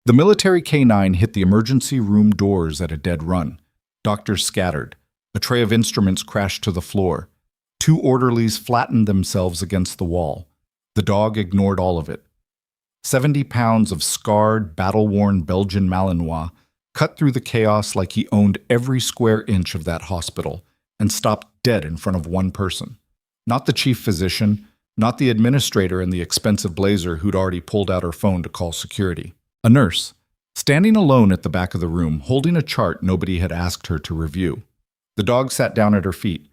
The military K-9 hit the emergency room doors at a dead run. Doctors scattered. A tray of instruments crashed to the floor. 2 orderlies flattened themselves against the wall. The dog ignored all of it. 70 pounds of scarred, battle-worn Belgian Malinois cut through the chaos like he owned every square inch of that hospital and stopped dead in front of one person. Not the chief physician, not the administrator in the expensive blazer who'd already pulled out her phone to call security. A nurse, standing alone at the back of the room, holding a chart nobody had asked her to review. The dog sat down at her feet.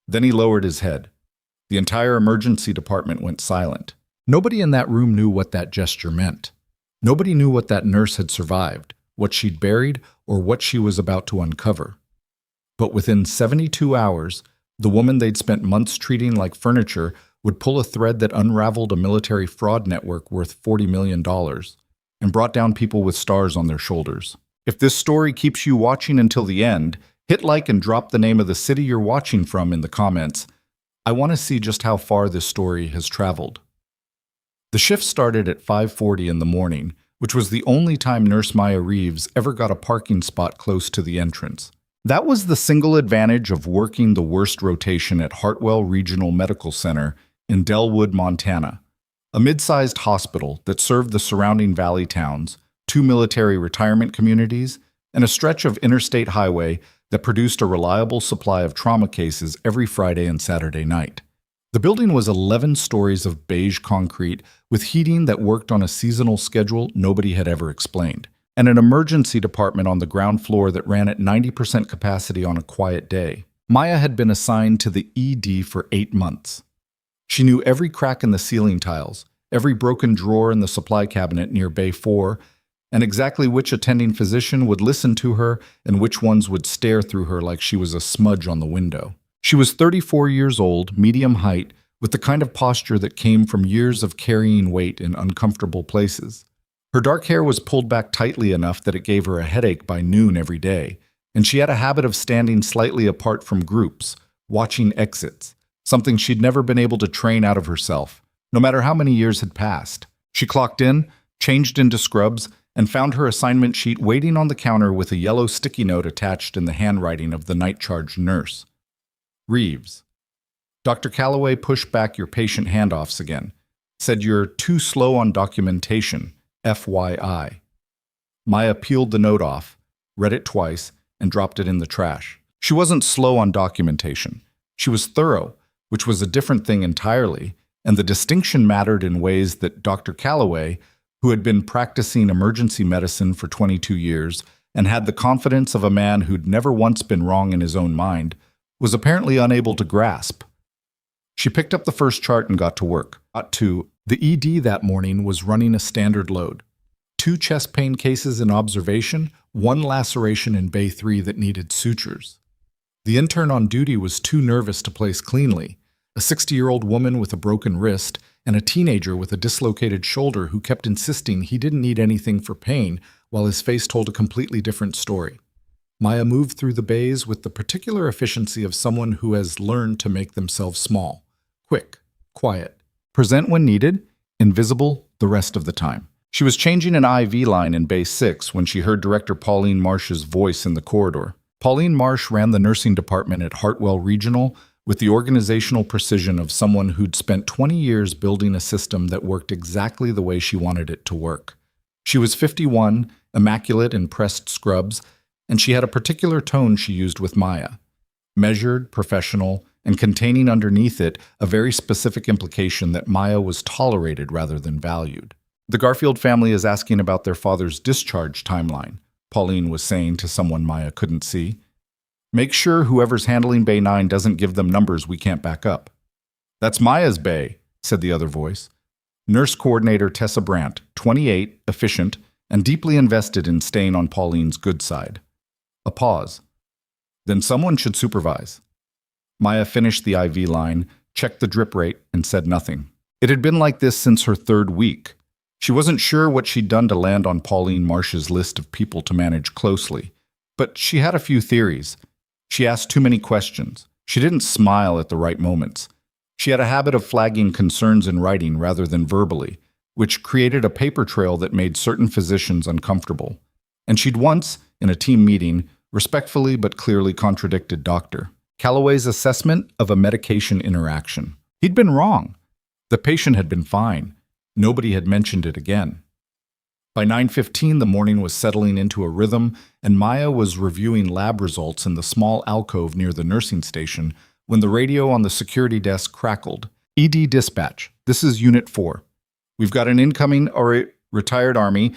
Then he lowered his head. The entire emergency department went silent. Nobody in that room knew what that gesture meant. Nobody knew what that nurse had survived, what she'd buried, or what she was about to uncover. But within 72 hours, the woman they'd spent months treating like furniture would pull a thread that unraveled a military fraud network worth $40 million and brought down people with stars on their shoulders. If this story keeps you watching until the end, hit like and drop the name of the city you're watching from in the comments. I want to see just how far this story has traveled. The shift started at 5:40 in the morning, which was the only time Nurse Maya Reeves ever got a parking spot close to the entrance. That was the single advantage of working the worst rotation at Hartwell Regional Medical Center in Dellwood, Montana, a mid-sized hospital that served the surrounding valley towns, 2 military retirement communities, and a stretch of interstate highway that produced a reliable supply of trauma cases every Friday and Saturday night. The building was 11 stories of beige concrete with heating that worked on a seasonal schedule nobody had ever explained, and an emergency department on the ground floor that ran at 90% capacity on a quiet day. Maya had been assigned to the ED for 8 months. She knew every crack in the ceiling tiles, every broken drawer in the supply cabinet near Bay 4, and exactly which attending physician would listen to her and which ones would stare through her like she was a smudge on the window. She was 34 years old, medium height, with the kind of posture that came from years of carrying weight in uncomfortable places. Her dark hair was pulled back tightly enough that it gave her a headache by noon every day, and she had a habit of standing slightly apart from groups, watching exits, something she'd never been able to train out of herself, no matter how many years had passed. She clocked in, changed into scrubs, and found her assignment sheet waiting on the counter with a yellow sticky note attached in the handwriting of the night-charged nurse. Reeves. Dr. Calloway pushed back your patient handoffs again, said you're too slow on documentation, FYI. Maya peeled the note off, read it twice, and dropped it in the trash. She wasn't slow on documentation. She was thorough, which was a different thing entirely, and the distinction mattered in ways that Dr. Calloway, who had been practicing emergency medicine for 22 years and had the confidence of a man who'd never once been wrong in his own mind, was apparently unable to grasp. She picked up the first chart and got to work. The ED that morning was running a standard load. 2 chest pain cases in observation, 1 laceration in Bay 3 that needed sutures. The intern on duty was too nervous to place cleanly, a 60-year-old woman with a broken wrist and a teenager with a dislocated shoulder who kept insisting he didn't need anything for pain while his face told a completely different story. Maya moved through the bays with the particular efficiency of someone who has learned to make themselves small, quick, quiet, present when needed, invisible the rest of the time. She was changing an IV line in Bay 6 when she heard Director Pauline Marsh's voice in the corridor. Pauline Marsh ran the nursing department at Hartwell Regional with the organizational precision of someone who'd spent 20 years building a system that worked exactly the way she wanted it to work. She was 51, immaculate in pressed scrubs, and she had a particular tone she used with Maya. Measured, professional, and containing underneath it a very specific implication that Maya was tolerated rather than valued. The Garfield family is asking about their father's discharge timeline, Pauline was saying to someone Maya couldn't see. Make sure whoever's handling Bay 9 doesn't give them numbers we can't back up. That's Maya's Bay, said the other voice. Nurse coordinator Tessa Brandt, 28, efficient, and deeply invested in staying on Pauline's good side. A pause. Then someone should supervise. Maya finished the IV line, checked the drip rate, and said nothing. It had been like this since her 3rd week. She wasn't sure what she'd done to land on Pauline Marsh's list of people to manage closely, but she had a few theories. She asked too many questions. She didn't smile at the right moments. She had a habit of flagging concerns in writing rather than verbally, which created a paper trail that made certain physicians uncomfortable. And she'd once, in a team meeting, respectfully but clearly contradicted Dr. Calloway's assessment of a medication interaction. He'd been wrong. The patient had been fine. Nobody had mentioned it again. By 9:15, the morning was settling into a rhythm, and Maya was reviewing lab results in the small alcove near the nursing station when the radio on the security desk crackled. ED dispatch. This is Unit 4. We've got an incoming retired Army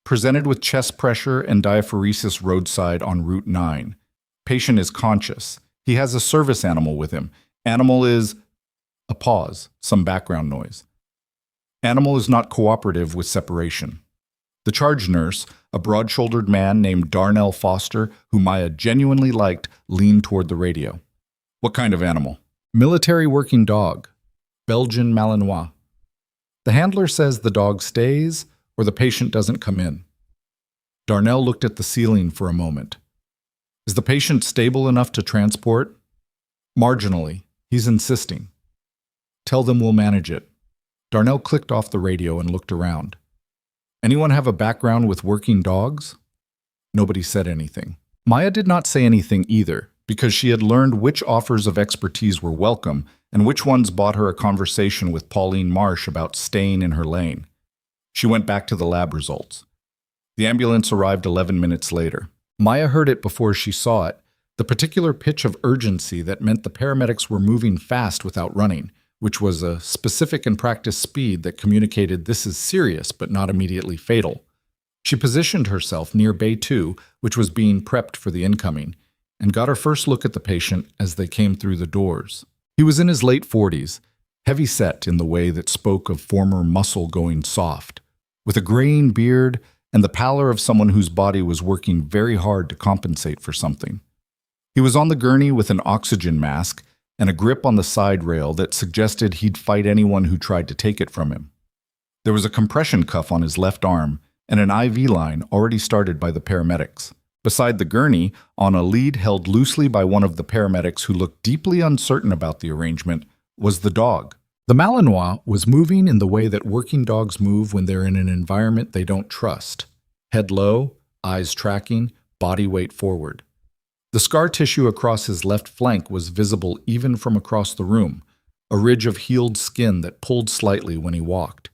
presented with chest pressure and diaphoresis roadside on Route 9. Patient is conscious. He has a service animal with him. Animal is... A pause, some background noise. Animal is not cooperative with separation. The charge nurse, a broad-shouldered man named Darnell Foster, who Maya genuinely liked, leaned toward the radio. What kind of animal? Military working dog. Belgian Malinois. The handler says the dog stays or the patient doesn't come in. Darnell looked at the ceiling for a moment. Is the patient stable enough to transport? Marginally. He's insisting. Tell them we'll manage it. Darnell clicked off the radio and looked around. Anyone have a background with working dogs? Nobody said anything. Maya did not say anything either, because she had learned which offers of expertise were welcome and which ones bought her a conversation with Pauline Marsh about staying in her lane. She went back to the lab results. The ambulance arrived 11 minutes later. Maya heard it before she saw it, the particular pitch of urgency that meant the paramedics were moving fast without running, which was a specific and practiced speed that communicated this is serious but not immediately fatal. She positioned herself near Bay 2, which was being prepped for the incoming, and got her first look at the patient as they came through the doors. He was in his late 40s, heavy-set in the way that spoke of former muscle going soft, with a graying beard and the pallor of someone whose body was working very hard to compensate for something. He was on the gurney with an oxygen mask and a grip on the side rail that suggested he'd fight anyone who tried to take it from him. There was a compression cuff on his left arm and an IV line already started by the paramedics. Beside the gurney, on a lead held loosely by one of the paramedics who looked deeply uncertain about the arrangement, was the dog. The Malinois was moving in the way that working dogs move when they're in an environment they don't trust. Head low, eyes tracking, body weight forward. The scar tissue across his left flank was visible even from across the room, a ridge of healed skin that pulled slightly when he walked.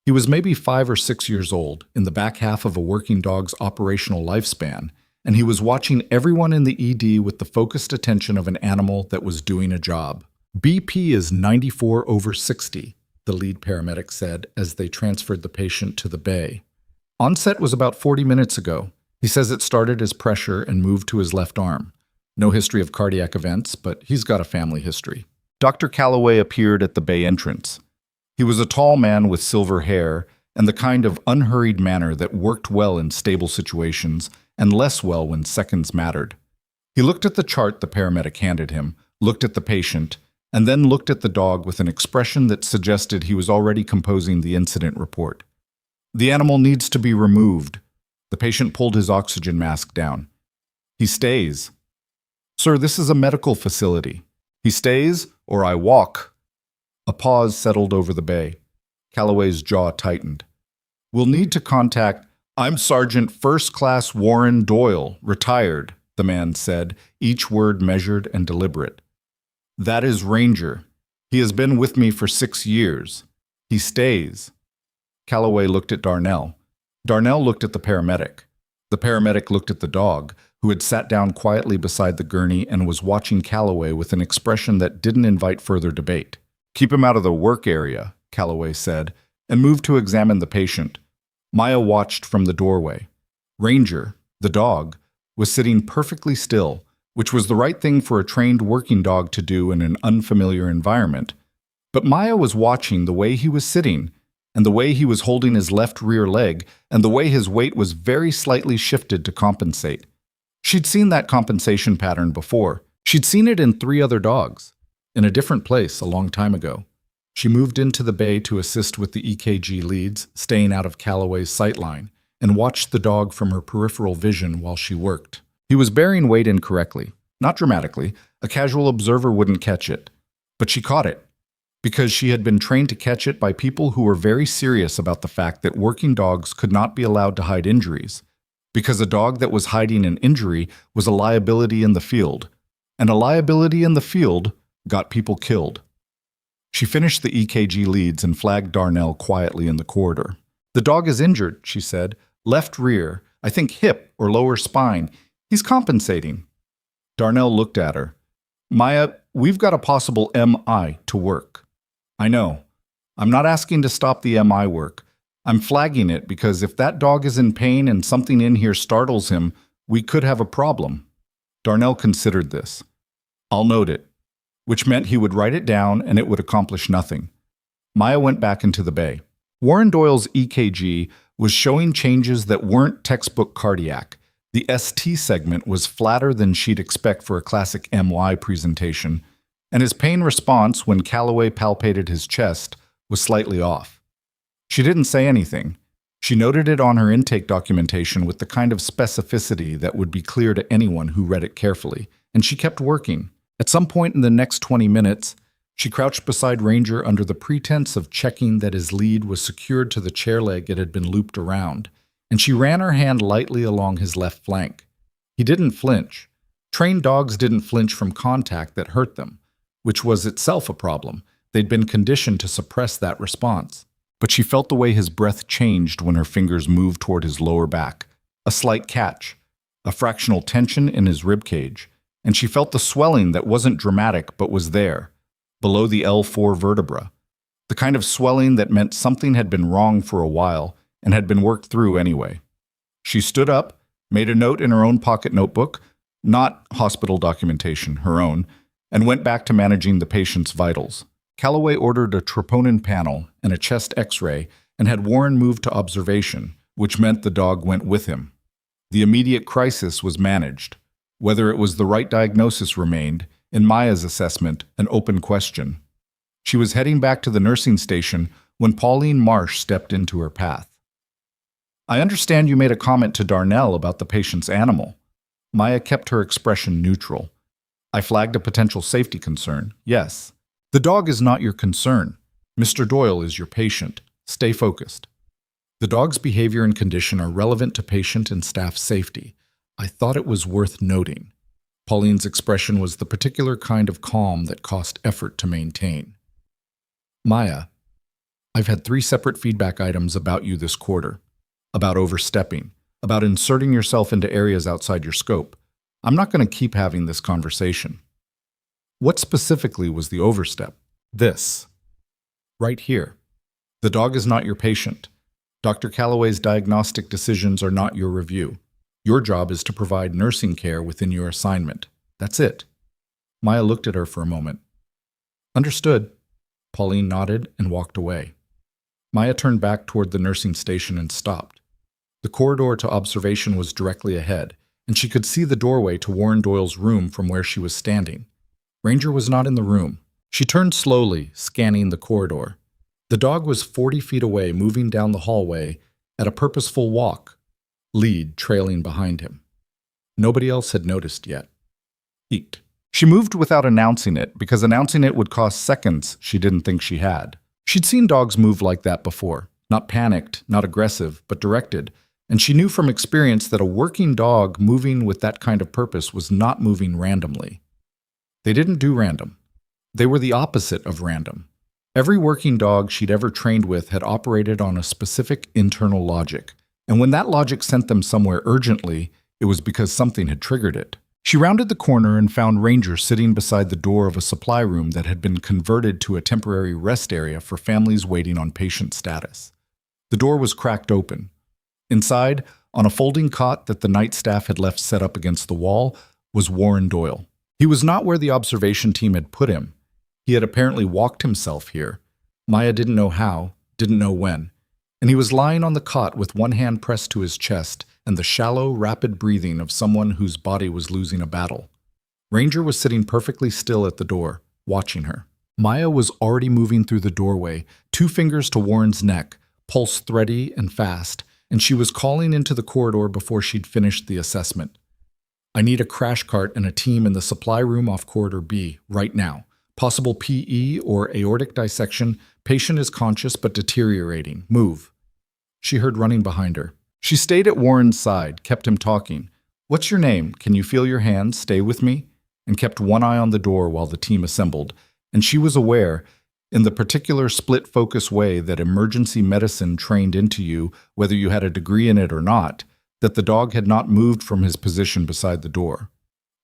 He was maybe 5 or 6 years old, in the back half of a working dog's operational lifespan, and he was watching everyone in the ED with the focused attention of an animal that was doing a job. BP is 94/60, the lead paramedic said as they transferred the patient to the bay. Onset was about 40 minutes ago. He says it started as pressure and moved to his left arm. No history of cardiac events, but he's got a family history. Dr. Calloway appeared at the bay entrance. He was a tall man with silver hair and the kind of unhurried manner that worked well in stable situations and less well when seconds mattered. He looked at the chart the paramedic handed him, looked at the patient, and then looked at the dog with an expression that suggested he was already composing the incident report. The animal needs to be removed. The patient pulled his oxygen mask down. He stays. Sir, this is a medical facility. He stays, or I walk. A pause settled over the bay. Calloway's jaw tightened. We'll need to contact... I'm Sergeant First Class Warren Doyle, retired, the man said, each word measured and deliberate. That is Ranger. He has been with me for 6 years. He stays. Calloway looked at Darnell. Darnell looked at the paramedic. The paramedic looked at the dog, who had sat down quietly beside the gurney and was watching Calloway with an expression that didn't invite further debate. Keep him out of the work area, Calloway said, and moved to examine the patient. Maya watched from the doorway. Ranger, the dog, was sitting perfectly still, which was the right thing for a trained working dog to do in an unfamiliar environment. But Maya was watching the way he was sitting, and the way he was holding his left rear leg, and the way his weight was very slightly shifted to compensate. She'd seen that compensation pattern before. She'd seen it in 3 other dogs, in a different place a long time ago. She moved into the bay to assist with the EKG leads, staying out of Calloway's sightline, and watched the dog from her peripheral vision while she worked. He was bearing weight incorrectly, not dramatically. A casual observer wouldn't catch it. But she caught it. because she had been trained to catch it by people who were very serious about the fact that working dogs could not be allowed to hide injuries, because a dog that was hiding an injury was a liability in the field, and a liability in the field got people killed. She finished the EKG leads and flagged Darnell quietly in the corridor. "The dog is injured," she said. "Left rear, I think hip or lower spine. He's compensating." Darnell looked at her. "Maya, we've got a possible MI to work." "I know. I'm not asking to stop the MI work. I'm flagging it because if that dog is in pain and something in here startles him, we could have a problem." Darnell considered this. "I'll note it," which meant he would write it down and it would accomplish nothing. Maya went back into the bay. Warren Doyle's EKG was showing changes that weren't textbook cardiac. The ST segment was flatter than she'd expect for a classic MY presentation, and his pain response when Calloway palpated his chest was slightly off. She didn't say anything. She noted it on her intake documentation with the kind of specificity that would be clear to anyone who read it carefully, and she kept working. At some point in the next 20 minutes, she crouched beside Ranger under the pretense of checking that his lead was secured to the chair leg it had been looped around, and she ran her hand lightly along his left flank. He didn't flinch. Trained dogs didn't flinch from contact that hurt them, which was itself a problem. They'd been conditioned to suppress that response. But she felt the way his breath changed when her fingers moved toward his lower back, a slight catch, a fractional tension in his rib cage, and she felt the swelling that wasn't dramatic but was there, below the L4 vertebra, the kind of swelling that meant something had been wrong for a while and had been worked through anyway. She stood up, made a note in her own pocket notebook, not hospital documentation, her own, and went back to managing the patient's vitals. Calloway ordered a troponin panel and a chest x-ray and had Warren moved to observation, which meant the dog went with him. The immediate crisis was managed. Whether it was the right diagnosis remained, in Maya's assessment, an open question. She was heading back to the nursing station when Pauline Marsh stepped into her path. "I understand you made a comment to Darnell about the patient's animal." Maya kept her expression neutral. "I flagged a potential safety concern, yes. The dog is not your concern. Mr. Doyle is your patient. Stay focused. The dog's behavior and condition are relevant to patient and staff safety. I thought it was worth noting." Pauline's expression was the particular kind of calm that cost effort to maintain. "Maya, I've had 3 separate feedback items about you this quarter. About overstepping, about inserting yourself into areas outside your scope. I'm not going to keep having this conversation." "What specifically was the overstep?" "This. Right here. The dog is not your patient. Dr. Calloway's diagnostic decisions are not your review. Your job is to provide nursing care within your assignment. That's it." Maya looked at her for a moment. "Understood." Pauline nodded and walked away. Maya turned back toward the nursing station and stopped. The corridor to observation was directly ahead, and she could see the doorway to Warren Doyle's room from where she was standing. Ranger was not in the room. She turned slowly, scanning the corridor. The dog was 40 feet away, moving down the hallway at a purposeful walk, lead trailing behind him. Nobody else had noticed yet. Eat. She moved without announcing it, because announcing it would cost seconds she didn't think she had. She'd seen dogs move like that before, not panicked, not aggressive, but directed, and she knew from experience that a working dog moving with that kind of purpose was not moving randomly. They didn't do random. They were the opposite of random. Every working dog she'd ever trained with had operated on a specific internal logic, and when that logic sent them somewhere urgently, it was because something had triggered it. She rounded the corner and found Ranger sitting beside the door of a supply room that had been converted to a temporary rest area for families waiting on patient status. The door was cracked open. Inside, on a folding cot that the night staff had left set up against the wall, was Warren Doyle. He was not where the observation team had put him. He had apparently walked himself here. Maya didn't know how, didn't know when. And he was lying on the cot with one hand pressed to his chest and the shallow, rapid breathing of someone whose body was losing a battle. Ranger was sitting perfectly still at the door, watching her. Maya was already moving through the doorway, 2 fingers to Warren's neck, pulse thready and fast, and she was calling into the corridor before she'd finished the assessment. "I need a crash cart and a team in the supply room off Corridor B, right now. Possible PE or aortic dissection. Patient is conscious but deteriorating. Move. She heard running behind her. She stayed at Warren's side, kept him talking. What's your name? Can you feel your hands? Stay with me? And kept one eye on the door while the team assembled. And she was aware, in the particular split-focus way that emergency medicine trained into you, whether you had a degree in it or not, that the dog had not moved from his position beside the door.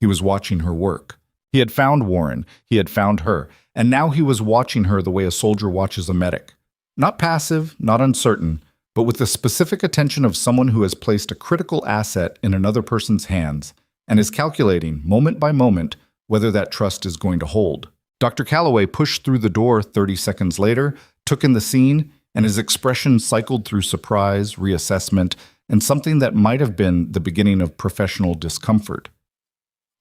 He was watching her work. He had found Warren, he had found her, and now he was watching her the way a soldier watches a medic. Not passive, not uncertain, but with the specific attention of someone who has placed a critical asset in another person's hands and is calculating, moment by moment, whether that trust is going to hold. Dr. Calloway pushed through the door 30 seconds later, took in the scene, and his expression cycled through surprise, reassessment, and something that might have been the beginning of professional discomfort.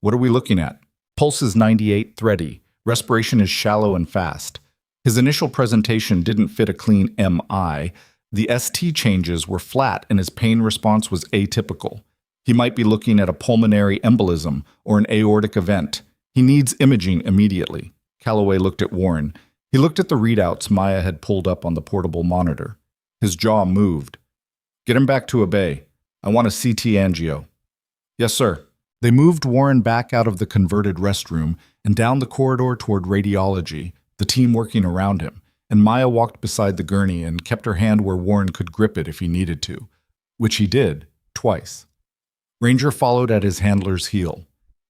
What are we looking at? Pulse is 98, thready. Respiration is shallow and fast. His initial presentation didn't fit a clean MI. The ST changes were flat and his pain response was atypical. He might be looking at a pulmonary embolism or an aortic event. He needs imaging immediately. Calloway looked at Warren. He looked at the readouts Maya had pulled up on the portable monitor. His jaw moved. Get him back to a bay. I want a CT angio. Yes, sir. They moved Warren back out of the converted restroom and down the corridor toward radiology, the team working around him, and Maya walked beside the gurney and kept her hand where Warren could grip it if he needed to, which he did, twice. Ranger followed at his handler's heel.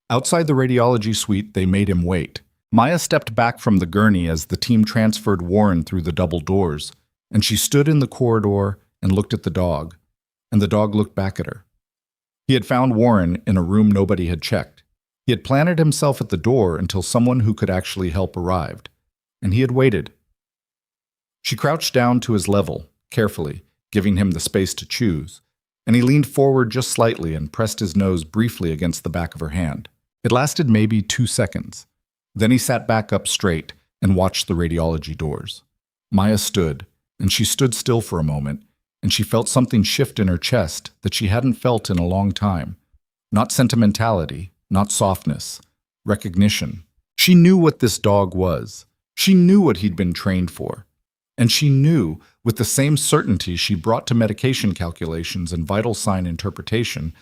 Outside the radiology suite, they made him wait. Maya stepped back from the gurney as the team transferred Warren through the double doors, and she stood in the corridor and looked at the dog, and the dog looked back at her. He had found Warren in a room nobody had checked. He had planted himself at the door until someone who could actually help arrived, and he had waited. She crouched down to his level, carefully, giving him the space to choose, and he leaned forward just slightly and pressed his nose briefly against the back of her hand. It lasted maybe 2 seconds. Then he sat back up straight and watched the radiology doors. Maya stood, and she stood still for a moment, and she felt something shift in her chest that she hadn't felt in a long time. Not sentimentality, not softness, recognition. She knew what this dog was. She knew what he'd been trained for. And she knew, with the same certainty she brought to medication calculations and vital sign interpretation,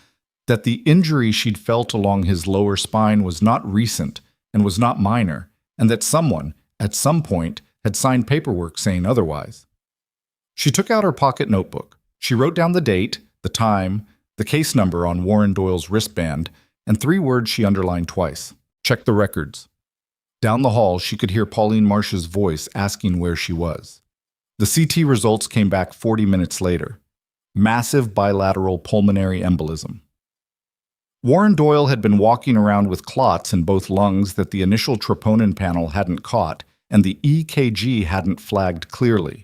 that the injury she'd felt along his lower spine was not recent and was not minor, and that someone, at some point, had signed paperwork saying otherwise. She took out her pocket notebook. She wrote down the date, the time, the case number on Warren Doyle's wristband, and 3 words she underlined twice. Check the records. Down the hall, she could hear Pauline Marsh's voice asking where she was. The CT results came back 40 minutes later. Massive bilateral pulmonary embolism. Warren Doyle had been walking around with clots in both lungs that the initial troponin panel hadn't caught, and the EKG hadn't flagged clearly.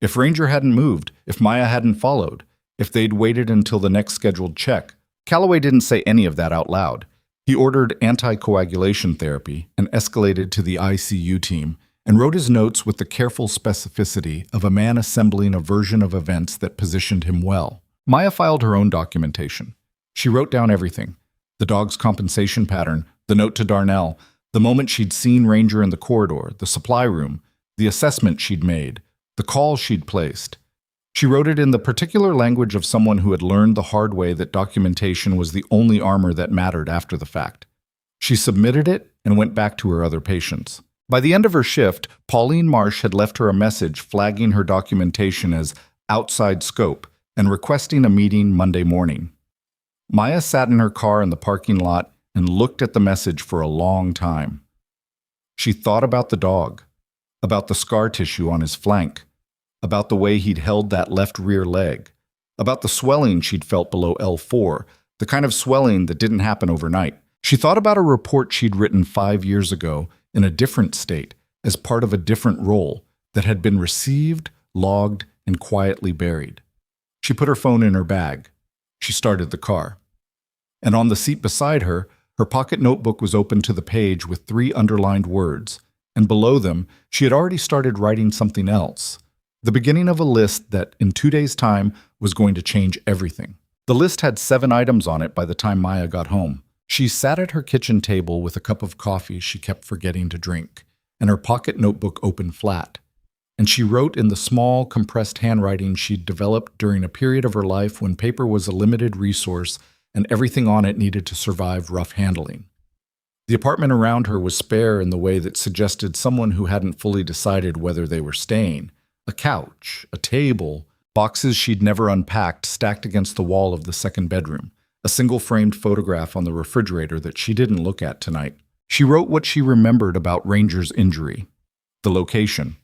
If Ranger hadn't moved, if Maya hadn't followed, if they'd waited until the next scheduled check, Calloway didn't say any of that out loud. He ordered anticoagulation therapy and escalated to the ICU team and wrote his notes with the careful specificity of a man assembling a version of events that positioned him well. Maya filed her own documentation. She wrote down everything: the dog's compensation pattern, the note to Darnell, the moment she'd seen Ranger in the corridor, the supply room, the assessment she'd made, the call she'd placed. She wrote it in the particular language of someone who had learned the hard way that documentation was the only armor that mattered after the fact. She submitted it and went back to her other patients. By the end of her shift, Pauline Marsh had left her a message flagging her documentation as outside scope and requesting a meeting Monday morning. Maya sat in her car in the parking lot and looked at the message for a long time. She thought about the dog, about the scar tissue on his flank, about the way he'd held that left rear leg, about the swelling she'd felt below L4, the kind of swelling that didn't happen overnight. She thought about a report she'd written 5 years ago in a different state, as part of a different role, that had been received, logged, and quietly buried. She put her phone in her bag. She started the car. And on the seat beside her, her pocket notebook was open to the page with 3 underlined words, and below them, she had already started writing something else. The beginning of a list that, in 2 days' time, was going to change everything. The list had 7 items on it by the time Maya got home. She sat at her kitchen table with a cup of coffee she kept forgetting to drink, and her pocket notebook open flat. And she wrote in the small, compressed handwriting she'd developed during a period of her life when paper was a limited resource and everything on it needed to survive rough handling. The apartment around her was spare in the way that suggested someone who hadn't fully decided whether they were staying. A couch, a table, boxes she'd never unpacked stacked against the wall of the second bedroom, a single framed photograph on the refrigerator that she didn't look at tonight. She wrote what she remembered about Ranger's injury, the location,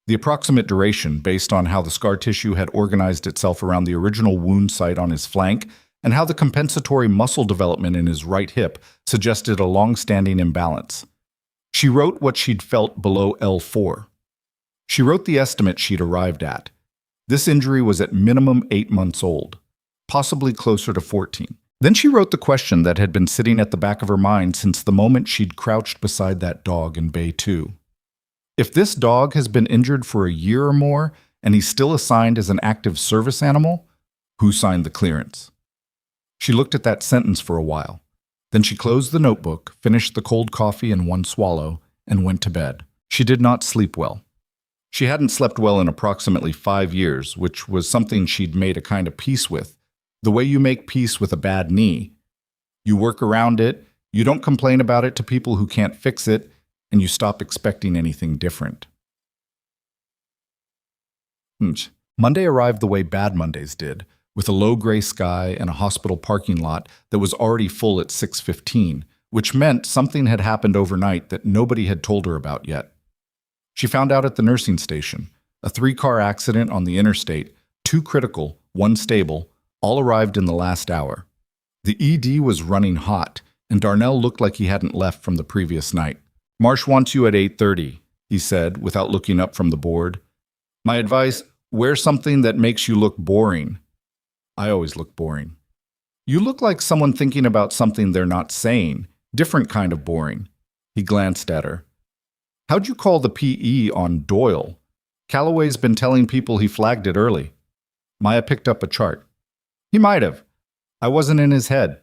the approximate duration based on how the scar tissue had organized itself around the original wound site on his flank, and how the compensatory muscle development in his right hip suggested a long-standing imbalance. She wrote what she'd felt below L4. She wrote the estimate she'd arrived at. This injury was at minimum 8 months old, possibly closer to 14. Then she wrote the question that had been sitting at the back of her mind since the moment she'd crouched beside that dog in Bay 2. If this dog has been injured for a year or more, and he's still assigned as an active service animal, who signed the clearance? She looked at that sentence for a while. Then she closed the notebook, finished the cold coffee in one swallow, and went to bed. She did not sleep well. She hadn't slept well in approximately 5 years, which was something she'd made a kind of peace with. The way you make peace with a bad knee. You work around it, you don't complain about it to people who can't fix it, and you stop expecting anything different. Monday arrived the way bad Mondays did, with a low gray sky and a hospital parking lot that was already full at 6:15, which meant something had happened overnight that nobody had told her about yet. She found out at the nursing station. A 3-car accident on the interstate, 2 critical, 1 stable, all arrived in the last hour. The ED was running hot, and Darnell looked like he hadn't left from the previous night. "Marsh wants you at 8:30, he said, without looking up from the board. "My advice, wear something that makes you look boring." "I always look boring." "You look like someone thinking about something they're not saying. Different kind of boring." He glanced at her. "How'd you call the PE on Doyle? Calloway's been telling people he flagged it early." Maya picked up a chart. "He might have. I wasn't in his head."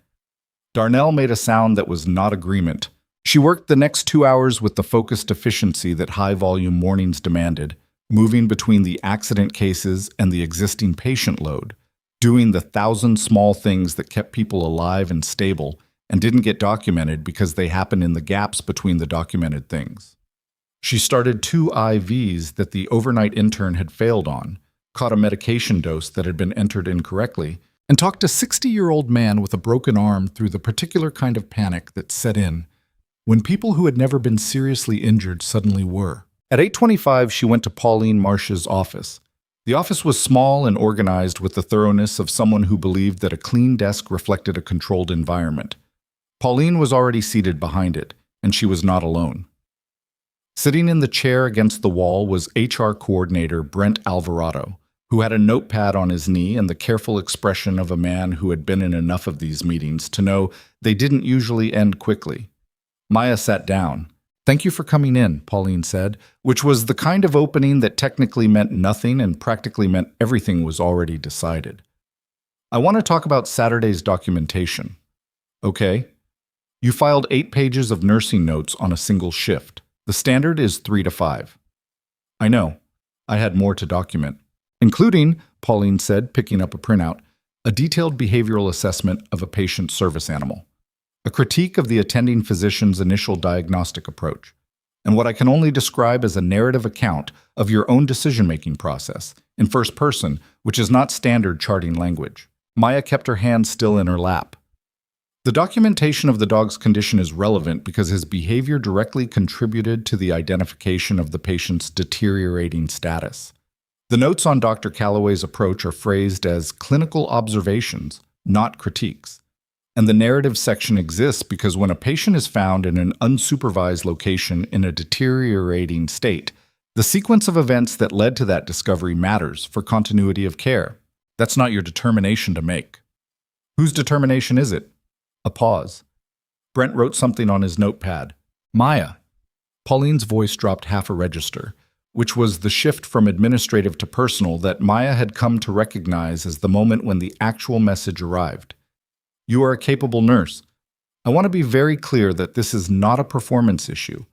Darnell made a sound that was not agreement. She worked the next 2 hours with the focused efficiency that high-volume mornings demanded, moving between the accident cases and the existing patient load, doing the 1,000 small things that kept people alive and stable and didn't get documented because they happened in the gaps between the documented things. She started 2 IVs that the overnight intern had failed on, caught a medication dose that had been entered incorrectly, and talked a 60-year-old man with a broken arm through the particular kind of panic that set in when people who had never been seriously injured suddenly were. At 8:25, she went to Pauline Marsh's office. The office was small and organized with the thoroughness of someone who believed that a clean desk reflected a controlled environment. Pauline was already seated behind it, and she was not alone. Sitting in the chair against the wall was HR coordinator Brent Alvarado, who had a notepad on his knee and the careful expression of a man who had been in enough of these meetings to know they didn't usually end quickly. Maya sat down. "Thank you for coming in," Pauline said, which was the kind of opening that technically meant nothing and practically meant everything was already decided. "I want to talk about Saturday's documentation." "Okay." "You filed 8 pages of nursing notes on a single shift. The standard is 3 to 5. "I know. I had more to document. Including," Pauline said, picking up a printout, "a detailed behavioral assessment of a patient service animal. A critique of the attending physician's initial diagnostic approach, and what I can only describe as a narrative account of your own decision-making process, in first person, which is not standard charting language." Maya kept her hand still in her lap. "The documentation of the dog's condition is relevant because his behavior directly contributed to the identification of the patient's deteriorating status. The notes on Dr. Calloway's approach are phrased as clinical observations, not critiques. And the narrative section exists because when a patient is found in an unsupervised location in a deteriorating state, the sequence of events that led to that discovery matters for continuity of care. That's not your determination to make." "Whose determination is it?" A pause. Brent wrote something on his notepad. "Maya." Pauline's voice dropped half a register, which was the shift from administrative to personal that Maya had come to recognize as the moment when the actual message arrived. "You are a capable nurse. I want to be very clear that this is not a performance issue,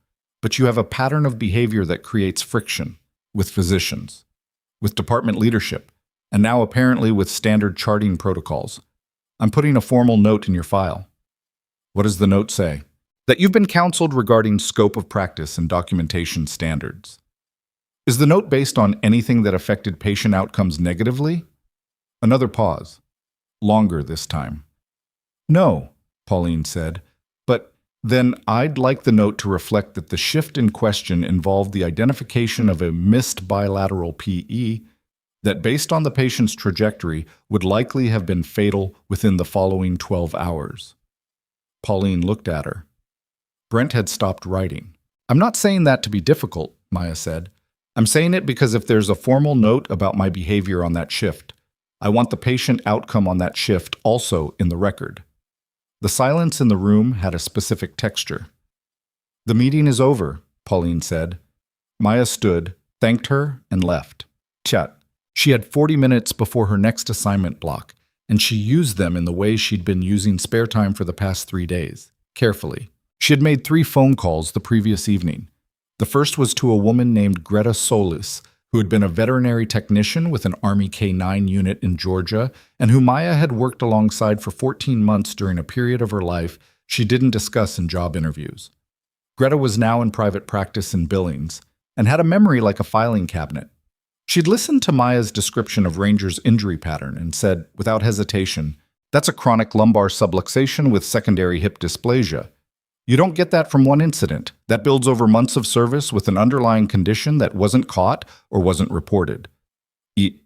but you have a pattern of behavior that creates friction with physicians, with department leadership, and now apparently with standard charting protocols. I'm putting a formal note in your file. What does the note say? That you've been counseled regarding scope of practice and documentation standards. Is the note based on anything that affected patient outcomes negatively? Another pause. Longer this time. No, Pauline said, but then I'd like the note to reflect that the shift in question involved the identification of a missed bilateral PE that, based on the patient's trajectory, would likely have been fatal within the following 12 hours. Pauline looked at her. Brent had stopped writing. I'm not saying that to be difficult, Maya said. I'm saying it because if there's a formal note about my behavior on that shift, I want the patient outcome on that shift also in the record. The silence in the room had a specific texture. The meeting is over, Pauline said. Maya stood, thanked her, and left. Chat. She had 40 minutes before her next assignment block, and she used them in the way she'd been using spare time for the past 3 days, carefully. She had made 3 phone calls the previous evening. The first was to a woman named Greta Solis, who had been a veterinary technician with an Army K-9 unit in Georgia, and who Maya had worked alongside for 14 months during a period of her life she didn't discuss in job interviews. Greta was now in private practice in Billings, and had a memory like a filing cabinet. She'd listened to Maya's description of Ranger's injury pattern and said, without hesitation, "That's a chronic lumbar subluxation with secondary hip dysplasia. You don't get that from one incident. That builds over months of service with an underlying condition that wasn't caught or wasn't reported." The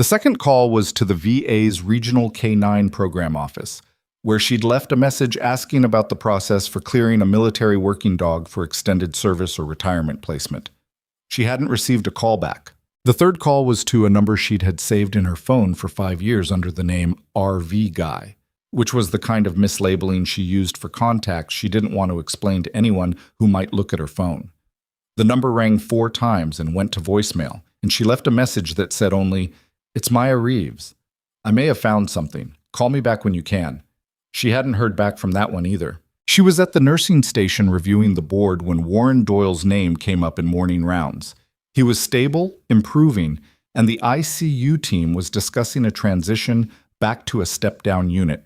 second call was to the VA's Regional K-9 program office, where she'd left a message asking about the process for clearing a military working dog for extended service or retirement placement. She hadn't received a call back. The third call was to a number she'd had saved in her phone for 5 years under the name RV Guy, which was the kind of mislabeling she used for contacts she didn't want to explain to anyone who might look at her phone. The number rang 4 times and went to voicemail, and she left a message that said only, "It's Maya Reeves. I may have found something. Call me back when you can." She hadn't heard back from that one either. She was at the nursing station reviewing the board when Warren Doyle's name came up in morning rounds. He was stable, improving, and the ICU team was discussing a transition back to a step-down unit.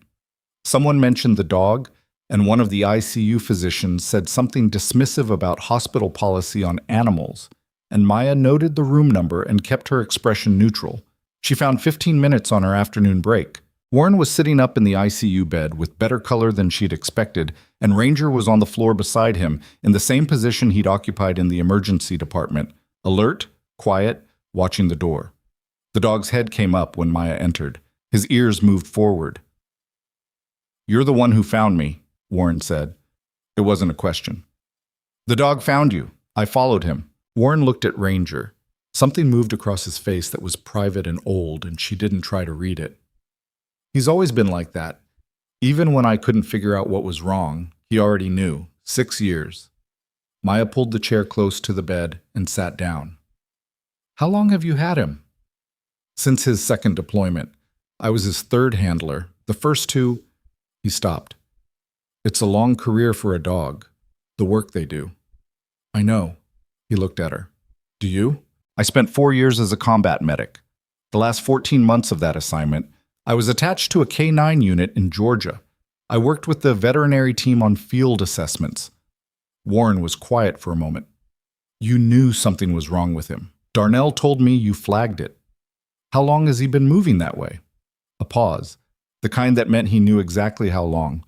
Someone mentioned the dog, and one of the ICU physicians said something dismissive about hospital policy on animals, and Maya noted the room number and kept her expression neutral. She found 15 minutes on her afternoon break. Warren was sitting up in the ICU bed with better color than she'd expected, and Ranger was on the floor beside him in the same position he'd occupied in the emergency department, alert, quiet, watching the door. The dog's head came up when Maya entered. His ears moved forward. "You're the one who found me," Warren said. It wasn't a question. "The dog found you. I followed him." Warren looked at Ranger. Something moved across his face that was private and old, and she didn't try to read it. "He's always been like that. Even when I couldn't figure out what was wrong, he already knew. 6 years. Maya pulled the chair close to the bed and sat down. "How long have you had him?" "Since his second deployment. I was his third handler. The first 2... He stopped. "It's a long career for a dog. The work they do." "I know." He looked at her. "Do you?" "I spent 4 years as a combat medic. The last 14 months of that assignment, I was attached to a K-9 unit in Georgia. I worked with the veterinary team on field assessments." Warren was quiet for a moment. "You knew something was wrong with him. Darnell told me you flagged it. How long has he been moving that way?" A pause, the kind that meant he knew exactly how long.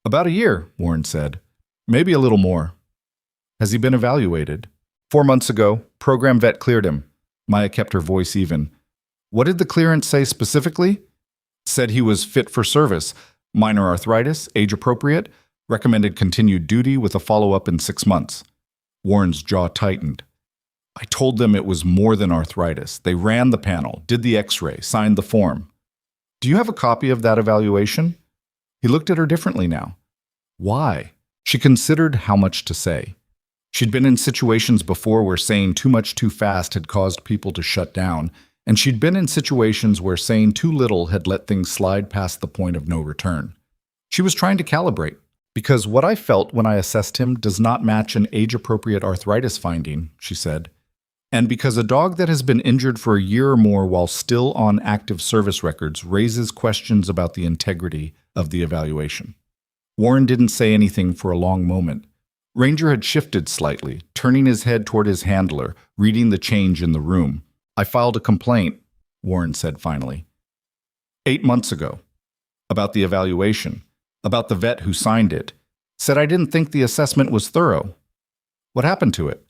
"About a year," Warren said. "Maybe a little more." "Has he been evaluated?" 4 months ago, program vet cleared him." Maya kept her voice even. "What did the clearance say specifically?" "Said he was fit for service, minor arthritis, age appropriate, recommended continued duty with a follow-up in 6 months. Warren's jaw tightened. "I told them it was more than arthritis. They ran the panel, did the x-ray, signed the form." "Do you have a copy of that evaluation?" He looked at her differently now. Why? She considered how much to say. She'd been in situations before where saying too much too fast had caused people to shut down, and she'd been in situations where saying too little had let things slide past the point of no return. She was trying to calibrate, Because what I felt when I assessed him does not match an age-appropriate arthritis finding, she said. And because a dog that has been injured for a year or more while still on active service records raises questions about the integrity of the evaluation. Warren didn't say anything for a long moment. Ranger had shifted slightly, turning his head toward his handler, reading the change in the room. I filed a complaint, Warren said finally. 8 months ago. About the evaluation. About the vet who signed it. Said I didn't think the assessment was thorough. What happened to it?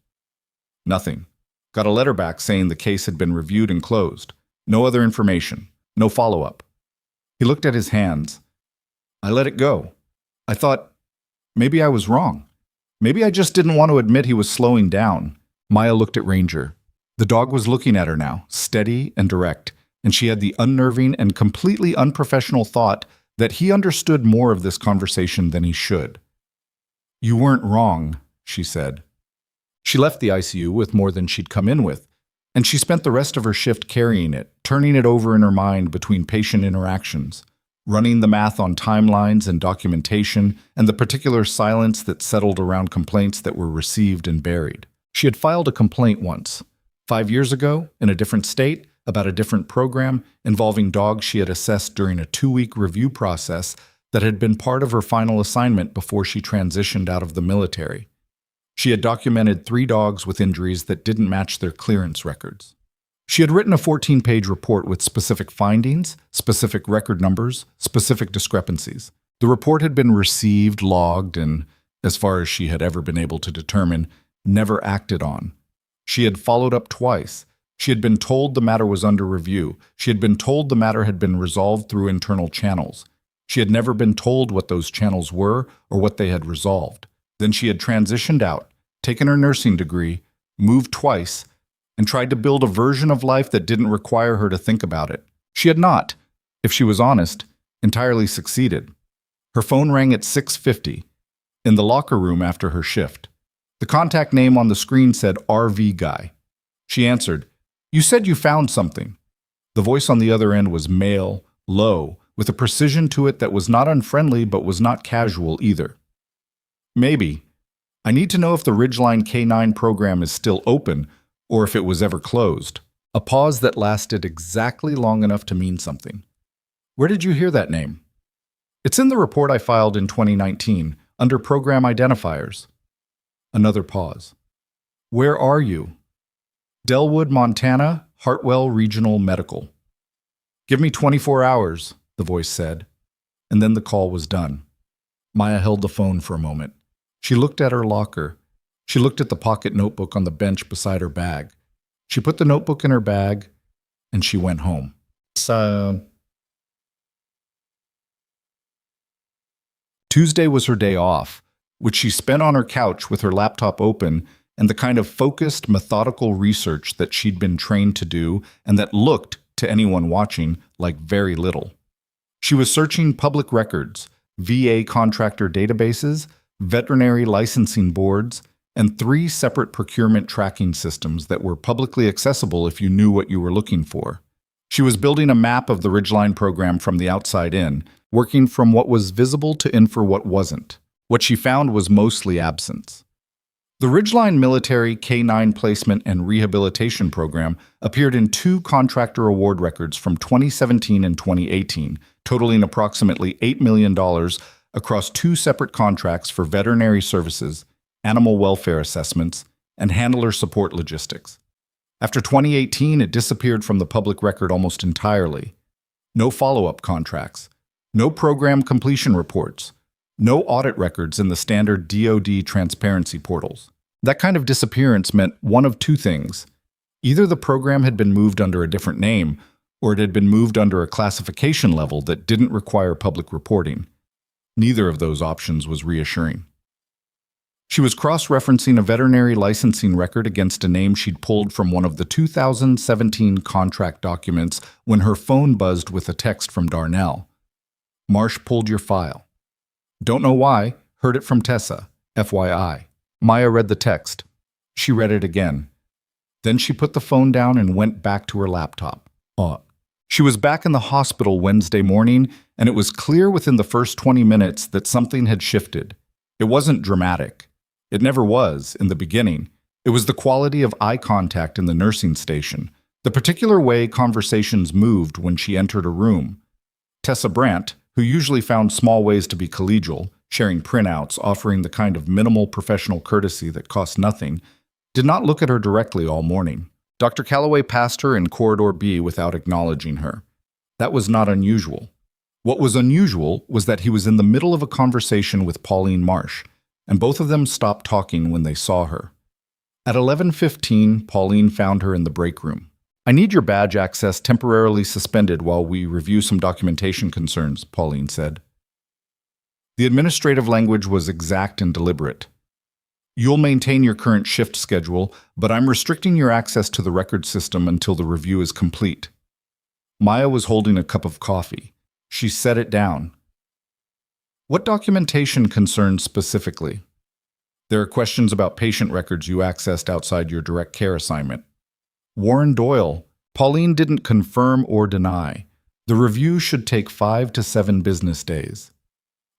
Nothing. Got a letter back saying the case had been reviewed and closed. No other information. No follow-up. He looked at his hands. I let it go. I thought, maybe I was wrong. Maybe I just didn't want to admit he was slowing down. Maya looked at Ranger. The dog was looking at her now, steady and direct, and she had the unnerving and completely unprofessional thought that he understood more of this conversation than he should. You weren't wrong, she said. She left the ICU with more than she'd come in with, and she spent the rest of her shift carrying it, turning it over in her mind between patient interactions, running the math on timelines and documentation and the particular silence that settled around complaints that were received and buried. She had filed a complaint once, 5 years ago, in a different state, about a different program involving dogs she had assessed during a 2-week review process that had been part of her final assignment before she transitioned out of the military. She had documented 3 dogs with injuries that didn't match their clearance records. She had written a 14-page report with specific findings, specific record numbers, specific discrepancies. The report had been received, logged, and, as far as she had ever been able to determine, never acted on. She had followed up twice. She had been told the matter was under review. She had been told the matter had been resolved through internal channels. She had never been told what those channels were or what they had resolved. Then she had transitioned out, taken her nursing degree, moved twice, and tried to build a version of life that didn't require her to think about it. She had not, if she was honest, entirely succeeded. Her phone rang at 6:50, in the locker room after her shift. The contact name on the screen said RV Guy. She answered, You said you found something. The voice on the other end was male, low, with a precision to it that was not unfriendly but was not casual either. Maybe. I need to know if the Ridgeline K9 program is still open or if it was ever closed. A pause that lasted exactly long enough to mean something. Where did you hear that name? It's in the report I filed in 2019, under program identifiers. Another pause. Where are you? Delwood, Montana, Hartwell Regional Medical. Give me 24 hours, the voice said, and then the call was done. Maya held the phone for a moment. She looked at her locker. She looked at the pocket notebook on the bench beside her bag. She put the notebook in her bag, and she went home. Tuesday was her day off, which she spent on her couch with her laptop open and the kind of focused, methodical research that she'd been trained to do and that looked, to anyone watching, like very little. She was searching public records, VA contractor databases, veterinary licensing boards, and 3 separate procurement tracking systems that were publicly accessible if you knew what you were looking for. She was building a map of the Ridgeline program from the outside in, working from what was visible to infer what wasn't. What she found was mostly absence. The Ridgeline Military K9 Placement and Rehabilitation Program appeared in 2 contractor award records from 2017 and 2018, totaling approximately $8 million across 2 separate contracts for veterinary services, animal welfare assessments, and handler support logistics. After 2018, it disappeared from the public record almost entirely. No follow-up contracts, no program completion reports, no audit records in the standard DoD transparency portals. That kind of disappearance meant one of 2 things. Either the program had been moved under a different name, or it had been moved under a classification level that didn't require public reporting. Neither of those options was reassuring. She was cross-referencing a veterinary licensing record against a name she'd pulled from one of the 2017 contract documents when her phone buzzed with a text from Darnell. Marsh pulled your file. Don't know why, heard it from Tessa, FYI. Maya read the text. She read it again. Then she put the phone down and went back to her laptop. She was back in the hospital Wednesday morning, and it was clear within the first 20 minutes that something had shifted. It wasn't dramatic. It never was, in the beginning. It was the quality of eye contact in the nursing station, the particular way conversations moved when she entered a room. Tessa Brandt, who usually found small ways to be collegial, sharing printouts, offering the kind of minimal professional courtesy that cost nothing, did not look at her directly all morning. Dr. Calloway passed her in Corridor B without acknowledging her. That was not unusual. What was unusual was that he was in the middle of a conversation with Pauline Marsh, and both of them stopped talking when they saw her. At 11:15, Pauline found her in the break room. "I need your badge access temporarily suspended while we review some documentation concerns," Pauline said. The administrative language was exact and deliberate. "You'll maintain your current shift schedule, but I'm restricting your access to the record system until the review is complete." Maya was holding a cup of coffee. She set it down. "What documentation concerns specifically?" "There are questions about patient records you accessed outside your direct care assignment." "Warren Doyle." Pauline didn't confirm or deny. "The review should take 5 to 7 business days."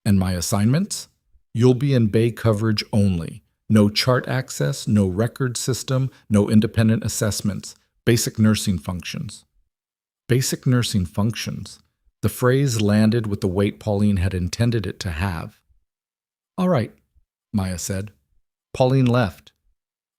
"And my assignments?" "You'll be in bay coverage only. No chart access, no record system, no independent assessments. Basic nursing functions." Basic nursing functions. The phrase landed with the weight Pauline had intended it to have. "All right," Maya said. Pauline left.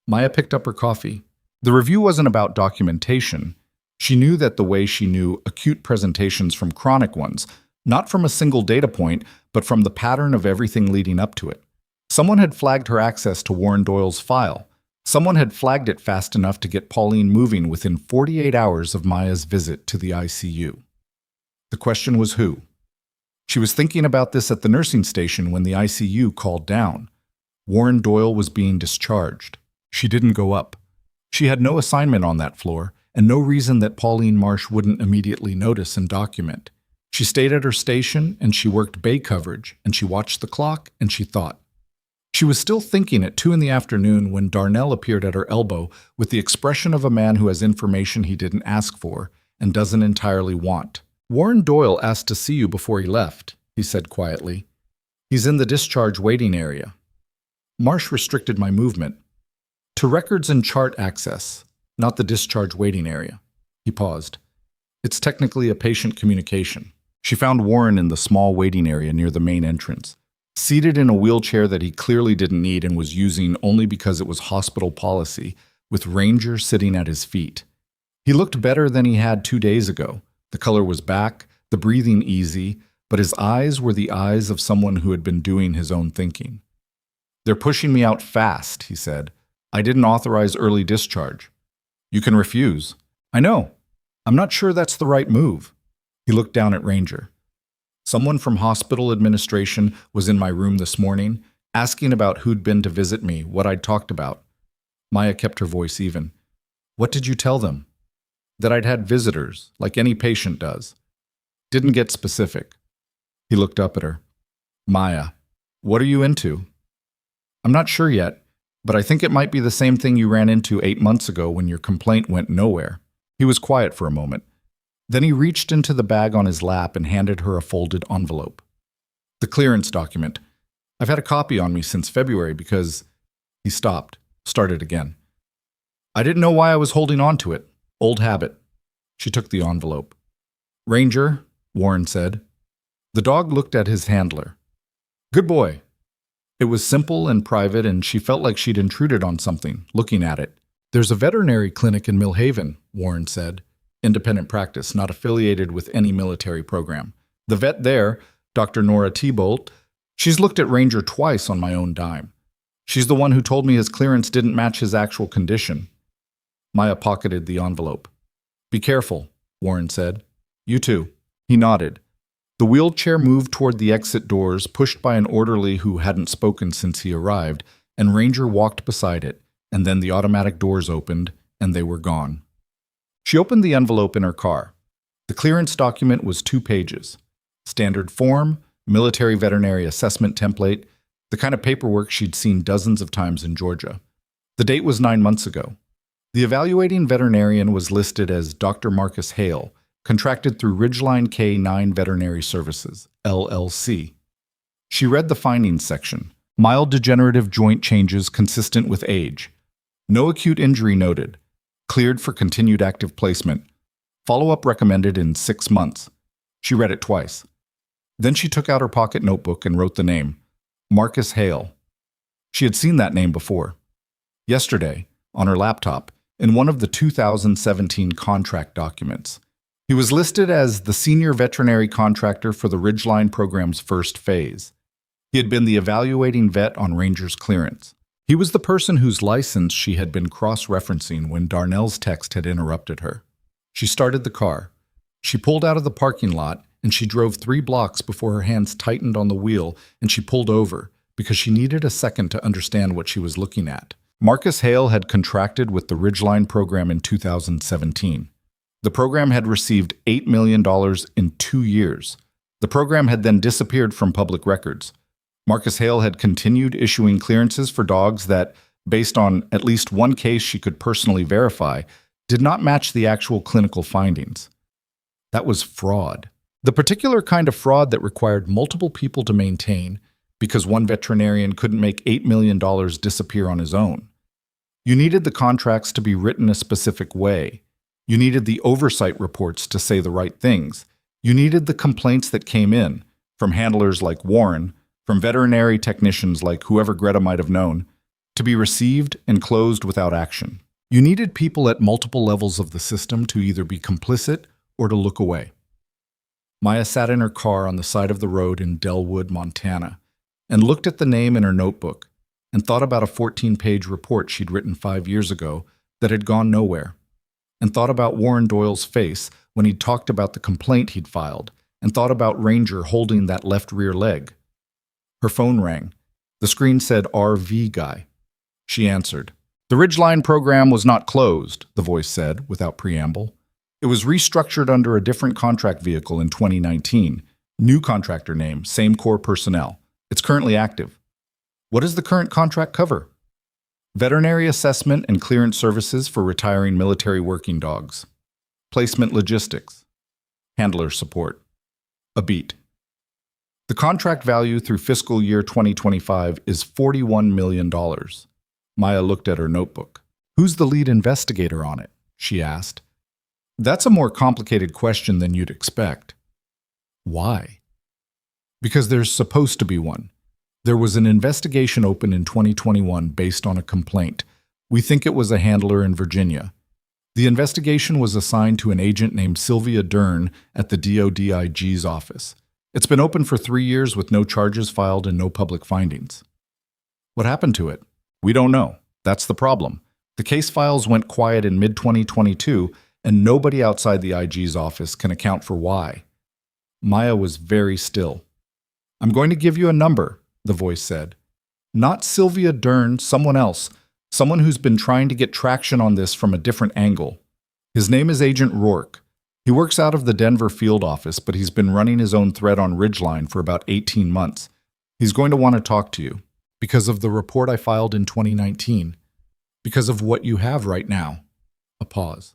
Maya picked up her coffee. The review wasn't about documentation. She knew that the way she knew acute presentations from chronic ones, not from a single data point, but from the pattern of everything leading up to it. Someone had flagged her access to Warren Doyle's file. Someone had flagged it fast enough to get Pauline moving within 48 hours of Maya's visit to the ICU. The question was who? She was thinking about this at the nursing station when the ICU called down. Warren Doyle was being discharged. She didn't go up. She had no assignment on that floor, and no reason that Pauline Marsh wouldn't immediately notice and document. She stayed at her station, and she worked bay coverage, and she watched the clock, and she thought. She was still thinking at 2 in the afternoon when Darnell appeared at her elbow with the expression of a man who has information he didn't ask for and doesn't entirely want. "Warren Doyle asked to see you before he left," he said quietly. "He's in the discharge waiting area." Marsh restricted my movement. "To records and chart access, not the discharge waiting area." He paused. "It's technically a patient communication." She found Warren in the small waiting area near the main entrance, seated in a wheelchair that he clearly didn't need and was using only because it was hospital policy, with Ranger sitting at his feet. He looked better than he had 2 days ago. The color was back, the breathing easy, but his eyes were the eyes of someone who had been doing his own thinking. "They're pushing me out fast," he said. "I didn't authorize early discharge." "You can refuse." "I know. I'm not sure that's the right move." He looked down at Ranger. "Someone from hospital administration was in my room this morning, asking about who'd been to visit me, what I'd talked about." Maya kept her voice even. "What did you tell them?" "That I'd had visitors, like any patient does." "Didn't get specific." He looked up at her. "Maya, what are you into?" "I'm not sure yet, but I think it might be the same thing you ran into 8 months ago when your complaint went nowhere." He was quiet for a moment. Then he reached into the bag on his lap and handed her a folded envelope. "The clearance document. I've had a copy on me since February because—" He stopped, started again. "I didn't know why I was holding on to it. Old habit." She took the envelope. "Ranger," Warren said. The dog looked at his handler. "Good boy." It was simple and private, and she felt like she'd intruded on something, looking at it. "There's a veterinary clinic in Millhaven," Warren said. "Independent practice, not affiliated with any military program. The vet there, Dr. Nora Thibault, she's looked at Ranger twice on my own dime. She's the one who told me his clearance didn't match his actual condition." Maya pocketed the envelope. "Be careful," Warren said. "You too." He nodded. The wheelchair moved toward the exit doors, pushed by an orderly who hadn't spoken since he arrived, and Ranger walked beside it, and then the automatic doors opened, and they were gone. She opened the envelope in her car. The clearance document was 2 pages. Standard form, military veterinary assessment template, the kind of paperwork she'd seen dozens of times in Georgia. The date was 9 months ago. The evaluating veterinarian was listed as Dr. Marcus Hale, contracted through Ridgeline K9 Veterinary Services, LLC. She read the findings section. Mild degenerative joint changes consistent with age. No acute injury noted. Cleared for continued active placement. Follow-up recommended in 6 months. She read it twice. Then she took out her pocket notebook and wrote the name, Marcus Hale. She had seen that name before. Yesterday, on her laptop, in one of the 2017 contract documents. He was listed as the senior veterinary contractor for the Ridgeline program's first phase. He had been the evaluating vet on Ranger's clearance. He was the person whose license she had been cross-referencing when Darnell's text had interrupted her. She started the car. She pulled out of the parking lot, and she drove 3 blocks before her hands tightened on the wheel and she pulled over because she needed a second to understand what she was looking at. Marcus Hale had contracted with the Ridgeline program in 2017. The program had received $8 million in 2 years. The program had then disappeared from public records. Marcus Hale had continued issuing clearances for dogs that, based on at least one case she could personally verify, did not match the actual clinical findings. That was fraud. The particular kind of fraud that required multiple people to maintain because one veterinarian couldn't make $8 million disappear on his own. You needed the contracts to be written a specific way. You needed the oversight reports to say the right things. You needed the complaints that came in, from handlers like Warren, from veterinary technicians like whoever Greta might have known, to be received and closed without action. You needed people at multiple levels of the system to either be complicit or to look away. Maya sat in her car on the side of the road in Delwood, Montana, and looked at the name in her notebook and thought about a 14-page report she'd written 5 years ago that had gone nowhere, and thought about Warren Doyle's face when he'd talked about the complaint he'd filed, and thought about Ranger holding that left rear leg. Her phone rang. The screen said RV guy. She answered. The Ridgeline program was not closed, the voice said, without preamble. It was restructured under a different contract vehicle in 2019. New contractor name, same core personnel. It's currently active. What does the current contract cover? Veterinary assessment and clearance services for retiring military working dogs. Placement logistics. Handler support. A beat. The contract value through fiscal year 2025 is $41 million. Maya looked at her notebook. Who's the lead investigator on it? She asked. That's a more complicated question than you'd expect. Why? Because there's supposed to be one. There was an investigation open in 2021 based on a complaint. We think it was a handler in Virginia. The investigation was assigned to an agent named Sylvia Dern at the DODIG's office. It's been open for 3 years with no charges filed and no public findings. What happened to it? We don't know. That's the problem. The case files went quiet in mid-2022, and nobody outside the IG's office can account for why. Maya was very still. I'm going to give you a number, the voice said. Not Sylvia Dern, someone else. Someone who's been trying to get traction on this from a different angle. His name is Agent Rourke. He works out of the Denver field office, but he's been running his own thread on Ridgeline for about 18 months. He's going to want to talk to you because of the report I filed in 2019, because of what you have right now. A pause.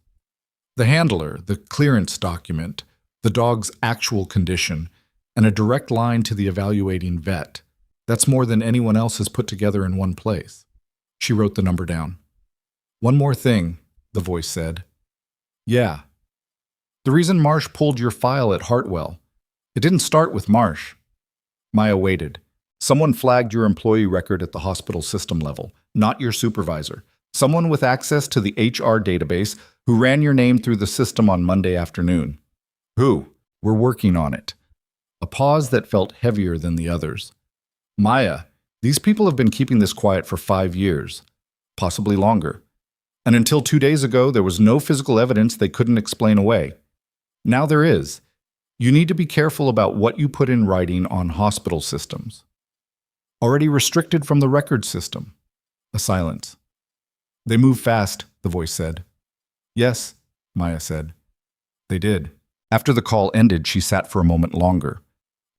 The handler, the clearance document, the dog's actual condition, and a direct line to the evaluating vet. That's more than anyone else has put together in one place. She wrote the number down. One more thing, the voice said. Yeah. The reason Marsh pulled your file at Hartwell, it didn't start with Marsh. Maya waited. Someone flagged your employee record at the hospital system level, not your supervisor. Someone with access to the HR database who ran your name through the system on Monday afternoon. Who? We're working on it. A pause that felt heavier than the others. Maya, these people have been keeping this quiet for 5 years, possibly longer. And until 2 days ago, there was no physical evidence they couldn't explain away. Now there is. You need to be careful about what you put in writing on hospital systems. Already restricted from the record system. A silence. They move fast, the voice said. Yes, Maya said. They did. After the call ended, she sat for a moment longer.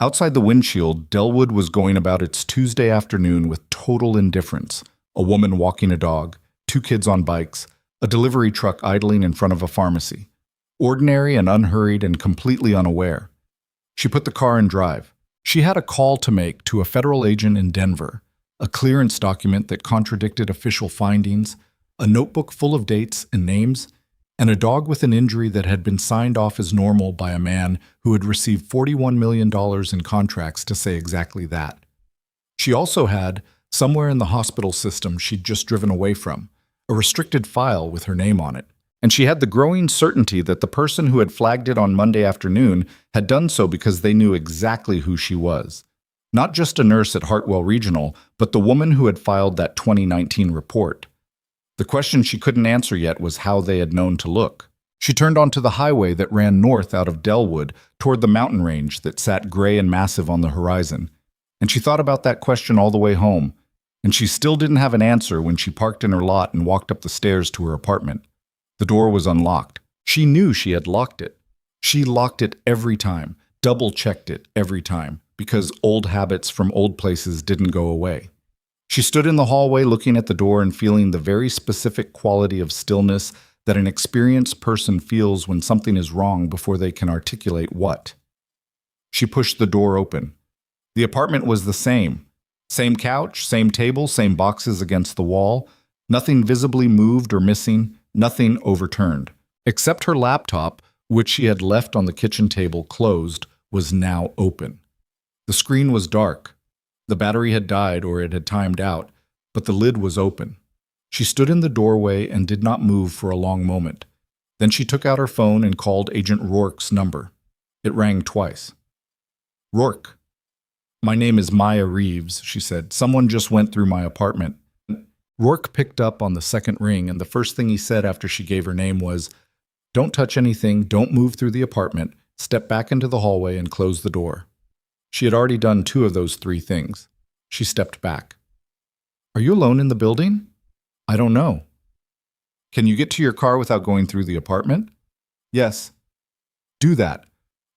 Outside the windshield, Delwood was going about its Tuesday afternoon with total indifference. A woman walking a dog, 2 kids on bikes, a delivery truck idling in front of a pharmacy. Ordinary and unhurried and completely unaware. She put the car in drive. She had a call to make to a federal agent in Denver. a clearance document that contradicted official findings, a notebook full of dates and names, and a dog with an injury that had been signed off as normal by a man who had received $41 million in contracts to say exactly that. She also had, somewhere in the hospital system she'd just driven away from, a restricted file with her name on it. And she had the growing certainty that the person who had flagged it on Monday afternoon had done so because they knew exactly who she was. Not just a nurse at Hartwell Regional, but the woman who had filed that 2019 report. The question she couldn't answer yet was how they had known to look. She turned onto the highway that ran north out of Delwood toward the mountain range that sat gray and massive on the horizon. And she thought about that question all the way home, and she still didn't have an answer when she parked in her lot and walked up the stairs to her apartment. The door was unlocked. She knew she had locked it. She locked it every time, double-checked it every time, because old habits from old places didn't go away. She stood in the hallway looking at the door and feeling the very specific quality of stillness that an experienced person feels when something is wrong before they can articulate what. She pushed the door open. The apartment was the same. Same couch, same table, same boxes against the wall. Nothing visibly moved or missing, nothing overturned. Except her laptop, which she had left on the kitchen table closed, was now open. The screen was dark. The battery had died or it had timed out, but the lid was open. She stood in the doorway and did not move for a long moment. Then she took out her phone and called Agent Rourke's number. It rang twice. "Rourke. My name is Maya Reeves," she said. "Someone just went through my apartment." Rourke picked up on the second ring, and the first thing he said after she gave her name was, "Don't touch anything, don't move through the apartment, step back into the hallway and close the door." She had already done 2 of those 3 things. She stepped back. "Are you alone in the building?" "I don't know." "Can you get to your car without going through the apartment?" "Yes." "Do that.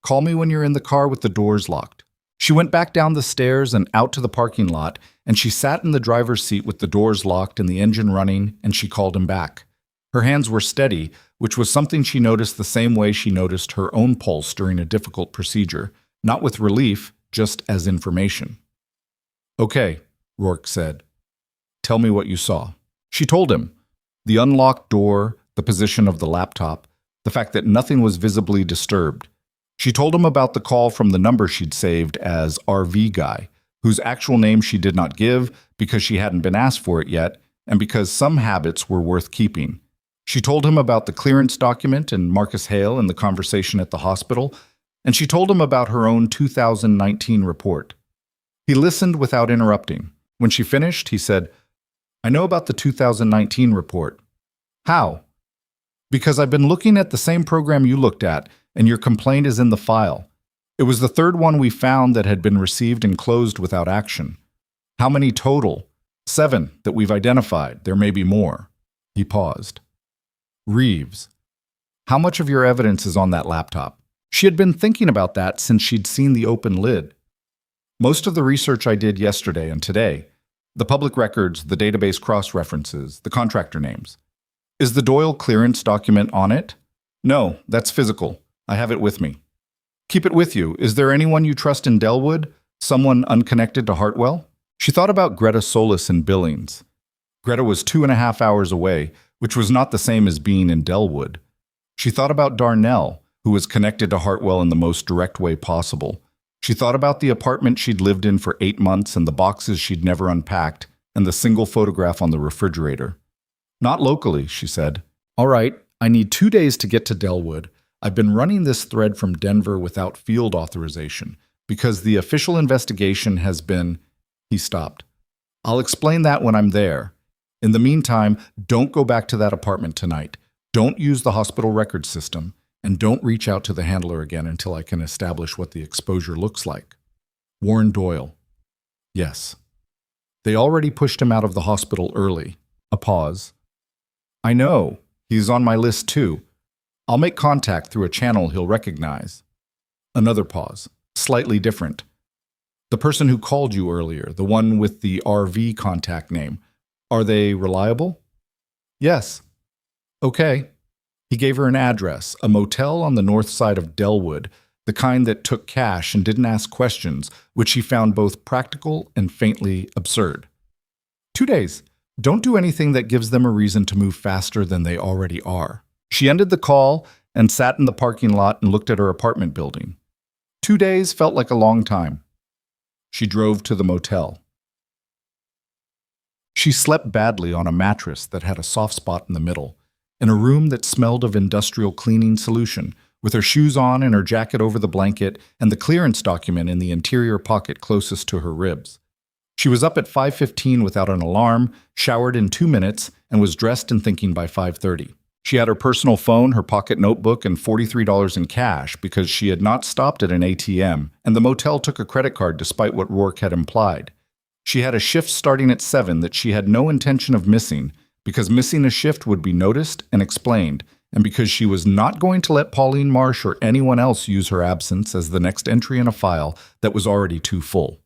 Call me when you're in the car with the doors locked." She went back down the stairs and out to the parking lot, and she sat in the driver's seat with the doors locked and the engine running, and she called him back. Her hands were steady, which was something she noticed the same way she noticed her own pulse during a difficult procedure, not with relief, just as information. "Okay," Rourke said. "Tell me what you saw." She told him. The unlocked door, the position of the laptop, the fact that nothing was visibly disturbed. She told him about the call from the number she'd saved as RV Guy, whose actual name she did not give because she hadn't been asked for it yet, and because some habits were worth keeping. She told him about the clearance document and Marcus Hale and the conversation at the hospital, and she told him about her own 2019 report. He listened without interrupting. When she finished, he said, "I know about the 2019 report." "How?" "Because I've been looking at the same program you looked at, and your complaint is in the file. It was the 3rd one we found that had been received and closed without action." "How many total?" 7 that we've identified. There may be more." He paused. "Reeves, how much of your evidence is on that laptop?" She had been thinking about that since she'd seen the open lid. "Most of the research I did yesterday and today. The public records, the database cross-references, the contractor names." "Is the Doyle clearance document on it?" "No, that's physical. I have it with me." "Keep it with you. Is there anyone you trust in Delwood? Someone unconnected to Hartwell?" She thought about Greta Solis in Billings. Greta was 2.5 hours away, which was not the same as being in Delwood. She thought about Darnell, who was connected to Hartwell in the most direct way possible. She thought about the apartment she'd lived in for 8 months and the boxes she'd never unpacked, and the single photograph on the refrigerator. "Not locally," she said. "All right, I need 2 days to get to Delwood. I've been running this thread from Denver without field authorization, because the official investigation has been..." He stopped. "I'll explain that when I'm there. In the meantime, don't go back to that apartment tonight. Don't use the hospital record system, and don't reach out to the handler again until I can establish what the exposure looks like." Warren Doyle. "Yes." "They already pushed him out of the hospital early." A pause. "I know. He's on my list too. I'll make contact through a channel he'll recognize." Another pause. Slightly different. "The person who called you earlier, the one with the RV contact name, are they reliable?" "Yes." "Okay." He gave her an address, a motel on the north side of Delwood, the kind that took cash and didn't ask questions, which she found both practical and faintly absurd. 2 days. Don't do anything that gives them a reason to move faster than they already are. She ended the call and sat in the parking lot and looked at her apartment building. 2 days felt like a long time. She drove to the motel. She slept badly on a mattress that had a soft spot in the middle, in a room that smelled of industrial cleaning solution, with her shoes on and her jacket over the blanket and the clearance document in the interior pocket closest to her ribs. She was up at 5:15 without an alarm, showered in 2 minutes, and was dressed and thinking by 5:30. She had her personal phone, her pocket notebook, and $43 in cash because she had not stopped at an ATM, and the motel took a credit card despite what Rourke had implied. She had a shift starting at 7 that she had no intention of missing, because missing a shift would be noticed and explained, and because she was not going to let Pauline Marsh or anyone else use her absence as the next entry in a file that was already too full.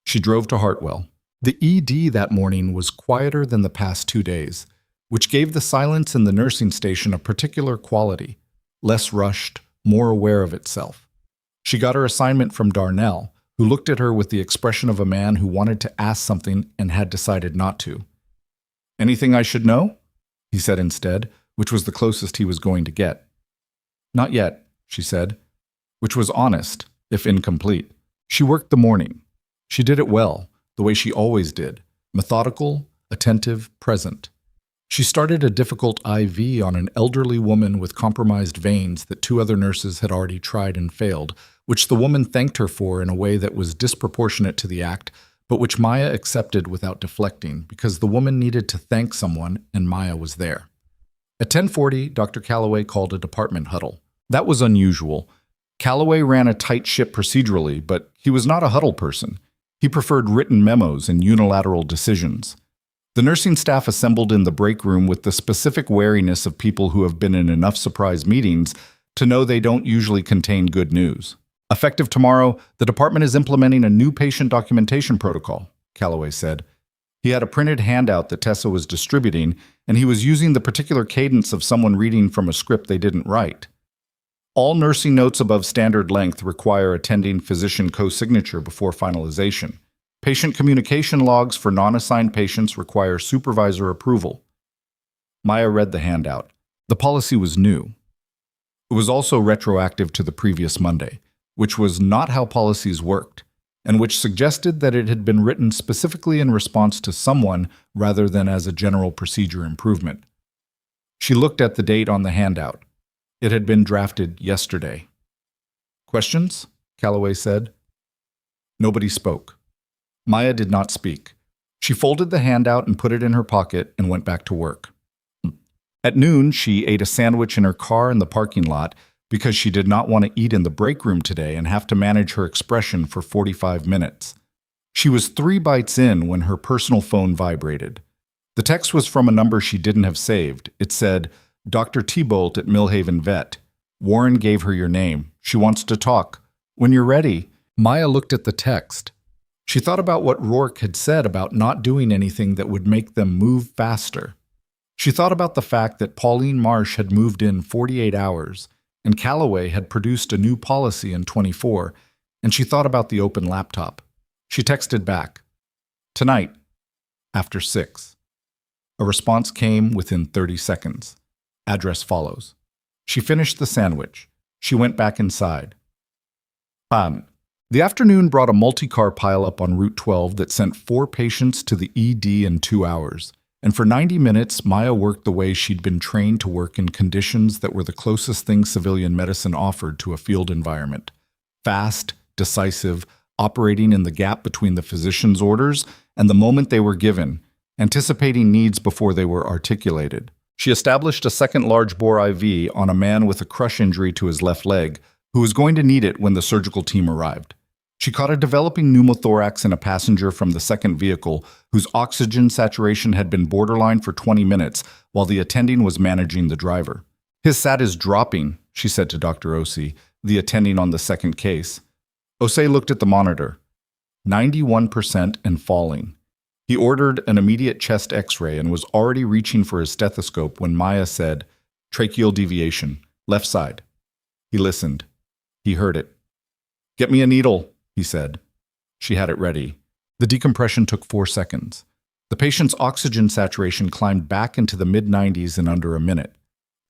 She drove to Hartwell. The ED that morning was quieter than the past 2 days, which gave the silence in the nursing station a particular quality, less rushed, more aware of itself. She got her assignment from Darnell, who looked at her with the expression of a man who wanted to ask something and had decided not to. "Anything I should know?" he said instead, which was the closest he was going to get. "Not yet," she said, which was honest, if incomplete. She worked the morning. She did it well, the way she always did, methodical, attentive, present. She started a difficult IV on an elderly woman with compromised veins that 2 other nurses had already tried and failed, which the woman thanked her for in a way that was disproportionate to the act, but which Maya accepted without deflecting, because the woman needed to thank someone and Maya was there. At 10:40, Dr. Calloway called a department huddle. That was unusual. Calloway ran a tight ship procedurally, but he was not a huddle person. He preferred written memos and unilateral decisions. The nursing staff assembled in the break room with the specific wariness of people who have been in enough surprise meetings to know they don't usually contain good news. "Effective tomorrow, the department is implementing a new patient documentation protocol," Calloway said. He had a printed handout that Tessa was distributing, and he was using the particular cadence of someone reading from a script they didn't write. "All nursing notes above standard length require attending physician co-signature before finalization. Patient communication logs for non-assigned patients require supervisor approval." Maya read the handout. The policy was new. It was also retroactive to the previous Monday, which was not how policies worked, and which suggested that it had been written specifically in response to someone rather than as a general procedure improvement. She looked at the date on the handout. It had been drafted yesterday. "Questions?" Calloway said. Nobody spoke. Maya did not speak. She folded the handout and put it in her pocket and went back to work. At noon, she ate a sandwich in her car in the parking lot because she did not want to eat in the break room today and have to manage her expression for 45 minutes. She was 3 bites in when her personal phone vibrated. The text was from a number she didn't have saved. It said, "Dr. T-Bolt at Millhaven Vet. Warren gave her your name. She wants to talk. When you're ready." Maya looked at the text. She thought about what Rourke had said about not doing anything that would make them move faster. She thought about the fact that Pauline Marsh had moved in 48 hours, and Calloway had produced a new policy in 24, and she thought about the open laptop. She texted back, "Tonight, after 6. A response came within 30 seconds. Address follows. She finished the sandwich. She went back inside. The afternoon brought a multi-car pileup on Route 12 that sent 4 patients to the ED in 2 hours. And for 90 minutes, Maya worked the way she'd been trained to work in conditions that were the closest thing civilian medicine offered to a field environment. Fast, decisive, operating in the gap between the physician's orders and the moment they were given, anticipating needs before they were articulated. She established a second large-bore IV on a man with a crush injury to his left leg, who was going to need it when the surgical team arrived. She caught a developing pneumothorax in a passenger from the second vehicle whose oxygen saturation had been borderline for 20 minutes while the attending was managing the driver. "His sat is dropping," she said to Dr. Osei, the attending on the second case. Osei looked at the monitor. 91% and falling. He ordered an immediate chest x-ray and was already reaching for his stethoscope when Maya said, "Tracheal deviation, left side." He listened. He heard it. "Get me a needle," he said. She had it ready. The decompression took 4 seconds. The patient's oxygen saturation climbed back into the mid-90s in under a minute.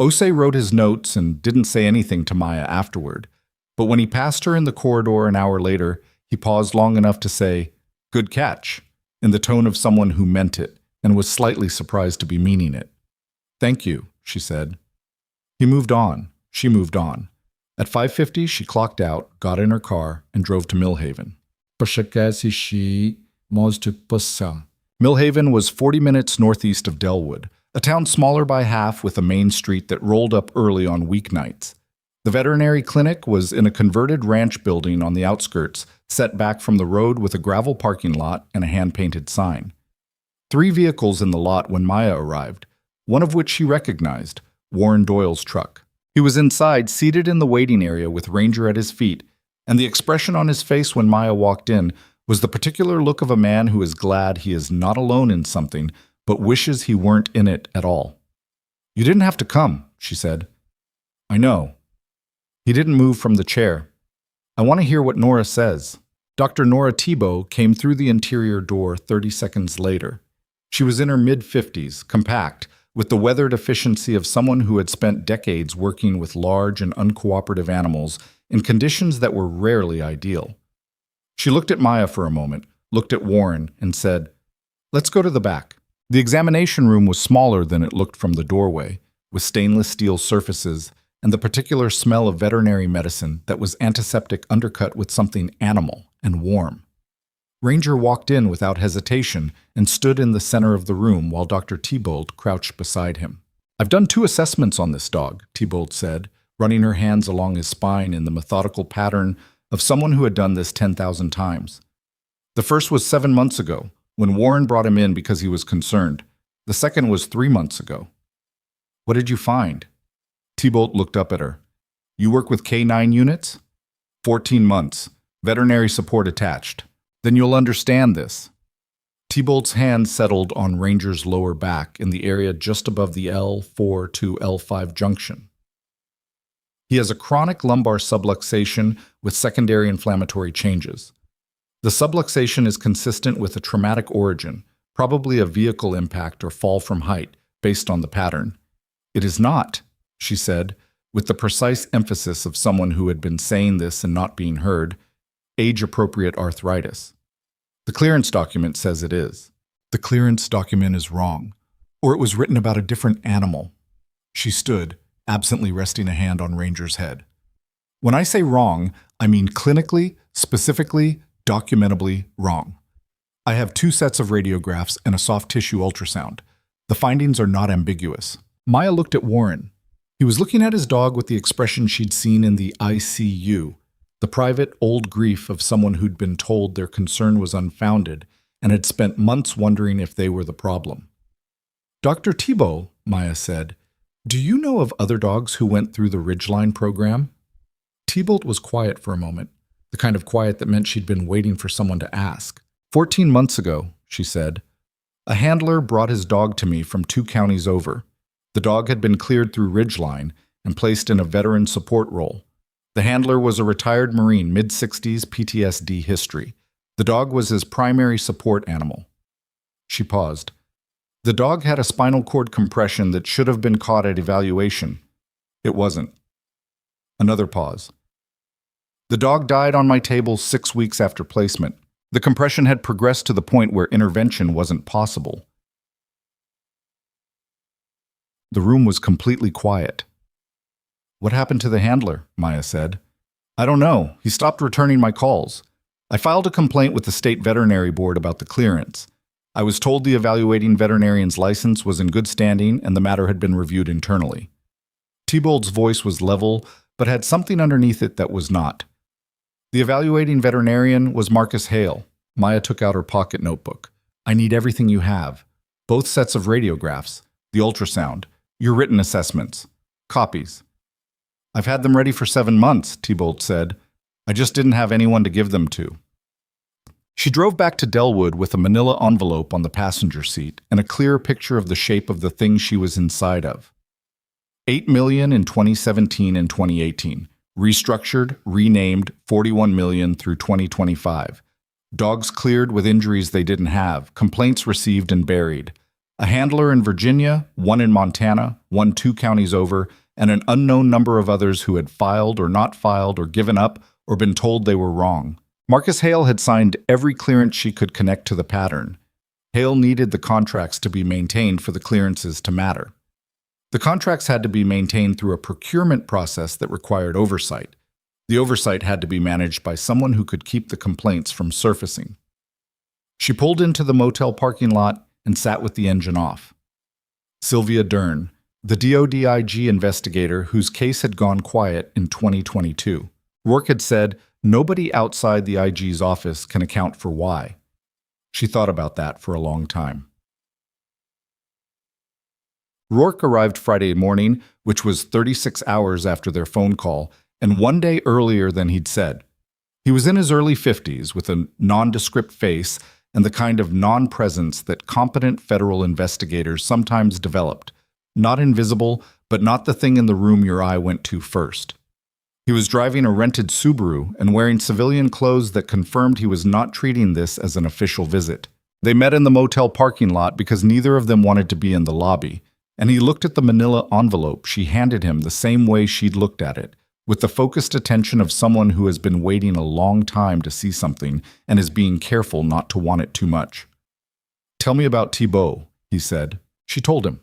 Osei wrote his notes and didn't say anything to Maya afterward, but when he passed her in the corridor an hour later, he paused long enough to say, "Good catch," in the tone of someone who meant it and was slightly surprised to be meaning it. "Thank you," she said. He moved on. She moved on. At 5:50, she clocked out, got in her car, and drove to Millhaven. Millhaven was 40 minutes northeast of Delwood, a town smaller by half with a main street that rolled up early on weeknights. The veterinary clinic was in a converted ranch building on the outskirts, set back from the road with a gravel parking lot and a hand-painted sign. 3 vehicles in the lot when Maya arrived, one of which she recognized, Warren Doyle's truck. He was inside, seated in the waiting area with Ranger at his feet, and the expression on his face when Maya walked in was the particular look of a man who is glad he is not alone in something, but wishes he weren't in it at all. "You didn't have to come," she said. "I know." He didn't move from the chair. "I want to hear what Nora says." Dr. Nora Thibault came through the interior door 30 seconds later. She was in her mid-50s, compact, with the weathered efficiency of someone who had spent decades working with large and uncooperative animals in conditions that were rarely ideal. She looked at Maya for a moment, looked at Warren, and said, "Let's go to the back." The examination room was smaller than it looked from the doorway, with stainless steel surfaces and the particular smell of veterinary medicine that was antiseptic undercut with something animal and warm. Ranger walked in without hesitation and stood in the center of the room while Dr. Thibault crouched beside him. "I've done 2 assessments on this dog," Thibault said, running her hands along his spine in the methodical pattern of someone who had done this 10,000 times. "The first was 7 months ago, when Warren brought him in because he was concerned. The second was 3 months ago." "What did you find?" Thibault looked up at her. "You work with K9 units?" 14 months. Veterinary support attached. "Then you'll understand this." Thibault's hand settled on Ranger's lower back in the area just above the L4 to L5 junction. He has a chronic lumbar subluxation with secondary inflammatory changes. The subluxation is consistent with a traumatic origin, probably a vehicle impact or fall from height, based on the pattern. "It is not," she said, with the precise emphasis of someone who had been saying this and not being heard, "age-appropriate arthritis. The clearance document says it is." "The clearance document is wrong, or it was written about a different animal." She stood, absently resting a hand on Ranger's head. "When I say wrong, I mean clinically, specifically, documentably wrong. I have 2 sets of radiographs and a soft tissue ultrasound. The findings are not ambiguous." Maya looked at Warren. He was looking at his dog with the expression she'd seen in the ICU, the private old grief of someone who'd been told their concern was unfounded and had spent months wondering if they were the problem. "Dr. Thibault," Maya said, "do you know of other dogs who went through the Ridgeline program?" Thibault was quiet for a moment, the kind of quiet that meant she'd been waiting for someone to ask. 14 months ago, she said, a handler brought his dog to me from 2 counties over. The dog had been cleared through Ridgeline and placed in a veteran support role. The handler was a retired Marine, mid-60s PTSD history. The dog was his primary support animal. She paused. The dog had a spinal cord compression that should have been caught at evaluation. It wasn't. Another pause. The dog died on my table 6 weeks after placement. The compression had progressed to the point where intervention wasn't possible. The room was completely quiet. "What happened to the handler?" Maya said. "I don't know. He stopped returning my calls. I filed a complaint with the state veterinary board about the clearance. I was told the evaluating veterinarian's license was in good standing and the matter had been reviewed internally." Thibault's voice was level, but had something underneath it that was not. "The evaluating veterinarian was Marcus Hale." Maya took out her pocket notebook. "I need everything you have. Both sets of radiographs, the ultrasound, your written assessments, copies." "I've had them ready for 7 months, Thibault said. "I just didn't have anyone to give them to." She drove back to Delwood with a manila envelope on the passenger seat and a clear picture of the shape of the thing she was inside of. $8 million in 2017 and 2018. Restructured, renamed $41 million through 2025. Dogs cleared with injuries they didn't have, complaints received and buried. A handler in Virginia, one in Montana, one 2 counties over, and an unknown number of others who had filed or not filed or given up or been told they were wrong. Marcus Hale had signed every clearance she could connect to the pattern. Hale needed the contracts to be maintained for the clearances to matter. The contracts had to be maintained through a procurement process that required oversight. The oversight had to be managed by someone who could keep the complaints from surfacing. She pulled into the motel parking lot and sat with the engine off. Sylvia Dern, the DODIG investigator whose case had gone quiet in 2022. Rourke had said, "Nobody outside the IG's office can account for why." She thought about that for a long time. Rourke arrived Friday morning, which was 36 hours after their phone call, and 1 day earlier than he'd said. He was in his early 50s with a nondescript face and the kind of non-presence that competent federal investigators sometimes developed. Not invisible, but not the thing in the room your eye went to first. He was driving a rented Subaru and wearing civilian clothes that confirmed he was not treating this as an official visit. They met in the motel parking lot because neither of them wanted to be in the lobby, and he looked at the manila envelope she handed him the same way she'd looked at it, with the focused attention of someone who has been waiting a long time to see something and is being careful not to want it too much. "Tell me about Thibault," he said. She told him.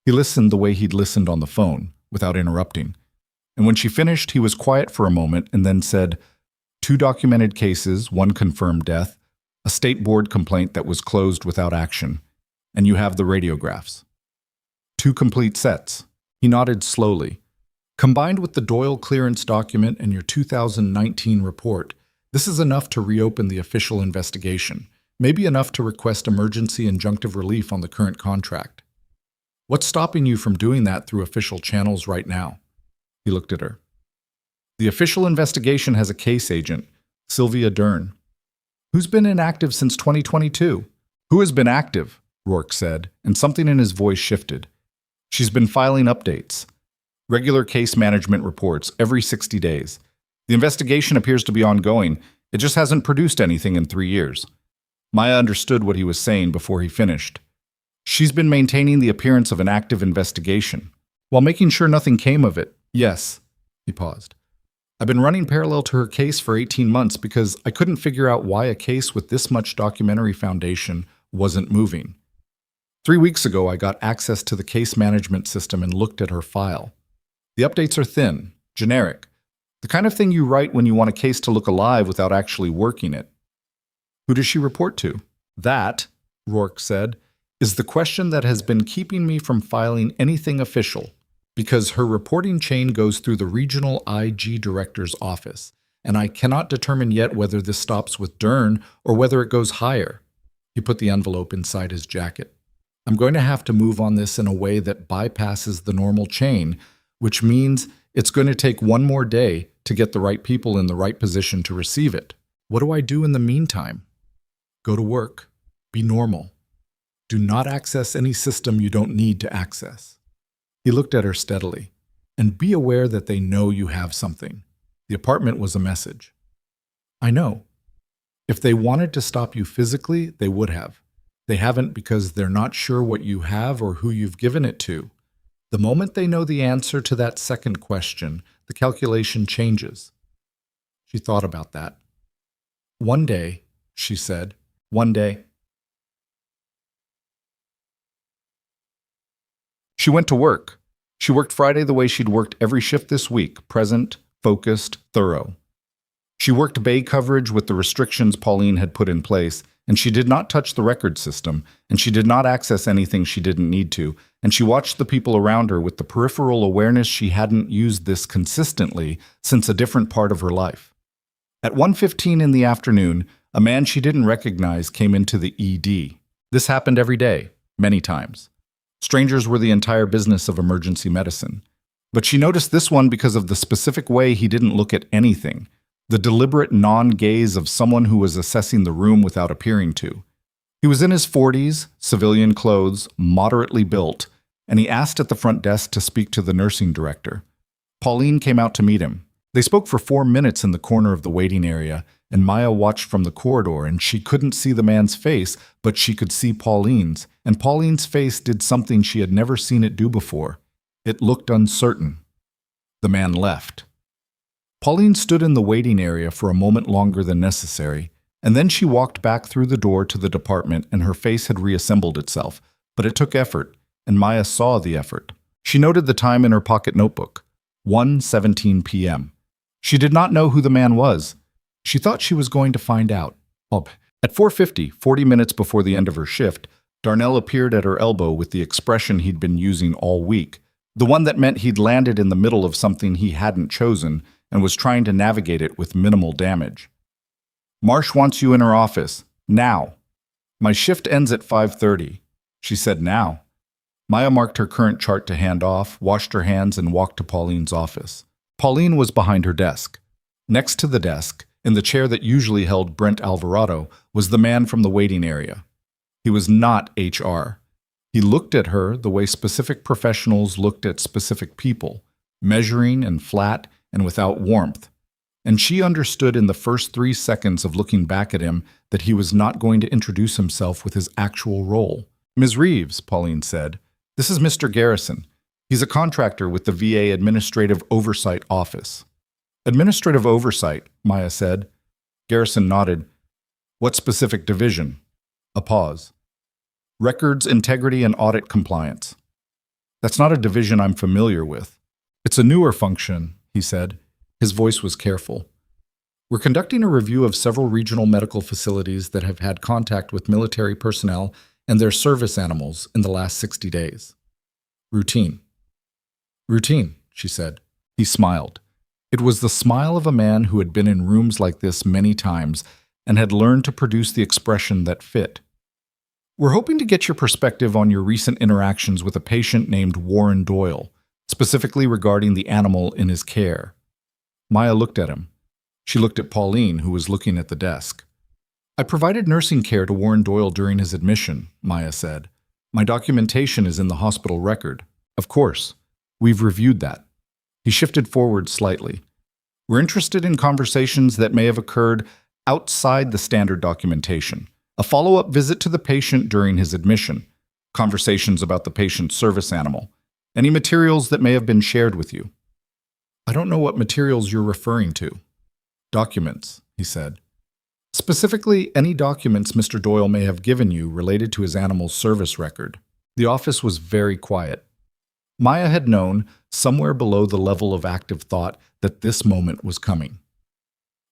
He listened the way he'd listened on the phone, without interrupting. And when she finished, he was quiet for a moment and then said, 2 documented cases, 1 confirmed death, a state board complaint that was closed without action, and you have the radiographs. 2 complete sets. He nodded slowly. Combined with the Doyle clearance document and your 2019 report, this is enough to reopen the official investigation, maybe enough to request emergency injunctive relief on the current contract. What's stopping you from doing that through official channels right now? He looked at her. The official investigation has a case agent, Sylvia Dern. Who's been inactive since 2022? Who has been active? Rourke said, and something in his voice shifted. She's been filing updates. Regular case management reports every 60 days. The investigation appears to be ongoing. It just hasn't produced anything in 3 years. Maya understood what he was saying before he finished. She's been maintaining the appearance of an active investigation, while making sure nothing came of it. Yes, he paused. I've been running parallel to her case for 18 months because I couldn't figure out why a case with this much documentary foundation wasn't moving. 3 weeks ago, I got access to the case management system and looked at her file. The updates are thin, generic, the kind of thing you write when you want a case to look alive without actually working it. Who does she report to? That, Rourke said, is the question that has been keeping me from filing anything official, because her reporting chain goes through the regional IG director's office, and I cannot determine yet whether this stops with Dern or whether it goes higher. He put the envelope inside his jacket. I'm going to have to move on this in a way that bypasses the normal chain, which means it's going to take 1 more day to get the right people in the right position to receive it. What do I do in the meantime? Go to work. Be normal. Do not access any system you don't need to access. He looked at her steadily. And be aware that they know you have something. The apartment was a message. I know. If they wanted to stop you physically, they would have. They haven't because they're not sure what you have or who you've given it to. The moment they know the answer to that second question, the calculation changes. She thought about that. 1 day, she said. 1 day. She went to work. She worked Friday the way she'd worked every shift this week, present, focused, thorough. She worked bay coverage with the restrictions Pauline had put in place, and she did not touch the record system, and she did not access anything she didn't need to, and she watched the people around her with the peripheral awareness she hadn't used this consistently since a different part of her life. At 1:15 in the afternoon, a man she didn't recognize came into the ED. This happened every day, many times. Strangers were the entire business of emergency medicine. But she noticed this one because of the specific way he didn't look at anything, the deliberate non-gaze of someone who was assessing the room without appearing to. He was in his 40s, civilian clothes, moderately built, and he asked at the front desk to speak to the nursing director. Pauline came out to meet him. They spoke for 4 minutes in the corner of the waiting area, and Maya watched from the corridor, and she couldn't see the man's face, but she could see Pauline's, and Pauline's face did something she had never seen it do before. It looked uncertain. The man left. Pauline stood in the waiting area for a moment longer than necessary, and then she walked back through the door to the department, and her face had reassembled itself, but it took effort, and Maya saw the effort. She noted the time in her pocket notebook, 1:17 p.m. She did not know who the man was. She thought she was going to find out. At 4:50, 40 minutes before the end of her shift, Darnell appeared at her elbow with the expression he'd been using all week, the one that meant he'd landed in the middle of something he hadn't chosen and was trying to navigate it with minimal damage. "Marsh wants you in her office. Now." "My shift ends at 5:30. She said now. Maya marked her current chart to hand off, washed her hands, and walked to Pauline's office. Pauline was behind her desk. Next to the desk, in the chair that usually held Brent Alvarado, was the man from the waiting area. He was not HR. He looked at her the way specific professionals looked at specific people, measuring and flat and without warmth. And she understood in the first 3 seconds of looking back at him that he was not going to introduce himself with his actual role. "Ms. Reeves," Pauline said, "this is Mr. Garrison. He's a contractor with the VA Administrative Oversight Office." "Administrative Oversight," Maya said. Garrison nodded. "What specific division?" A pause. "Records, Integrity, and Audit Compliance." "That's not a division I'm familiar with." "It's a newer function," he said. His voice was careful. "We're conducting a review of several regional medical facilities that have had contact with military personnel and their service animals in the last 60 days. Routine." "Routine," she said. He smiled. It was the smile of a man who had been in rooms like this many times and had learned to produce the expression that fit. "We're hoping to get your perspective on your recent interactions with a patient named Warren Doyle, specifically regarding the animal in his care." Maya looked at him. She looked at Pauline, who was looking at the desk. "I provided nursing care to Warren Doyle during his admission," Maya said. "My documentation is in the hospital record." "Of course. We've reviewed that." He shifted forward slightly. "We're interested in conversations that may have occurred outside the standard documentation. A follow-up visit to the patient during his admission. Conversations about the patient's service animal. Any materials that may have been shared with you." "I don't know what materials you're referring to." "Documents," he said. "Specifically, any documents Mr. Doyle may have given you related to his animal's service record." The office was very quiet. Maya had known, somewhere below the level of active thought, that this moment was coming.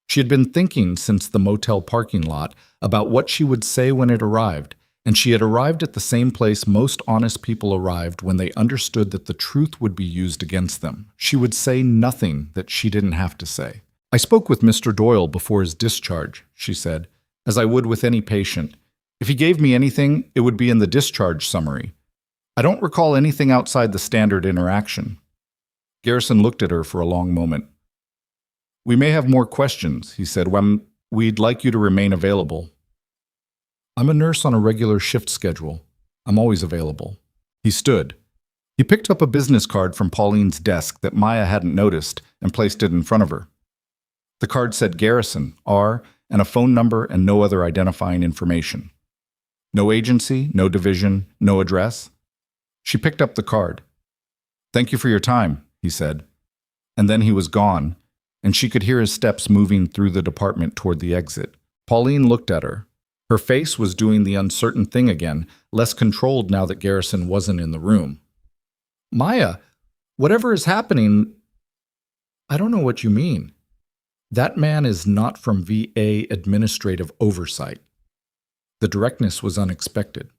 She had been thinking since the motel parking lot about what she would say when it arrived, and she had arrived at the same place most honest people arrived when they understood that the truth would be used against them. She would say nothing that she didn't have to say. "I spoke with Mr. Doyle before his discharge," she said, "as I would with any patient. If he gave me anything, it would be in the discharge summary. I don't recall anything outside the standard interaction." Garrison looked at her for a long moment. "We may have more questions," he said. "We'd like you to remain available." "I'm a nurse on a regular shift schedule. I'm always available." He stood. He picked up a business card from Pauline's desk that Maya hadn't noticed and placed it in front of her. The card said Garrison, R, and a phone number and no other identifying information. No agency, no division, no address. She picked up the card. "Thank you for your time," he said. And then he was gone, and she could hear his steps moving through the department toward the exit. Pauline looked at her. Her face was doing the uncertain thing again, less controlled now that Garrison wasn't in the room. "Maya, whatever is happening, I don't know what you mean." "That man is not from VA Administrative Oversight." The directness was unexpected.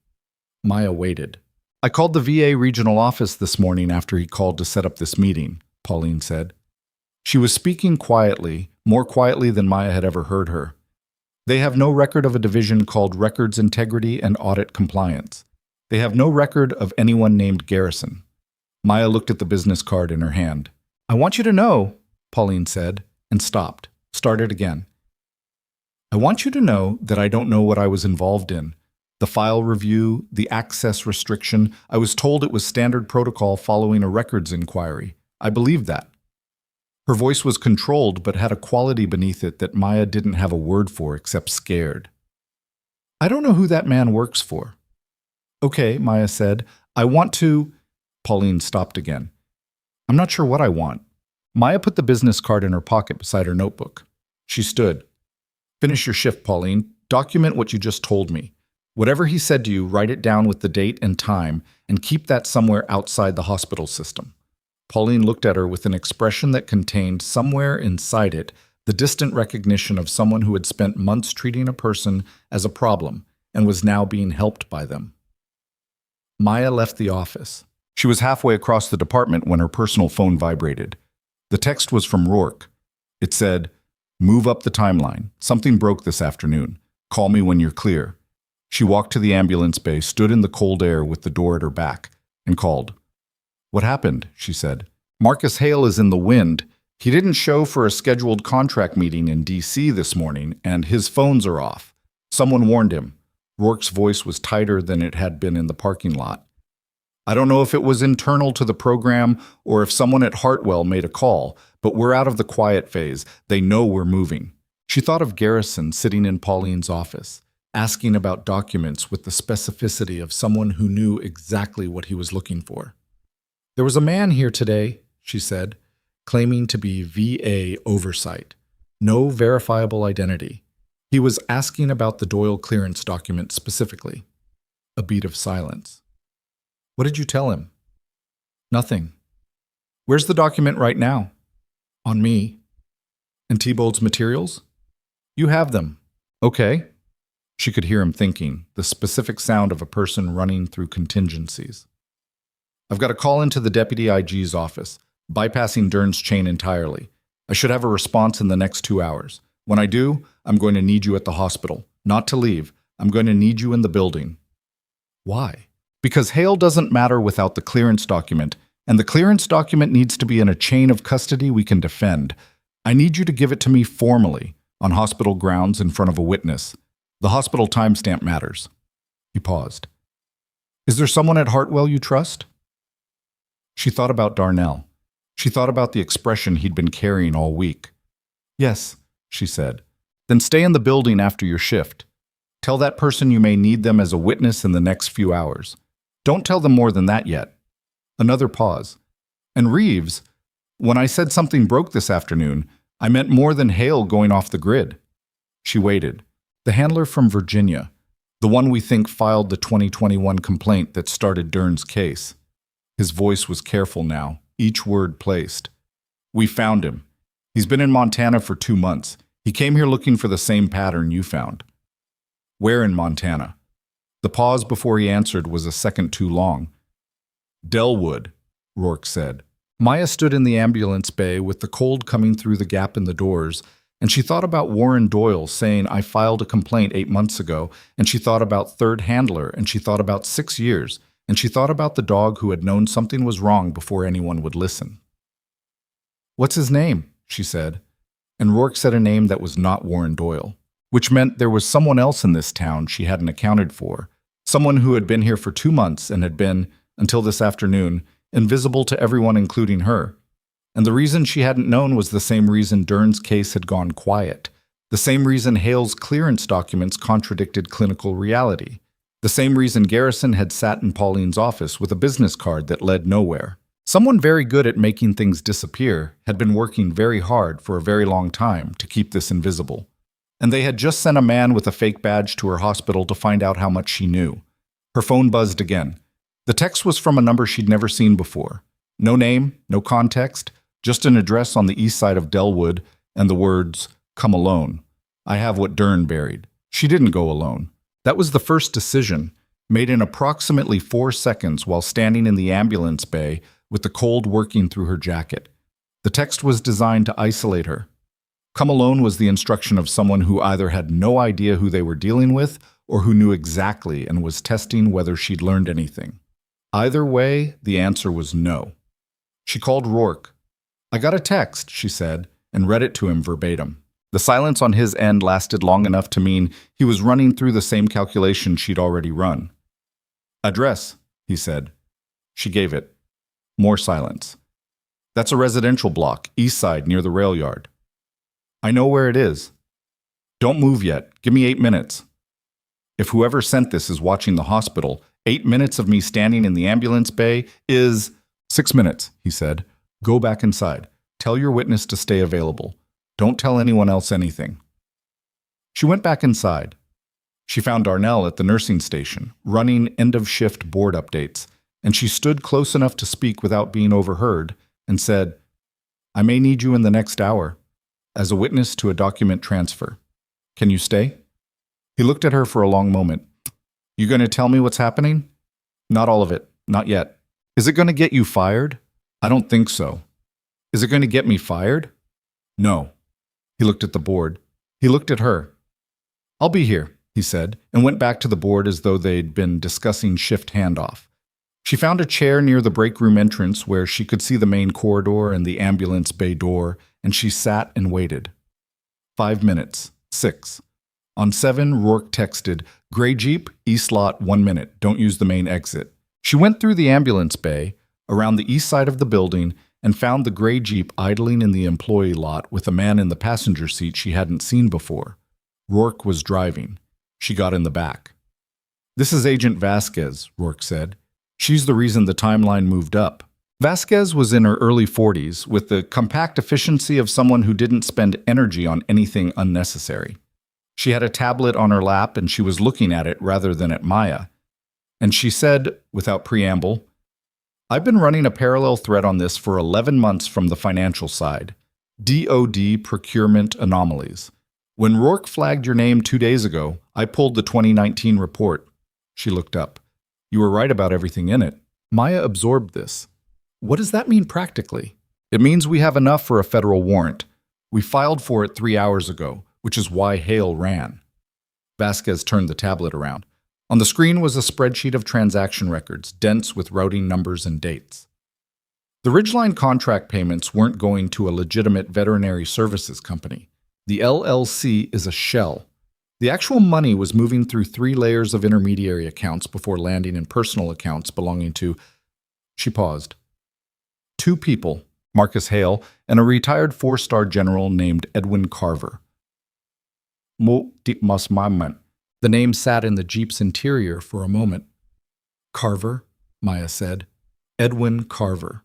Maya waited. "I called the VA regional office this morning after he called to set up this meeting," Pauline said. She was speaking quietly, more quietly than Maya had ever heard her. "They have no record of a division called Records, Integrity, and Audit Compliance. They have no record of anyone named Garrison." Maya looked at the business card in her hand. "I want you to know," Pauline said, and stopped, started again. "I want you to know that I don't know what I was involved in. The file review, the access restriction, I was told it was standard protocol following a records inquiry. I believed that." Her voice was controlled but had a quality beneath it that Maya didn't have a word for except scared. I don't know who that man works for. Okay, Maya said. I want to… Pauline stopped again. I'm not sure what I want. Maya put the business card in her pocket beside her notebook. She stood. Finish your shift, Pauline. Document what you just told me. Whatever he said to you, write it down with the date and time, and keep that somewhere outside the hospital system. Pauline looked at her with an expression that contained somewhere inside it the distant recognition of someone who had spent months treating a person as a problem and was now being helped by them. Maya left the office. She was halfway across the department when her personal phone vibrated. The text was from Rourke. It said, "Move up the timeline. Something broke this afternoon. Call me when you're clear." She walked to the ambulance bay, stood in the cold air with the door at her back, and called. "What happened?" she said. "Marcus Hale is in the wind. He didn't show for a scheduled contract meeting in D.C. this morning, and his phones are off. Someone warned him." Rourke's voice was tighter than it had been in the parking lot. "I don't know if it was internal to the program or if someone at Hartwell made a call, but we're out of the quiet phase. They know we're moving." She thought of Garrison sitting in Pauline's office, asking about documents with the specificity of someone who knew exactly what he was looking for. "There was a man here today," she said, claiming to be VA oversight. No verifiable identity. He was asking about the Doyle clearance document specifically. A beat of silence. "What did you tell him?" "Nothing." "Where's the document right now?" "On me." "And Thibault's materials?" "You have them." "Okay." She could hear him thinking, the specific sound of a person running through contingencies. "I've got a call into the Deputy IG's office, bypassing Dern's chain entirely. I should have a response in the next 2 hours. When I do, I'm going to need you at the hospital. Not to leave. I'm going to need you in the building." "Why?" "Because Hale doesn't matter without the clearance document, and the clearance document needs to be in a chain of custody we can defend. I need you to give it to me formally, on hospital grounds in front of a witness. The hospital timestamp matters." He paused. "Is there someone at Hartwell you trust?" She thought about Darnell. She thought about the expression he'd been carrying all week. "Yes," she said. "Then stay in the building after your shift. Tell that person you may need them as a witness in the next few hours. Don't tell them more than that yet." Another pause. "And Reeves, when I said something broke this afternoon, I meant more than Hale going off the grid." She waited. "The handler from Virginia, the one we think filed the 2021 complaint that started Dern's case." His voice was careful now, each word placed. "We found him. He's been in Montana for 2 months. He came here looking for the same pattern you found." "Where in Montana?" The pause before he answered was a second too long. "Delwood," Rourke said. Maya stood in the ambulance bay with the cold coming through the gap in the doors, and she thought about Warren Doyle saying, "I filed a complaint 8 months ago," and she thought about third handler, and she thought about 6 years, and she thought about the dog who had known something was wrong before anyone would listen. "What's his name?" she said, and Rourke said a name that was not Warren Doyle, which meant there was someone else in this town she hadn't accounted for, someone who had been here for 2 months and had been, until this afternoon, invisible to everyone including her. And the reason she hadn't known was the same reason Dern's case had gone quiet, the same reason Hale's clearance documents contradicted clinical reality, the same reason Garrison had sat in Pauline's office with a business card that led nowhere. Someone very good at making things disappear had been working very hard for a very long time to keep this invisible. And they had just sent a man with a fake badge to her hospital to find out how much she knew. Her phone buzzed again. The text was from a number she'd never seen before. No name, no context, just an address on the east side of Delwood and the words, "Come alone. I have what Dern buried." She didn't go alone. That was the first decision, made in approximately 4 seconds while standing in the ambulance bay with the cold working through her jacket. The text was designed to isolate her. Come alone was the instruction of someone who either had no idea who they were dealing with or who knew exactly and was testing whether she'd learned anything. Either way, the answer was no. She called Rourke. "I got a text," she said, and read it to him verbatim. The silence on his end lasted long enough to mean he was running through the same calculation she'd already run. "Address," he said. She gave it. More silence. That's a residential block, east side, near the rail yard. I know where it is. Don't move yet. Give me 8 minutes. If whoever sent this is watching the hospital, 8 minutes of me standing in the ambulance bay is 6 minutes, he said. Go back inside. Tell your witness to stay available. Don't tell anyone else anything. She went back inside. She found Darnell at the nursing station, running end-of-shift board updates, and she stood close enough to speak without being overheard and said, I may need you in the next hour as a witness to a document transfer. Can you stay? He looked at her for a long moment. You going to tell me what's happening? Not all of it. Not yet. Is it going to get you fired? I don't think so. Is it going to get me fired? No. He looked at the board. He looked at her. I'll be here, he said, and went back to the board as though they'd been discussing shift handoff. She found a chair near the break room entrance where she could see the main corridor and the ambulance bay door, and she sat and waited. 5 minutes. 6. On 7, Rourke texted, Gray Jeep, East Lot, 1 minute. Don't use the main exit. She went through the ambulance bay, around the east side of the building, and found the gray Jeep idling in the employee lot with a man in the passenger seat she hadn't seen before. Rourke was driving. She got in the back. This is Agent Vasquez, Rourke said. She's the reason the timeline moved up. Vasquez was in her early 40s, with the compact efficiency of someone who didn't spend energy on anything unnecessary. She had a tablet on her lap and she was looking at it rather than at Maya. And she said, without preamble, I've been running a parallel thread on this for 11 months from the financial side. DoD procurement anomalies. When Rourke flagged your name 2 days ago, I pulled the 2019 report. She looked up. You were right about everything in it. Maya absorbed this. What does that mean practically? It means we have enough for a federal warrant. We filed for it 3 hours ago, which is why Hale ran. Vasquez turned the tablet around. On the screen was a spreadsheet of transaction records, dense with routing numbers and dates. The Ridgeline contract payments weren't going to a legitimate veterinary services company. The LLC is a shell. The actual money was moving through 3 layers of intermediary accounts before landing in personal accounts belonging to... She paused. 2 people, Marcus Hale and a retired 4-star general named Edwin Carver. The name sat in the Jeep's interior for a moment. Carver, Maya said. Edwin Carver.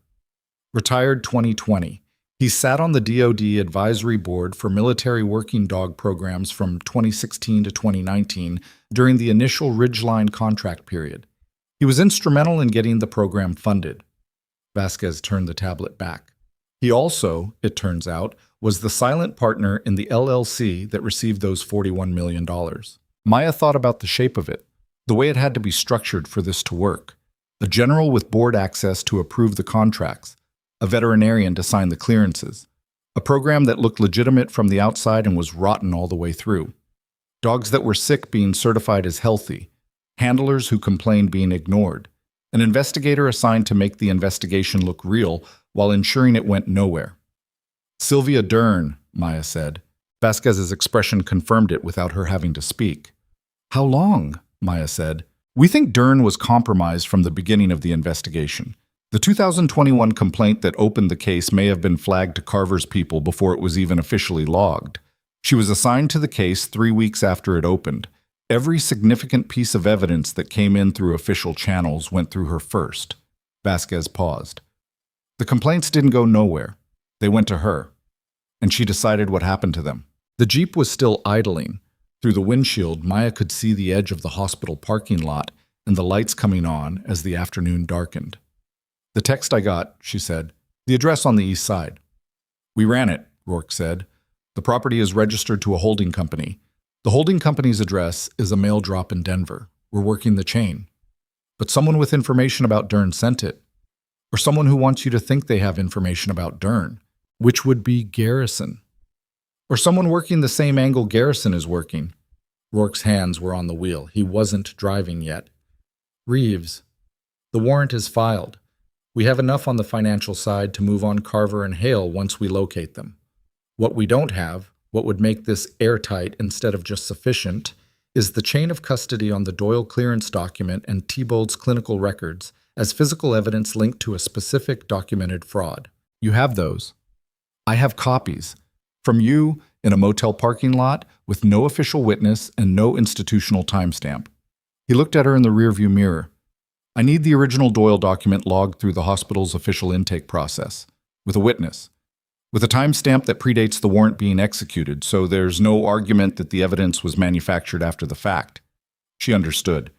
Retired 2020. He sat on the DoD Advisory Board for military working dog programs from 2016 to 2019 during the initial Ridgeline contract period. He was instrumental in getting the program funded. Vasquez turned the tablet back. He also, it turns out, was the silent partner in the LLC that received those $41 million. Maya thought about the shape of it, the way it had to be structured for this to work. A general with board access to approve the contracts, a veterinarian to sign the clearances, a program that looked legitimate from the outside and was rotten all the way through. Dogs that were sick being certified as healthy, handlers who complained being ignored, an investigator assigned to make the investigation look real while ensuring it went nowhere. Sylvia Dern, Maya said. Vasquez's expression confirmed it without her having to speak. How long? Maya said. We think Dern was compromised from the beginning of the investigation. The 2021 complaint that opened the case may have been flagged to Carver's people before it was even officially logged. She was assigned to the case 3 weeks after it opened. Every significant piece of evidence that came in through official channels went through her first. Vasquez paused. The complaints didn't go nowhere. They went to her. And she decided what happened to them. The Jeep was still idling. Through the windshield, Maya could see the edge of the hospital parking lot and the lights coming on as the afternoon darkened. The text I got, she said. The address on the east side. We ran it, Rourke said. The property is registered to a holding company. The holding company's address is a mail drop in Denver. We're working the chain. But someone with information about Dern sent it. Or someone who wants you to think they have information about Dern, which would be Garrison. Or someone working the same angle Garrison is working. Rourke's hands were on the wheel. He wasn't driving yet. Reeves. The warrant is filed. We have enough on the financial side to move on Carver and Hale once we locate them. What we don't have, what would make this airtight instead of just sufficient, is the chain of custody on the Doyle clearance document and Thibault's clinical records as physical evidence linked to a specific documented fraud. You have those. I have copies. From you, in a motel parking lot, with no official witness and no institutional timestamp. He looked at her in the rearview mirror. I need the original Doyle document logged through the hospital's official intake process, with a witness, with a timestamp that predates the warrant being executed, so there's no argument that the evidence was manufactured after the fact. She understood.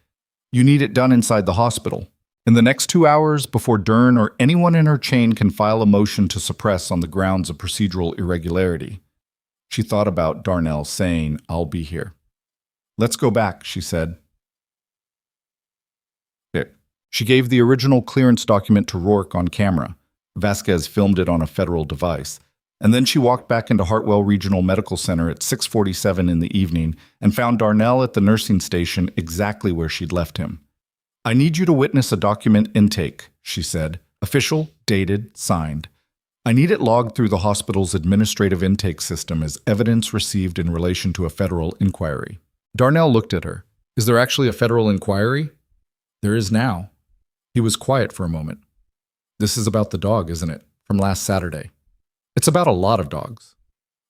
You need it done inside the hospital. In the next 2 hours, before Dern or anyone in her chain can file a motion to suppress on the grounds of procedural irregularity. She thought about Darnell saying, "I'll be here." "Let's go back," she said. She gave the original clearance document to Rourke on camera. Vasquez filmed it on a federal device. And then she walked back into Hartwell Regional Medical Center at 6:47 in the evening and found Darnell at the nursing station exactly where she'd left him. "I need you to witness a document intake," she said. "Official, dated, signed. I need it logged through the hospital's administrative intake system as evidence received in relation to a federal inquiry." Darnell looked at her. "Is there actually a federal inquiry?" "There is now." He was quiet for a moment. "This is about the dog, isn't it? From last Saturday." "It's about a lot of dogs."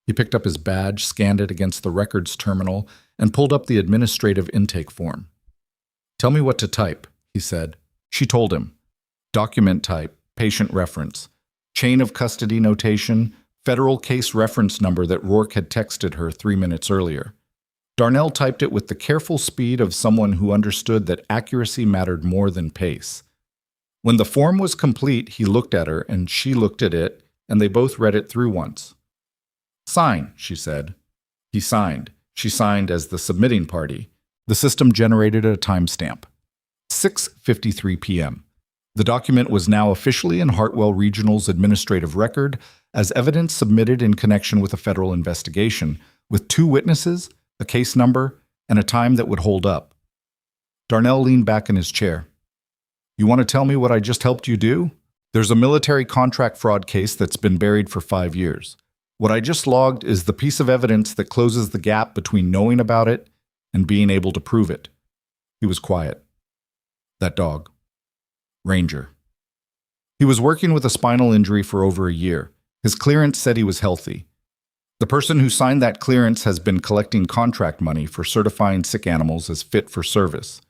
He picked up his badge, scanned it against the records terminal, and pulled up the administrative intake form. "Tell me what to type," he said. She told him. Document type, patient reference, chain of custody notation, federal case reference number that Rourke had texted her 3 minutes earlier. Darnell typed it with the careful speed of someone who understood that accuracy mattered more than pace. When the form was complete, he looked at her and she looked at it, and they both read it through once. "Sign," she said. He signed. She signed as the submitting party. The system generated a timestamp. 6:53 p.m. The document was now officially in Hartwell Regional's administrative record as evidence submitted in connection with a federal investigation, with 2 witnesses, a case number, and a time that would hold up. Darnell leaned back in his chair. "You want to tell me what I just helped you do? There's a military contract fraud case that's been buried for 5 years. What I just logged is the piece of evidence that closes the gap between knowing about it and being able to prove it." He was quiet. "That dog. Ranger. He was working with a spinal injury for over a year. His clearance said he was healthy. The person who signed that clearance has been collecting contract money for certifying sick animals as fit for service.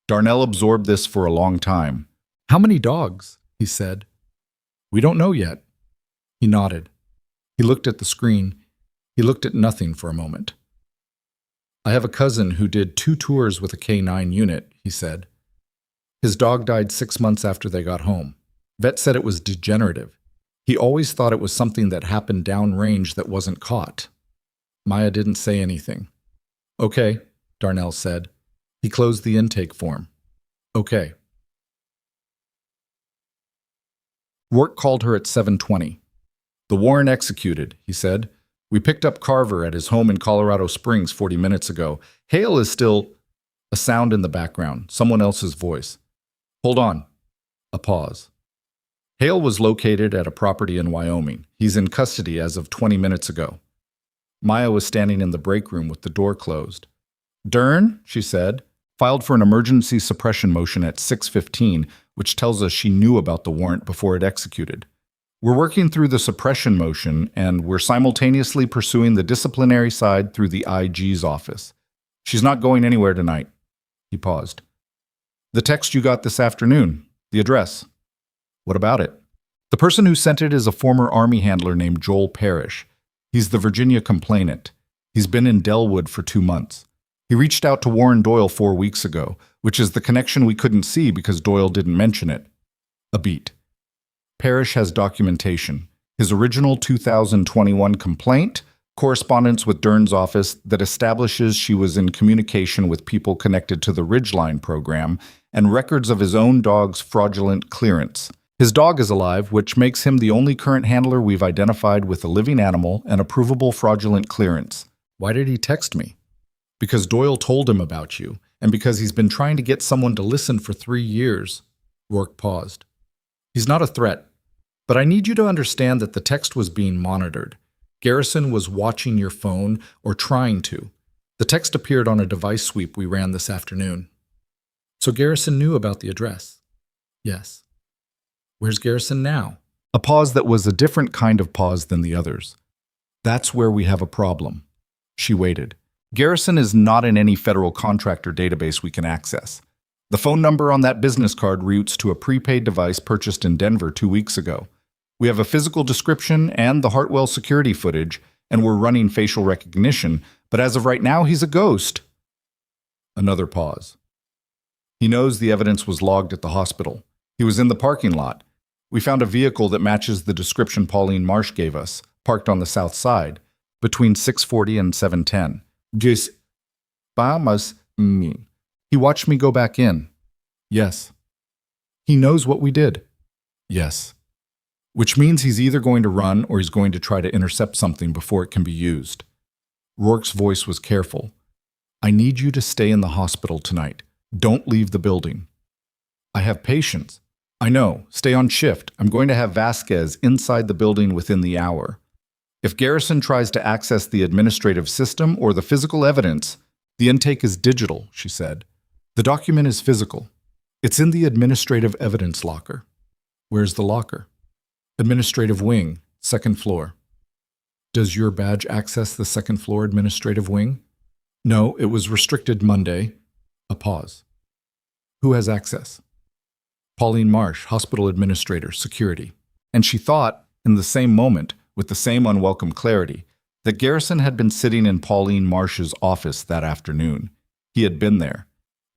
Darnell absorbed this for a long time. "How many dogs?" he said. "We don't know yet." He nodded. He looked at the screen. He looked at nothing for a moment. "I have a cousin who did 2 tours with a K9 unit," he said. "His dog died 6 months after they got home. Vet said it was degenerative. He always thought it was something that happened downrange that wasn't caught." Maya didn't say anything. "Okay," Darnell said. He closed the intake form. "Okay." Rourke called her at 7:20. "The warrant executed," he said. "We picked up Carver at his home in Colorado Springs 40 minutes ago. Hale is still—" A sound in the background, someone else's voice. "Hold on." A pause. "Hale was located at a property in Wyoming. He's in custody as of 20 minutes ago." Maya was standing in the break room with the door closed. "Dern," she said, filed for an emergency suppression motion at 6:15, which tells us she knew about the warrant before it executed. "We're working through the suppression motion, and we're simultaneously pursuing the disciplinary side through the IG's office. She's not going anywhere tonight." He paused. "The text you got this afternoon, the address. What about it?" "The person who sent it is a former Army handler named Joel Parrish. He's the Virginia complainant. He's been in Delwood for 2 months. He reached out to Warren Doyle 4 weeks ago, which is the connection we couldn't see because Doyle didn't mention it." A beat. "Parrish has documentation. His original 2021 complaint, correspondence with Dern's office that establishes she was in communication with people connected to the Ridgeline program, and records of his own dog's fraudulent clearance. His dog is alive, which makes him the only current handler we've identified with a living animal and a provable fraudulent clearance." "Why did he text me?" "Because Doyle told him about you, and because he's been trying to get someone to listen for 3 years. Rourke paused. "He's not a threat, but I need you to understand that the text was being monitored. Garrison was watching your phone, or trying to. The text appeared on a device sweep we ran this afternoon." "So Garrison knew about the address?" "Yes." "Where's Garrison now?" A pause that was a different kind of pause than the others. That's where we have a problem. She waited. Garrison is not in any federal contractor database we can access. The phone number on that business card routes to a prepaid device purchased in Denver 2 weeks ago. We have a physical description and the Hartwell security footage, and we're running facial recognition, but as of right now, he's a ghost. Another pause. He knows the evidence was logged at the hospital. He was in the parking lot. We found a vehicle that matches the description Pauline Marsh gave us, parked on the south side, between 6:40 and 7:10. Just vamos me. He watched me go back in. Yes. He knows what we did. Yes. Which means he's either going to run or he's going to try to intercept something before it can be used. Rourke's voice was careful. I need you to stay in the hospital tonight. Don't leave the building. I have patience. I know. Stay on shift. I'm going to have Vasquez inside the building within the hour. If Garrison tries to access the administrative system or the physical evidence, the intake is digital, she said. The document is physical. It's in the administrative evidence locker. Where's the locker? Administrative wing, second floor. Does your badge access the second floor administrative wing? No, it was restricted Monday. A pause. Who has access? Pauline Marsh, hospital administrator, security. And she thought, in the same moment, with the same unwelcome clarity, that Garrison had been sitting in Pauline Marsh's office that afternoon. He had been there.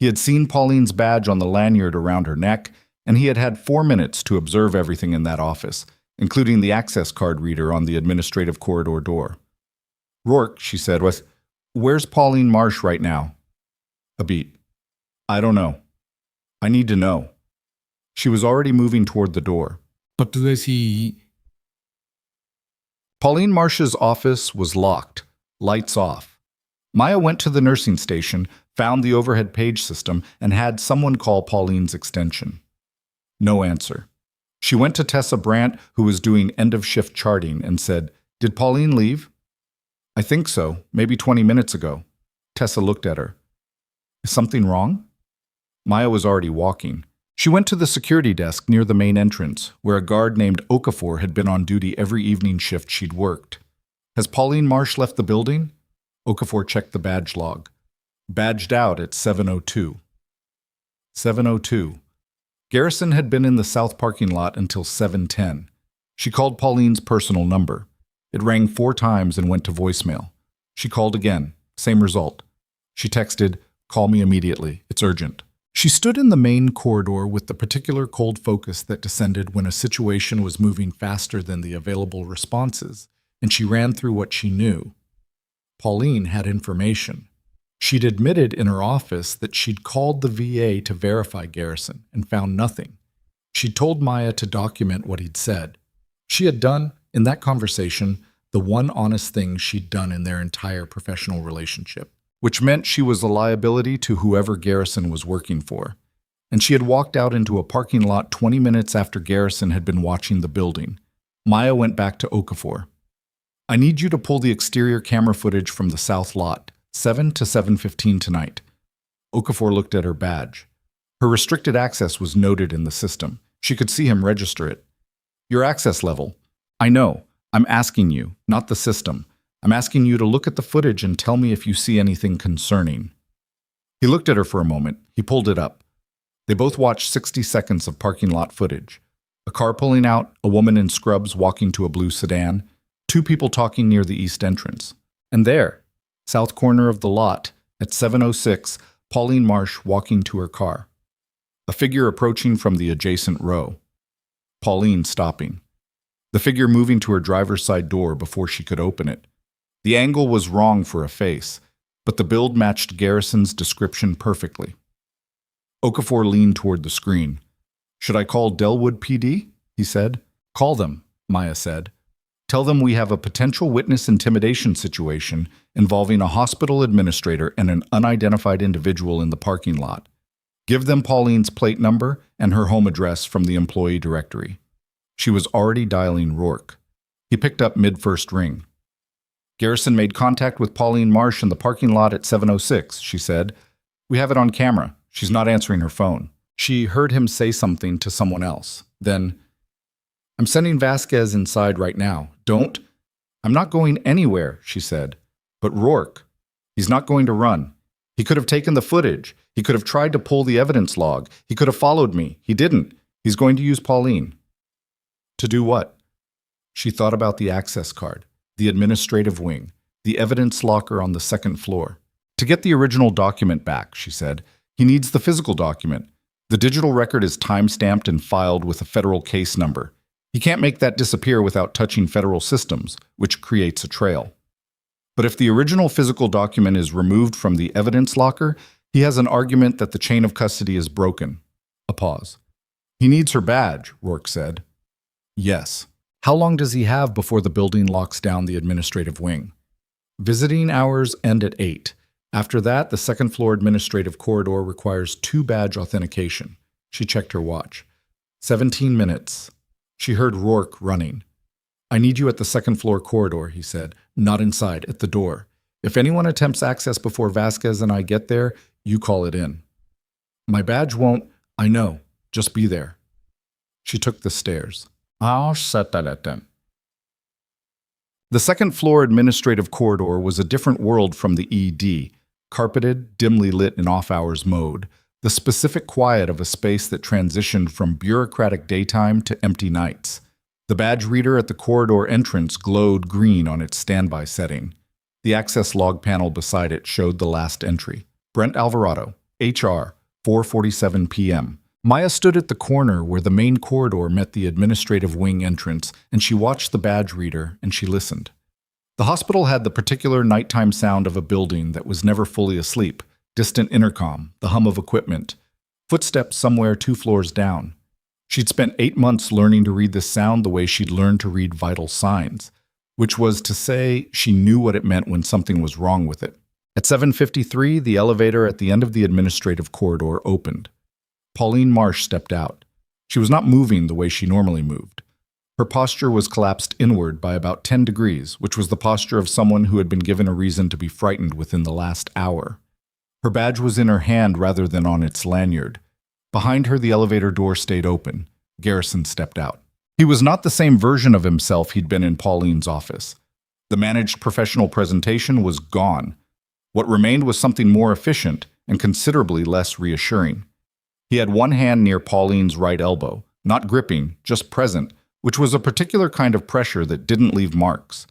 He had seen Pauline's badge on the lanyard around her neck, and he had had 4 minutes to observe everything in that office, including the access card reader on the administrative corridor door. Rourke, she said, where's Pauline Marsh right now? A beat. I don't know. I need to know. She was already moving toward the door. But does he... Pauline Marsh's office was locked, lights off. Maya went to the nursing station, found the overhead page system, and had someone call Pauline's extension. No answer. She went to Tessa Brandt, who was doing end-of-shift charting, and said, Did Pauline leave? I think so, maybe 20 minutes ago. Tessa looked at her. Is something wrong? Maya was already walking. She went to the security desk near the main entrance, where a guard named Okafor had been on duty every evening shift she'd worked. Has Pauline Marsh left the building? Okafor checked the badge log. Badged out at 7:02. 7:02. Garrison had been in the south parking lot until 7:10. She called Pauline's personal number. It rang 4 times and went to voicemail. She called again. Same result. She texted, Call me immediately. It's urgent. She stood in the main corridor with the particular cold focus that descended when a situation was moving faster than the available responses, and she ran through what she knew. Pauline had information. She'd admitted in her office that she'd called the VA to verify Garrison and found nothing. She'd told Maya to document what he'd said. She had done, in that conversation, the one honest thing she'd done in their entire professional relationship, which meant she was a liability to whoever Garrison was working for. And she had walked out into a parking lot 20 minutes after Garrison had been watching the building. Maya went back to Okafor. I need you to pull the exterior camera footage from the south lot, 7 to 7:15 tonight. Okafor looked at her badge. Her restricted access was noted in the system. She could see him register it. Your access level. I know. I'm asking you, not the system. I'm asking you to look at the footage and tell me if you see anything concerning. He looked at her for a moment. He pulled it up. They both watched 60 seconds of parking lot footage. A car pulling out, a woman in scrubs walking to a blue sedan, 2 people talking near the east entrance. And there, south corner of the lot, at 7:06, Pauline Marsh walking to her car. A figure approaching from the adjacent row. Pauline stopping. The figure moving to her driver's side door before she could open it. The angle was wrong for a face, but the build matched Garrison's description perfectly. Okafor leaned toward the screen. Should I call Delwood PD? He said. Call them, Maya said. Tell them we have a potential witness intimidation situation involving a hospital administrator and an unidentified individual in the parking lot. Give them Pauline's plate number and her home address from the employee directory. She was already dialing Rourke. He picked up mid-first ring. Garrison made contact with Pauline Marsh in the parking lot at 7:06, she said. We have it on camera. She's not answering her phone. She heard him say something to someone else. Then, I'm sending Vasquez inside right now. Don't. I'm not going anywhere, she said. But Rourke, he's not going to run. He could have taken the footage. He could have tried to pull the evidence log. He could have followed me. He didn't. He's going to use Pauline. To do what? She thought about the access card, the administrative wing, the evidence locker on the second floor. To get the original document back, she said, he needs the physical document. The digital record is time-stamped and filed with a federal case number. He can't make that disappear without touching federal systems, which creates a trail. But if the original physical document is removed from the evidence locker, he has an argument that the chain of custody is broken. A pause. He needs her badge, Rourke said. Yes. How long does he have before the building locks down the administrative wing? Visiting hours end at 8. After that, the second-floor administrative corridor requires 2 badge authentication. She checked her watch. 17 minutes. She heard Rourke running. I need you at the second-floor corridor, he said. Not inside, at the door. If anyone attempts access before Vasquez and I get there, you call it in. My badge won't. I know. Just be there. She took the stairs. The second-floor administrative corridor was a different world from the ED. Carpeted, dimly lit in off-hours mode, the specific quiet of a space that transitioned from bureaucratic daytime to empty nights. The badge reader at the corridor entrance glowed green on its standby setting. The access log panel beside it showed the last entry. Brent Alvarado, HR, 4:47 p.m. Maya stood at the corner where the main corridor met the administrative wing entrance, and she watched the badge reader and she listened. The hospital had the particular nighttime sound of a building that was never fully asleep, distant intercom, the hum of equipment, footsteps somewhere 2 floors down. She'd spent 8 months learning to read this sound the way she'd learned to read vital signs, which was to say she knew what it meant when something was wrong with it. At 7:53, the elevator at the end of the administrative corridor opened. Pauline Marsh stepped out. She was not moving the way she normally moved. Her posture was collapsed inward by about 10 degrees, which was the posture of someone who had been given a reason to be frightened within the last hour. Her badge was in her hand rather than on its lanyard. Behind her, the elevator door stayed open. Garrison stepped out. He was not the same version of himself he'd been in Pauline's office. The managed professional presentation was gone. What remained was something more efficient and considerably less reassuring. He had one hand near Pauline's right elbow, not gripping, just present, which was a particular kind of pressure that didn't leave marks.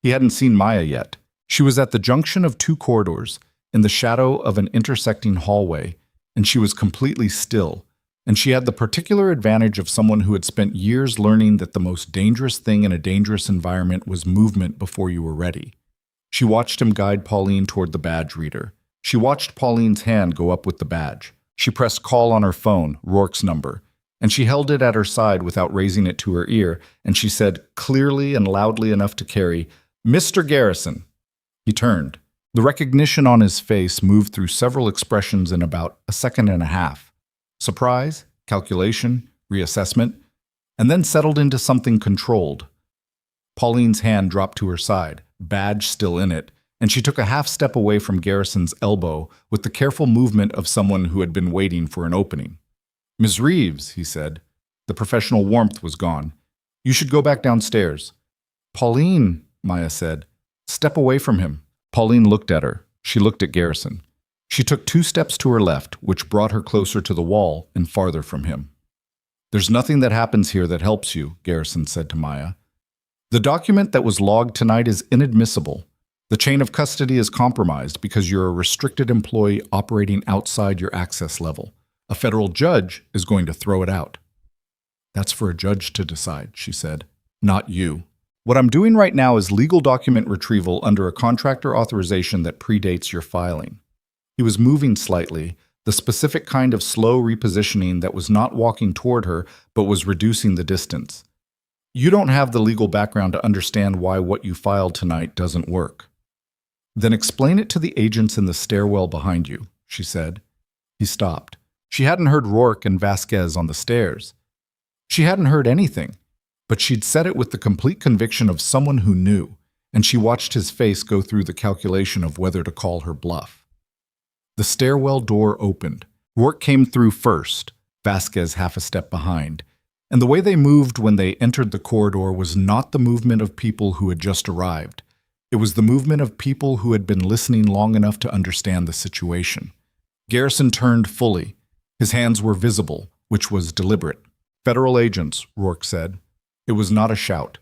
He hadn't seen Maya yet. She was at the junction of 2 corridors, in the shadow of an intersecting hallway, and she was completely still, and she had the particular advantage of someone who had spent years learning that the most dangerous thing in a dangerous environment was movement before you were ready. She watched him guide Pauline toward the badge reader. She watched Pauline's hand go up with the badge. She pressed call on her phone, Rourke's number, and she held it at her side without raising it to her ear, and she said, clearly and loudly enough to carry, "Mr. Garrison." He turned. The recognition on his face moved through several expressions in about a second and a half. Surprise, calculation, reassessment, and then settled into something controlled. Pauline's hand dropped to her side, badge still in it, and she took a half step away from Garrison's elbow with the careful movement of someone who had been waiting for an opening. "Ms. Reeves," he said. The professional warmth was gone. "You should go back downstairs." "Pauline," Maya said. "Step away from him." Pauline looked at her. She looked at Garrison. She took 2 steps to her left, which brought her closer to the wall and farther from him. "There's nothing that happens here that helps you," Garrison said to Maya. "The document that was logged tonight is inadmissible. The chain of custody is compromised because you're a restricted employee operating outside your access level. A federal judge is going to throw it out." "That's for a judge to decide," she said. "Not you. What I'm doing right now is legal document retrieval under a contractor authorization that predates your filing." He was moving slightly, the specific kind of slow repositioning that was not walking toward her but was reducing the distance. "You don't have the legal background to understand why what you filed tonight doesn't work." "Then explain it to the agents in the stairwell behind you," she said. He stopped. She hadn't heard Rourke and Vasquez on the stairs. She hadn't heard anything, but she'd said it with the complete conviction of someone who knew, and she watched his face go through the calculation of whether to call her bluff. The stairwell door opened. Rourke came through first, Vasquez half a step behind. And the way they moved when they entered the corridor was not the movement of people who had just arrived. It was the movement of people who had been listening long enough to understand the situation. Garrison turned fully. His hands were visible, which was deliberate. "Federal agents," Rourke said. It was not a shout.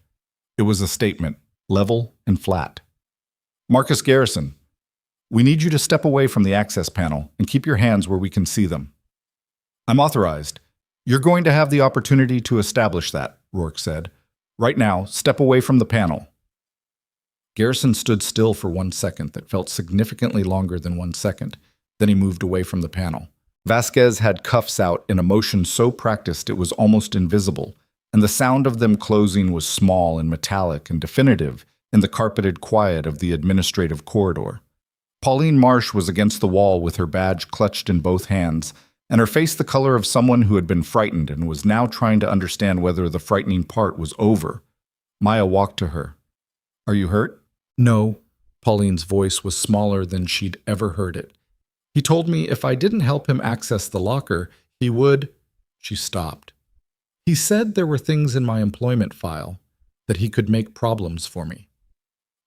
It was a statement, level and flat. "Marcus Garrison, we need you to step away from the access panel and keep your hands where we can see them." "I'm authorized. You're going to have the opportunity to establish that," Rourke said. "Right now, step away from the panel." Garrison stood still for 1 second that felt significantly longer than 1 second. Then he moved away from the panel. Vasquez had cuffs out in a motion so practiced it was almost invisible, and the sound of them closing was small and metallic and definitive in the carpeted quiet of the administrative corridor. Pauline Marsh was against the wall with her badge clutched in both hands, and her face the color of someone who had been frightened and was now trying to understand whether the frightening part was over. Maya walked to her. "Are you hurt?" "No." Pauline's voice was smaller than she'd ever heard it. "He told me if I didn't help him access the locker, he would—" She stopped. "He said there were things in my employment file, that he could make problems for me."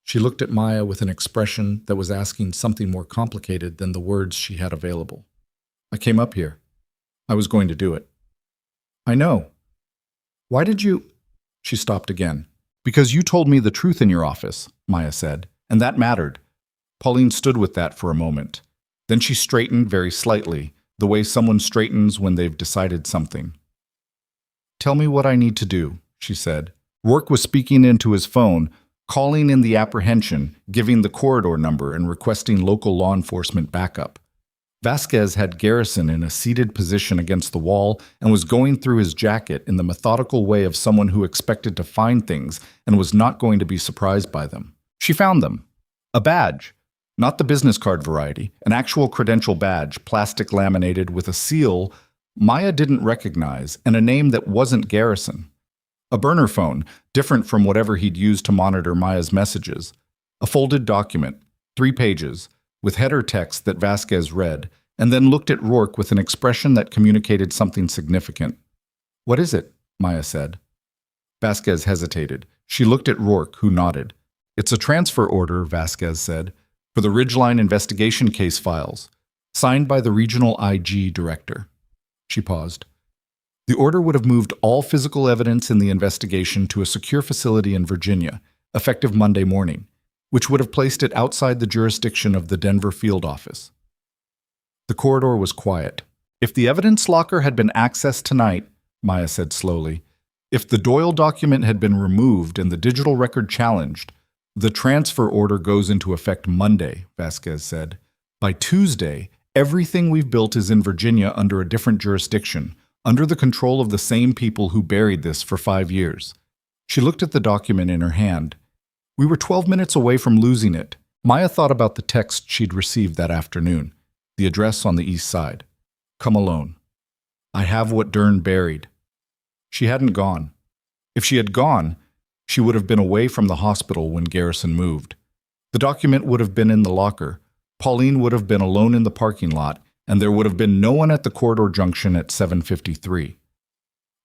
She looked at Maya with an expression that was asking something more complicated than the words she had available. "I came up here. I was going to do it." "I know. Why did you—" She stopped again. "Because you told me the truth in your office," Maya said, "and that mattered." Pauline stood with that for a moment. Then she straightened very slightly, the way someone straightens when they've decided something. "Tell me what I need to do," she said. Rourke was speaking into his phone, calling in the apprehension, giving the corridor number, and requesting local law enforcement backup. Vasquez had Garrison in a seated position against the wall and was going through his jacket in the methodical way of someone who expected to find things and was not going to be surprised by them. She found them. A badge. Not the business card variety, an actual credential badge, plastic laminated with a seal Maya didn't recognize and a name that wasn't Garrison. A burner phone, different from whatever he'd used to monitor Maya's messages. A folded document, 3 pages, with header text that Vasquez read, and then looked at Rourke with an expression that communicated something significant. "What is it?" Maya said. Vasquez hesitated. She looked at Rourke, who nodded. "It's a transfer order," Vasquez said, "for the Ridgeline investigation case files, signed by the regional IG director." She paused. The order would have moved all physical evidence in the investigation to a secure facility in Virginia, effective Monday morning, which would have placed it outside the jurisdiction of the Denver field office. The corridor was quiet. "If the evidence locker had been accessed tonight," Maya said slowly, "if the Doyle document had been removed and the digital record challenged, the transfer order goes into effect Monday," Vasquez said. "By Tuesday, everything we've built is in Virginia under a different jurisdiction, under the control of the same people who buried this for 5 years. She looked at the document in her hand. We were 12 minutes away from losing it. Maya thought about the text she'd received that afternoon, the address on the east side. "Come alone. I have what Dern buried." She hadn't gone. If she had gone, she would have been away from the hospital when Garrison moved. The document would have been in the locker. Pauline would have been alone in the parking lot, and there would have been no one at the corridor junction at 7:53.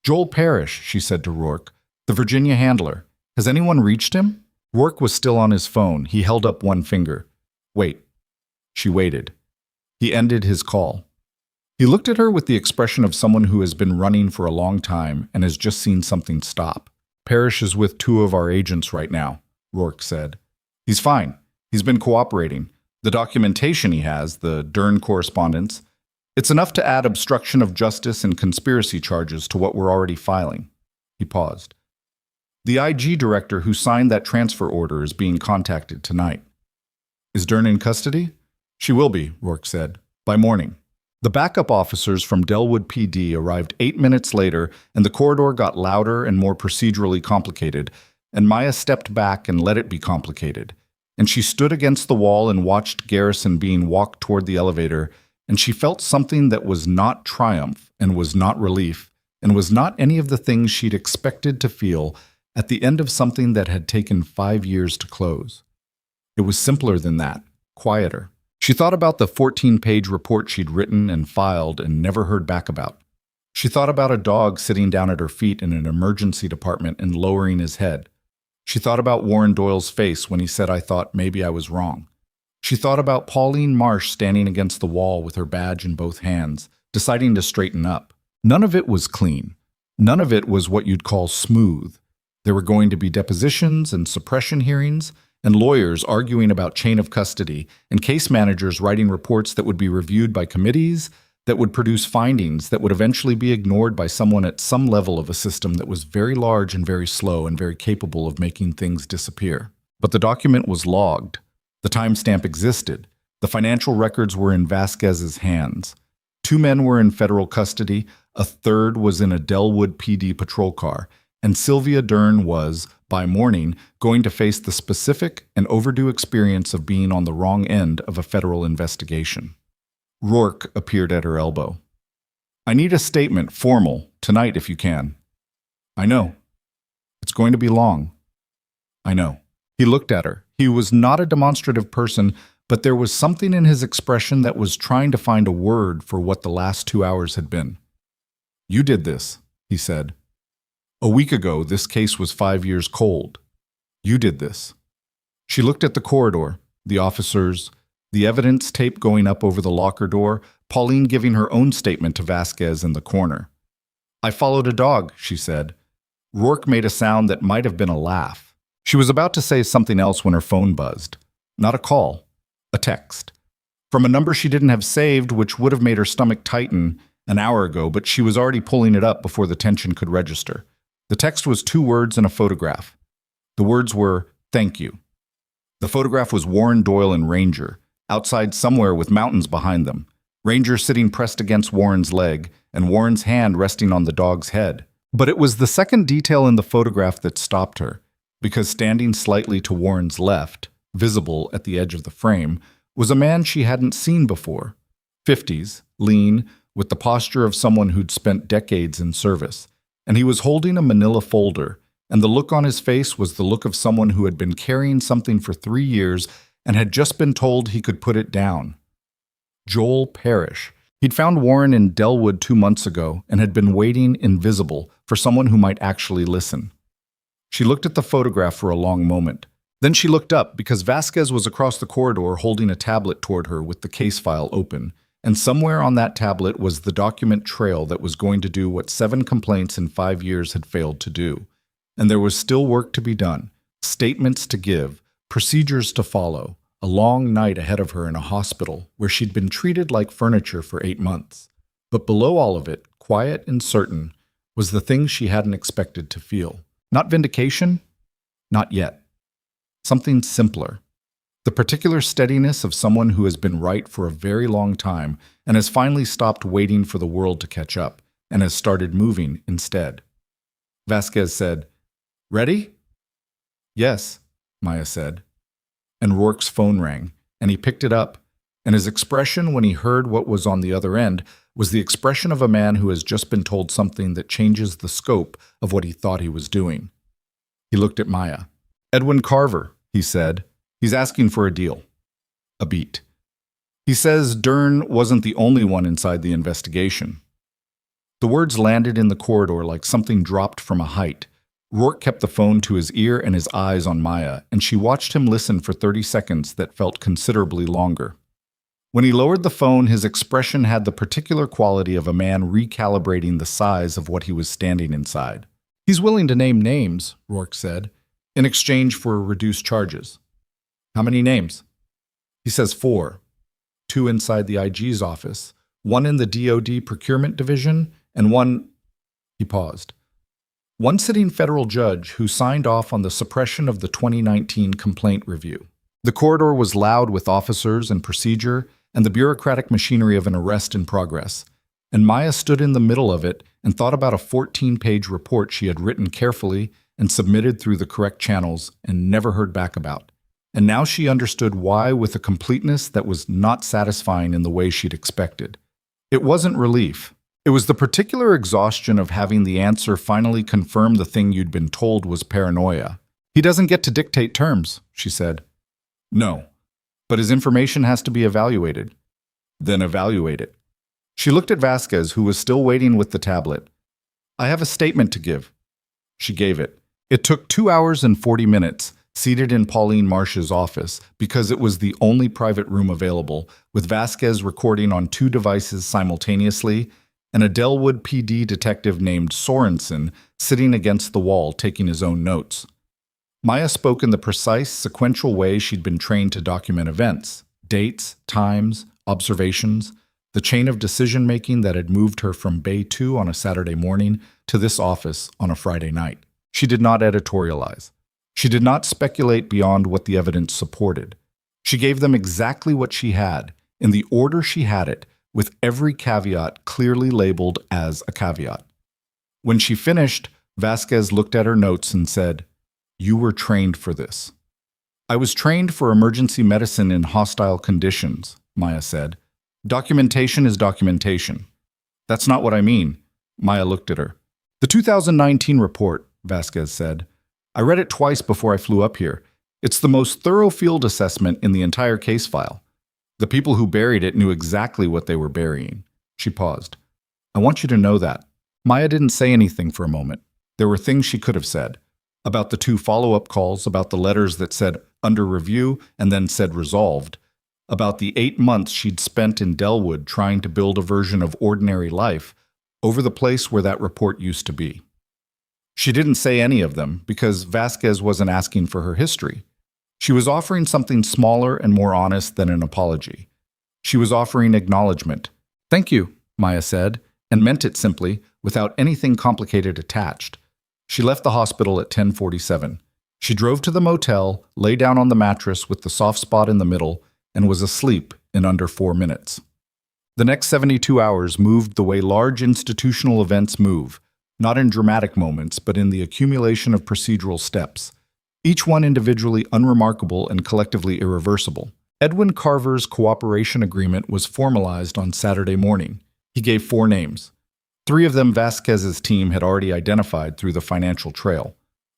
"Joel Parrish," she said to Rourke, "the Virginia handler. Has anyone reached him?" Rourke was still on his phone. He held up one finger. "Wait." She waited. He ended his call. He looked at her with the expression of someone who has been running for a long time and has just seen something stop. "Parrish is with 2 of our agents right now," Rourke said. "He's fine. He's been cooperating. The documentation he has, the Dern correspondence, it's enough to add obstruction of justice and conspiracy charges to what we're already filing." He paused. "The IG director who signed that transfer order is being contacted tonight." "Is Dern in custody?" "She will be," Rourke said, "by morning." The backup officers from Delwood PD arrived 8 minutes later, and the corridor got louder and more procedurally complicated, and Maya stepped back and let it be complicated. And she stood against the wall and watched Garrison being walked toward the elevator, and she felt something that was not triumph and was not relief and was not any of the things she'd expected to feel at the end of something that had taken 5 years to close. It was simpler than that, quieter. She thought about the 14-page report she'd written and filed and never heard back about. She thought about a dog sitting down at her feet in an emergency department and lowering his head. She thought about Warren Doyle's face when he said, "I thought maybe I was wrong." She thought about Pauline Marsh standing against the wall with her badge in both hands, deciding to straighten up. None of it was clean. None of it was what you'd call smooth. There were going to be depositions and suppression hearings, and lawyers arguing about chain of custody, and case managers writing reports that would be reviewed by committees, that would produce findings that would eventually be ignored by someone at some level of a system that was very large and very slow and very capable of making things disappear. But the document was logged. The timestamp existed. The financial records were in Vasquez's hands. 2 men were in federal custody, a third was in a Delwood PD patrol car, and Sylvia Dern was, by morning, going to face the specific and overdue experience of being on the wrong end of a federal investigation. Rourke appeared at her elbow. "I need a statement, formal, tonight if you can." "I know. It's going to be long." "I know." He looked at her. He was not a demonstrative person, but there was something in his expression that was trying to find a word for what the last 2 hours had been. "You did this," he said. "A week ago, this case was 5 years cold. You did this." She looked at the corridor, the officers, the evidence tape going up over the locker door, Pauline giving her own statement to Vasquez in the corner. "I followed a dog," she said. Rourke made a sound that might have been a laugh. She was about to say something else when her phone buzzed. Not a call, a text. From a number she didn't have saved, which would have made her stomach tighten an hour ago, but she was already pulling it up before the tension could register. The text was 2 words and a photograph. The words were, "Thank you." The photograph was Warren Doyle and Ranger, outside somewhere with mountains behind them. Ranger sitting pressed against Warren's leg, and Warren's hand resting on the dog's head. But it was the second detail in the photograph that stopped her, because standing slightly to Warren's left, visible at the edge of the frame, was a man she hadn't seen before. 50s, lean, with the posture of someone who'd spent decades in service. And he was holding a manila folder, and the look on his face was the look of someone who had been carrying something for 3 years and had just been told he could put it down. Joel Parrish. He'd found Warren in Delwood 2 months ago and had been waiting, invisible, for someone who might actually listen. She looked at the photograph for a long moment. Then she looked up because Vasquez was across the corridor holding a tablet toward her with the case file open, and somewhere on that tablet was the document trail that was going to do what 7 complaints in 5 years had failed to do. And there was still work to be done, statements to give, procedures to follow, a long night ahead of her in a hospital where she'd been treated like furniture for 8 months. But below all of it, quiet and certain, was the thing she hadn't expected to feel. Not vindication, not yet. Something simpler. The particular steadiness of someone who has been right for a very long time and has finally stopped waiting for the world to catch up and has started moving instead. Vasquez said, "Ready?" "Yes," Maya said. And Rourke's phone rang, and he picked it up, and his expression when he heard what was on the other end was the expression of a man who has just been told something that changes the scope of what he thought he was doing. He looked at Maya. "Edwin Carver," he said. "He's asking for a deal." A beat. "He says Dern wasn't the only one inside the investigation." The words landed in the corridor like something dropped from a height. Rourke kept the phone to his ear and his eyes on Maya, and she watched him listen for 30 seconds that felt considerably longer. When he lowered the phone, his expression had the particular quality of a man recalibrating the size of what he was standing inside. "He's willing to name names," Rourke said, "in exchange for reduced charges." "How many names?" "He says 4. 2 inside the IG's office, 1 in the DoD procurement division, and 1... He paused. "One sitting federal judge who signed off on the suppression of the 2019 complaint review." The corridor was loud with officers and procedure and the bureaucratic machinery of an arrest in progress, and Maya stood in the middle of it and thought about a 14-page report she had written carefully and submitted through the correct channels and never heard back about. And now she understood why with a completeness that was not satisfying in the way she'd expected. It wasn't relief. It was the particular exhaustion of having the answer finally confirm the thing you'd been told was paranoia. "He doesn't get to dictate terms," she said. "No, but his information has to be evaluated." "Then evaluate it." She looked at Vasquez, who was still waiting with the tablet. "I have a statement to give." She gave it. It took 2 hours and 40 minutes, seated in Pauline Marsh's office, because it was the only private room available, with Vasquez recording on 2 devices simultaneously, and a Delwood PD detective named Sorensen sitting against the wall taking his own notes. Maya spoke in the precise, sequential way she'd been trained to document events, dates, times, observations, the chain of decision-making that had moved her from Bay 2 on a Saturday morning to this office on a Friday night. She did not editorialize. She did not speculate beyond what the evidence supported. She gave them exactly what she had, in the order she had it, with every caveat clearly labeled as a caveat. When she finished, Vasquez looked at her notes and said, "You were trained for this." "I was trained for emergency medicine in hostile conditions," Maya said. "Documentation is documentation." "That's not what I mean." Maya looked at her. "The 2019 report," Vasquez said. "I read it twice before I flew up here. It's the most thorough field assessment in the entire case file. The people who buried it knew exactly what they were burying." She paused. "I want you to know that." Maya didn't say anything for a moment. There were things she could have said. About the 2 follow-up calls, about the letters that said "under review" and then said "resolved", about the 8 months she'd spent in Delwood trying to build a version of ordinary life over the place where that report used to be. She didn't say any of them because Vasquez wasn't asking for her history. She was offering something smaller and more honest than an apology. She was offering acknowledgement. "Thank you," Maya said, and meant it simply, without anything complicated attached. She left the hospital at 10:47. She drove to the motel, lay down on the mattress with the soft spot in the middle, and was asleep in under 4 minutes. The next 72 hours moved the way large institutional events move, not in dramatic moments, but in the accumulation of procedural steps, each one individually unremarkable and collectively irreversible. Edwin Carver's cooperation agreement was formalized on Saturday morning. He gave 4 names. 3 of them Vasquez's team had already identified through the financial trail.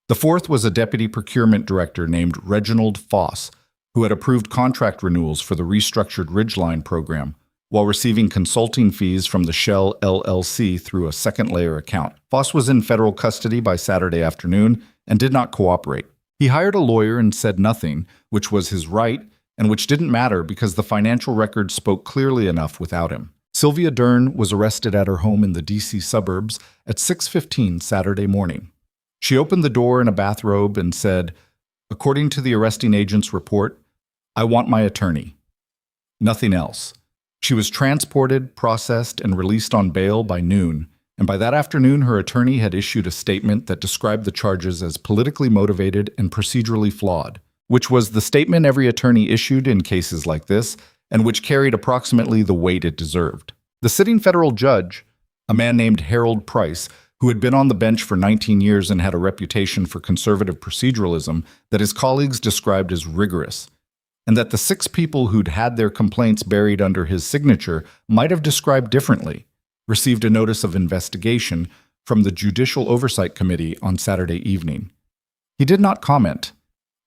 The 4th was a deputy procurement director named Reginald Foss, who had approved contract renewals for the restructured Ridgeline program, while receiving consulting fees from the Shell LLC through a second-layer account. Foss was in federal custody by Saturday afternoon and did not cooperate. He hired a lawyer and said nothing, which was his right, and which didn't matter because the financial record spoke clearly enough without him. Sylvia Dern was arrested at her home in the D.C. suburbs at 6:15 Saturday morning. She opened the door in a bathrobe and said, "According to the arresting agent's report, I want my attorney." Nothing else. She was transported, processed, and released on bail by noon, and by that afternoon her attorney had issued a statement that described the charges as politically motivated and procedurally flawed, which was the statement every attorney issued in cases like this, and which carried approximately the weight it deserved. The sitting federal judge, a man named Harold Price, who had been on the bench for 19 years and had a reputation for conservative proceduralism that his colleagues described as rigorous, and that the 6 people who'd had their complaints buried under his signature might have described differently, received a notice of investigation from the Judicial Oversight Committee on Saturday evening. He did not comment.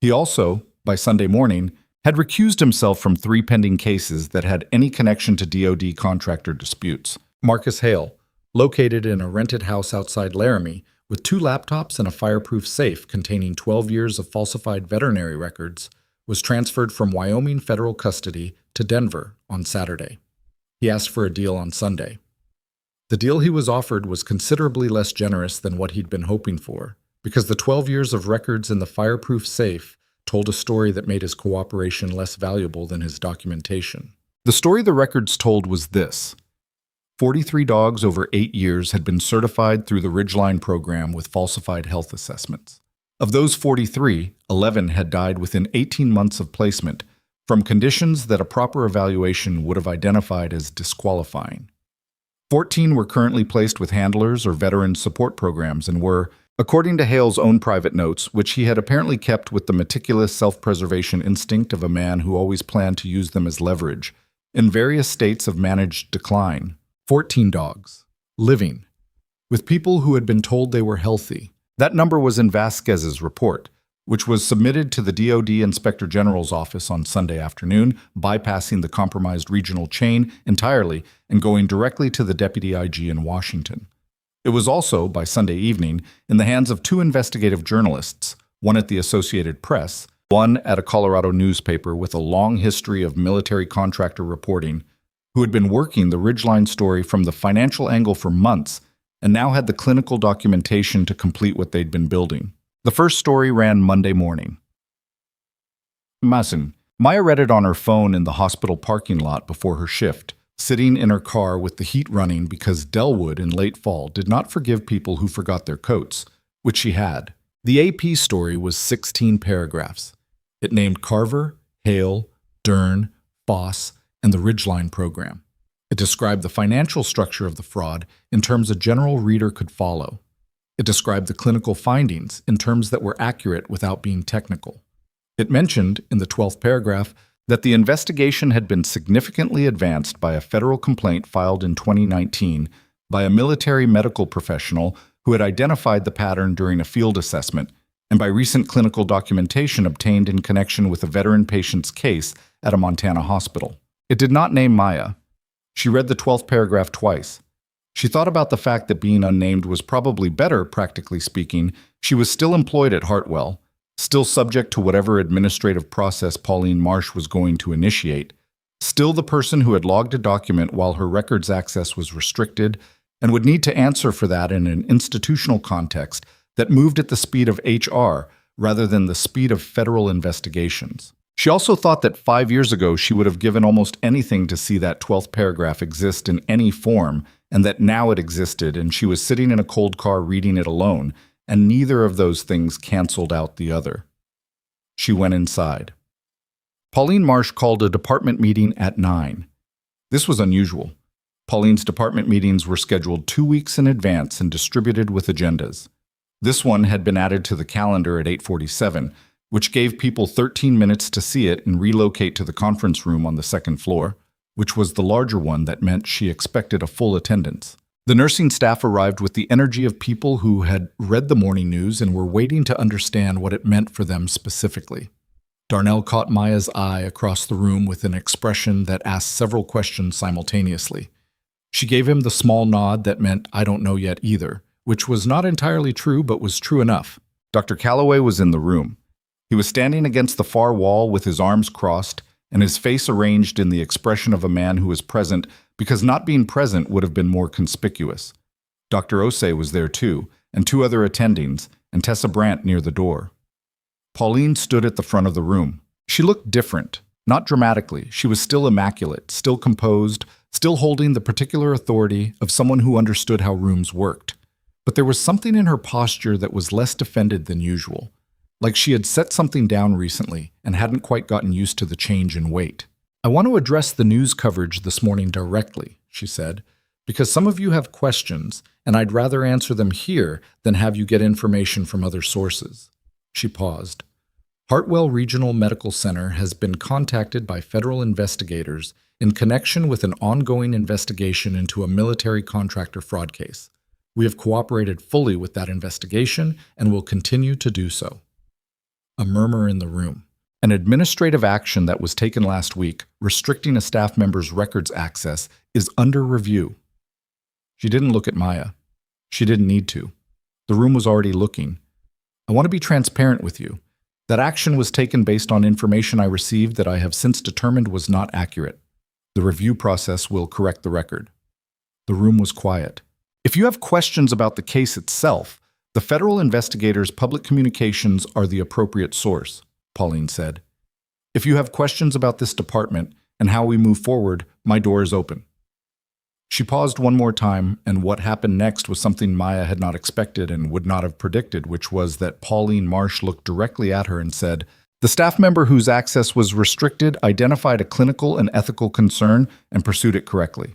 He also, by Sunday morning, had recused himself from 3 pending cases that had any connection to DoD contractor disputes. Marcus Hale, located in a rented house outside Laramie, with 2 laptops and a fireproof safe containing 12 years of falsified veterinary records, was transferred from Wyoming federal custody to Denver on Saturday. He asked for a deal on Sunday. The deal he was offered was considerably less generous than what he'd been hoping for, because the 12 years of records in the fireproof safe told a story that made his cooperation less valuable than his documentation. The story the records told was this: 43 dogs over 8 years had been certified through the Ridgeline program with falsified health assessments. Of those 43, 11 had died within 18 months of placement from conditions that a proper evaluation would have identified as disqualifying. 14 were currently placed with handlers or veteran support programs and were, according to Hale's own private notes, which he had apparently kept with the meticulous self-preservation instinct of a man who always planned to use them as leverage, in various states of managed decline. 14 dogs, living, with people who had been told they were healthy. That number was in Vasquez's report, which was submitted to the DoD Inspector General's office on Sunday afternoon, bypassing the compromised regional chain entirely and going directly to the Deputy IG in Washington. It was also, by Sunday evening, in the hands of two investigative journalists, one at the Associated Press, one at a Colorado newspaper with a long history of military contractor reporting, who had been working the Ridgeline story from the financial angle for months and now had the clinical documentation to complete what they'd been building. The first story ran Monday morning. Maya read it on her phone in the hospital parking lot before her shift, sitting in her car with the heat running because Delwood in late fall did not forgive people who forgot their coats, which she had. The AP story was 16 paragraphs. It named Carver, Hale, Dern, Foss, and the Ridgeline program. It described the financial structure of the fraud in terms a general reader could follow. It described the clinical findings in terms that were accurate without being technical. It mentioned, in the 12th paragraph, that the investigation had been significantly advanced by a federal complaint filed in 2019 by a military medical professional who had identified the pattern during a field assessment and by recent clinical documentation obtained in connection with a veteran patient's case at a Montana hospital. It did not name Maya. She read the 12th paragraph twice. She thought about the fact that being unnamed was probably better, practically speaking. She was still employed at Hartwell, still subject to whatever administrative process Pauline Marsh was going to initiate, still the person who had logged a document while her records access was restricted and would need to answer for that in an institutional context that moved at the speed of HR rather than the speed of federal investigations. She also thought that 5 years ago she would have given almost anything to see that 12th paragraph exist in any form, and that now it existed and she was sitting in a cold car reading it alone, and neither of those things canceled out the other. She went inside. Pauline Marsh called a department meeting at 9. This was unusual. Pauline's department meetings were scheduled 2 weeks in advance and distributed with agendas. This one had been added to the calendar at 8:47, which gave people 13 minutes to see it and relocate to the conference room on the second floor, which was the larger one that meant she expected a full attendance. The nursing staff arrived with the energy of people who had read the morning news and were waiting to understand what it meant for them specifically. Darnell caught Maya's eye across the room with an expression that asked several questions simultaneously. She gave him the small nod that meant, "I don't know yet either," which was not entirely true but was true enough. Dr. Calloway was in the room. He was standing against the far wall with his arms crossed and his face arranged in the expression of a man who was present because not being present would have been more conspicuous. Dr. Osei was there too, and two other attendings, and Tessa Brandt near the door. Pauline stood at the front of the room. She looked different, not dramatically. She was still immaculate, still composed, still holding the particular authority of someone who understood how rooms worked. But there was something in her posture that was less defended than usual, like she had set something down recently and hadn't quite gotten used to the change in weight. "I want to address the news coverage this morning directly," she said, "because some of you have questions, and I'd rather answer them here than have you get information from other sources." She paused. "Hartwell Regional Medical Center has been contacted by federal investigators in connection with an ongoing investigation into a military contractor fraud case. We have cooperated fully with that investigation and will continue to do so." A murmur in the room. An administrative action that was taken last week, restricting a staff member's records access, is under review. She didn't look at Maya. She didn't need to. The room was already looking. "I want to be transparent with you. That action was taken based on information I received that I have since determined was not accurate. The review process will correct the record." The room was quiet. "If you have questions about the case itself, the federal investigators' public communications are the appropriate source," Pauline said. "If you have questions about this department and how we move forward, my door is open." She paused one more time, and what happened next was something Maya had not expected and would not have predicted, which was that Pauline Marsh looked directly at her and said, "The staff member whose access was restricted identified a clinical and ethical concern and pursued it correctly.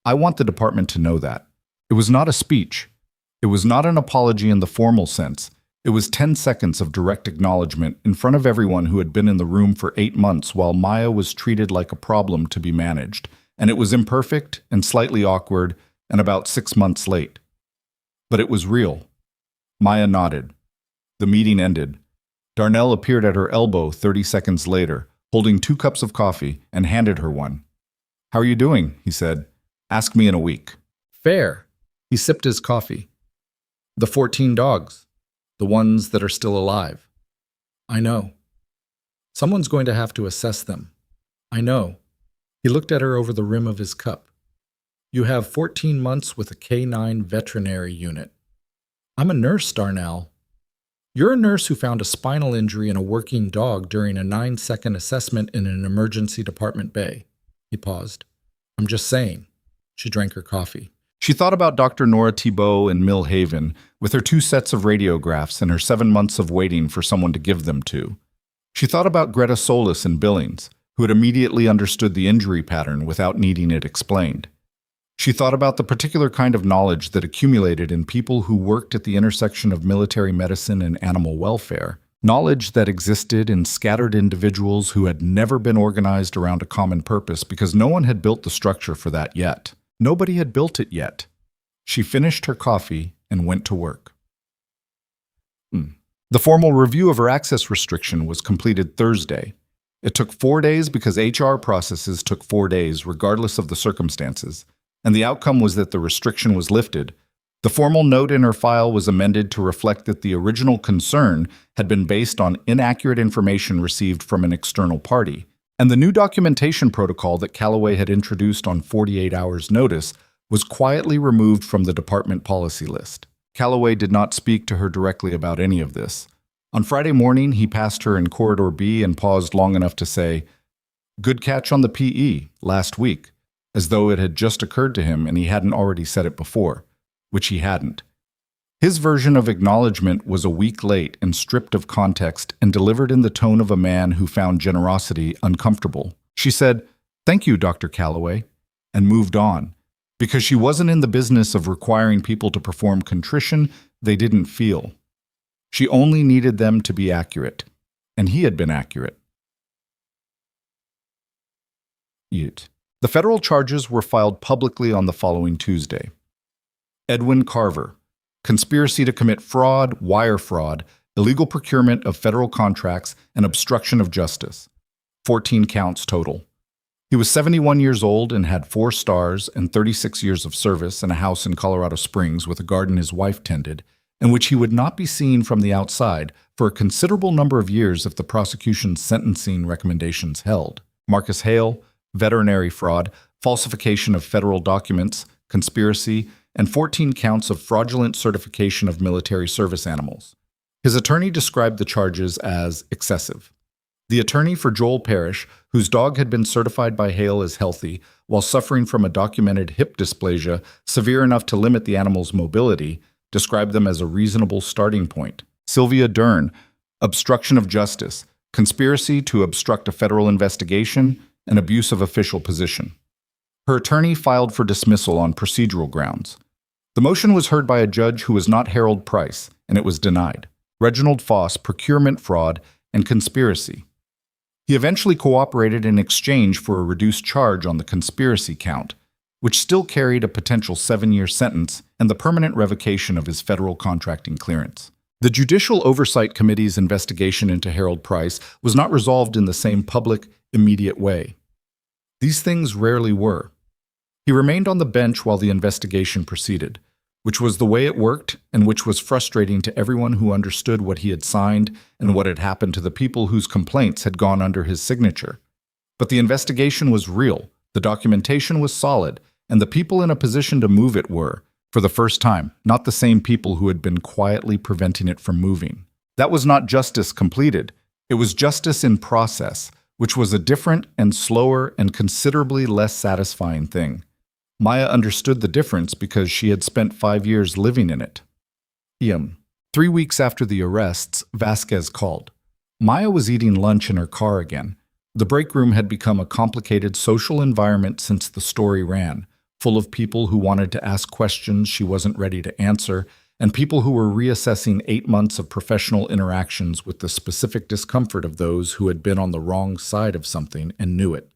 I want the department to know that. It was not a speech. It was not an apology in the formal sense. It was 10 seconds of direct acknowledgement in front of everyone who had been in the room for 8 months while Maya was treated like a problem to be managed, and it was imperfect and slightly awkward and about 6 months late. But it was real." Maya nodded. The meeting ended. Darnell appeared at her elbow 30 seconds later, holding 2 cups of coffee, and handed her one. "How are you doing?" he said. "Ask me in a week." "Fair." He sipped his coffee. "The 14 dogs. The ones that are still alive." "I know. Someone's going to have to assess them." "I know." He looked at her over the rim of his cup. "You have 14 months with a K9 veterinary unit." "I'm a nurse, Darnell." "You're a nurse who found a spinal injury in a working dog during a 9-second assessment in an emergency department bay." He paused. "I'm just saying." She drank her coffee. She thought about Dr. Nora Thibault in Mill Haven, with her 2 sets of radiographs and her 7 months of waiting for someone to give them to. She thought about Greta Solis in Billings, who had immediately understood the injury pattern without needing it explained. She thought about the particular kind of knowledge that accumulated in people who worked at the intersection of military medicine and animal welfare, knowledge that existed in scattered individuals who had never been organized around a common purpose because no one had built the structure for that yet. Nobody had built it yet. She finished her coffee and went to work. The formal review of her access restriction was completed Thursday. It took 4 days because HR processes took 4 days, regardless of the circumstances, and the outcome was that the restriction was lifted. The formal note in her file was amended to reflect that the original concern had been based on inaccurate information received from an external party, and the new documentation protocol that Callaway had introduced on 48 hours' notice was quietly removed from the department policy list. Callaway did not speak to her directly about any of this. On Friday morning, he passed her in Corridor B and paused long enough to say, "Good catch on the PE, last week," as though it had just occurred to him and he hadn't already said it before, which he hadn't. His version of acknowledgement was a week late and stripped of context and delivered in the tone of a man who found generosity uncomfortable. She said, "Thank you, Dr. Callaway," and moved on, because she wasn't in the business of requiring people to perform contrition they didn't feel. She only needed them to be accurate, and he had been accurate. The federal charges were filed publicly on the following Tuesday. Edwin Carver, conspiracy to commit fraud, wire fraud, illegal procurement of federal contracts, and obstruction of justice. 14 counts total. He was 71 years old and had 4 stars and 36 years of service and a house in Colorado Springs with a garden his wife tended, in which he would not be seen from the outside for a considerable number of years if the prosecution's sentencing recommendations held. Marcus Hale, veterinary fraud, falsification of federal documents, conspiracy, and 14 counts of fraudulent certification of military service animals. His attorney described the charges as excessive. The attorney for Joel Parrish, whose dog had been certified by Hale as healthy while suffering from a documented hip dysplasia severe enough to limit the animal's mobility, described them as a reasonable starting point. Sylvia Dern, obstruction of justice, conspiracy to obstruct a federal investigation, and abuse of official position. Her attorney filed for dismissal on procedural grounds. The motion was heard by a judge who was not Harold Price, and it was denied. Reginald Foss, procurement fraud, and conspiracy. He eventually cooperated in exchange for a reduced charge on the conspiracy count, which still carried a potential 7-year sentence and the permanent revocation of his federal contracting clearance. The Judicial Oversight Committee's investigation into Harold Price was not resolved in the same public, immediate way. These things rarely were. He remained on the bench while the investigation proceeded, which was the way it worked and which was frustrating to everyone who understood what he had signed and what had happened to the people whose complaints had gone under his signature. But the investigation was real, the documentation was solid, and the people in a position to move it were, for the first time, not the same people who had been quietly preventing it from moving. That was not justice completed. It was justice in process, which was a different and slower and considerably less satisfying thing. Maya understood the difference because she had spent 5 years living in it. 3 weeks after the arrests, Vasquez called. Maya was eating lunch in her car again. The break room had become a complicated social environment since the story ran, full of people who wanted to ask questions she wasn't ready to answer, and people who were reassessing 8 months of professional interactions with the specific discomfort of those who had been on the wrong side of something and knew it.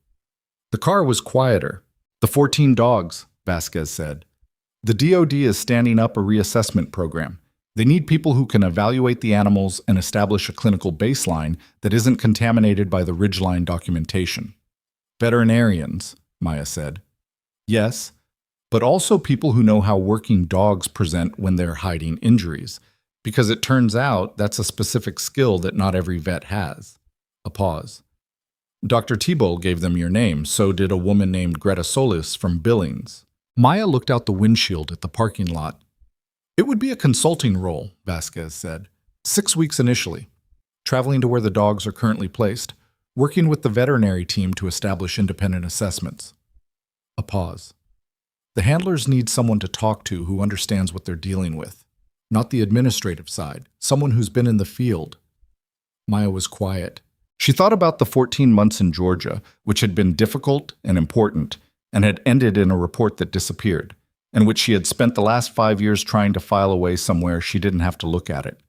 The car was quieter. "The 14 dogs," Vasquez said. "The DOD is standing up a reassessment program. They need people who can evaluate the animals and establish a clinical baseline that isn't contaminated by the ridgeline documentation. Veterinarians, Maya said. Yes, but also people who know how working dogs present when they're hiding injuries, because it turns out that's a specific skill that not every vet has. A pause. Dr. Thibault gave them your name, so did a woman named Greta Solis from Billings. Maya looked out the windshield at the parking lot. It would be a consulting role, Vasquez said. 6 weeks initially. Traveling to where the dogs are currently placed, working with the veterinary team to establish independent assessments. A pause. The handlers need someone to talk to who understands what they're dealing with. Not the administrative side, someone who's been in the field. Maya was quiet. She thought about the 14 months in Georgia, which had been difficult and important, and had ended in a report that disappeared, and which she had spent the last 5 years trying to file away somewhere she didn't have to look at it.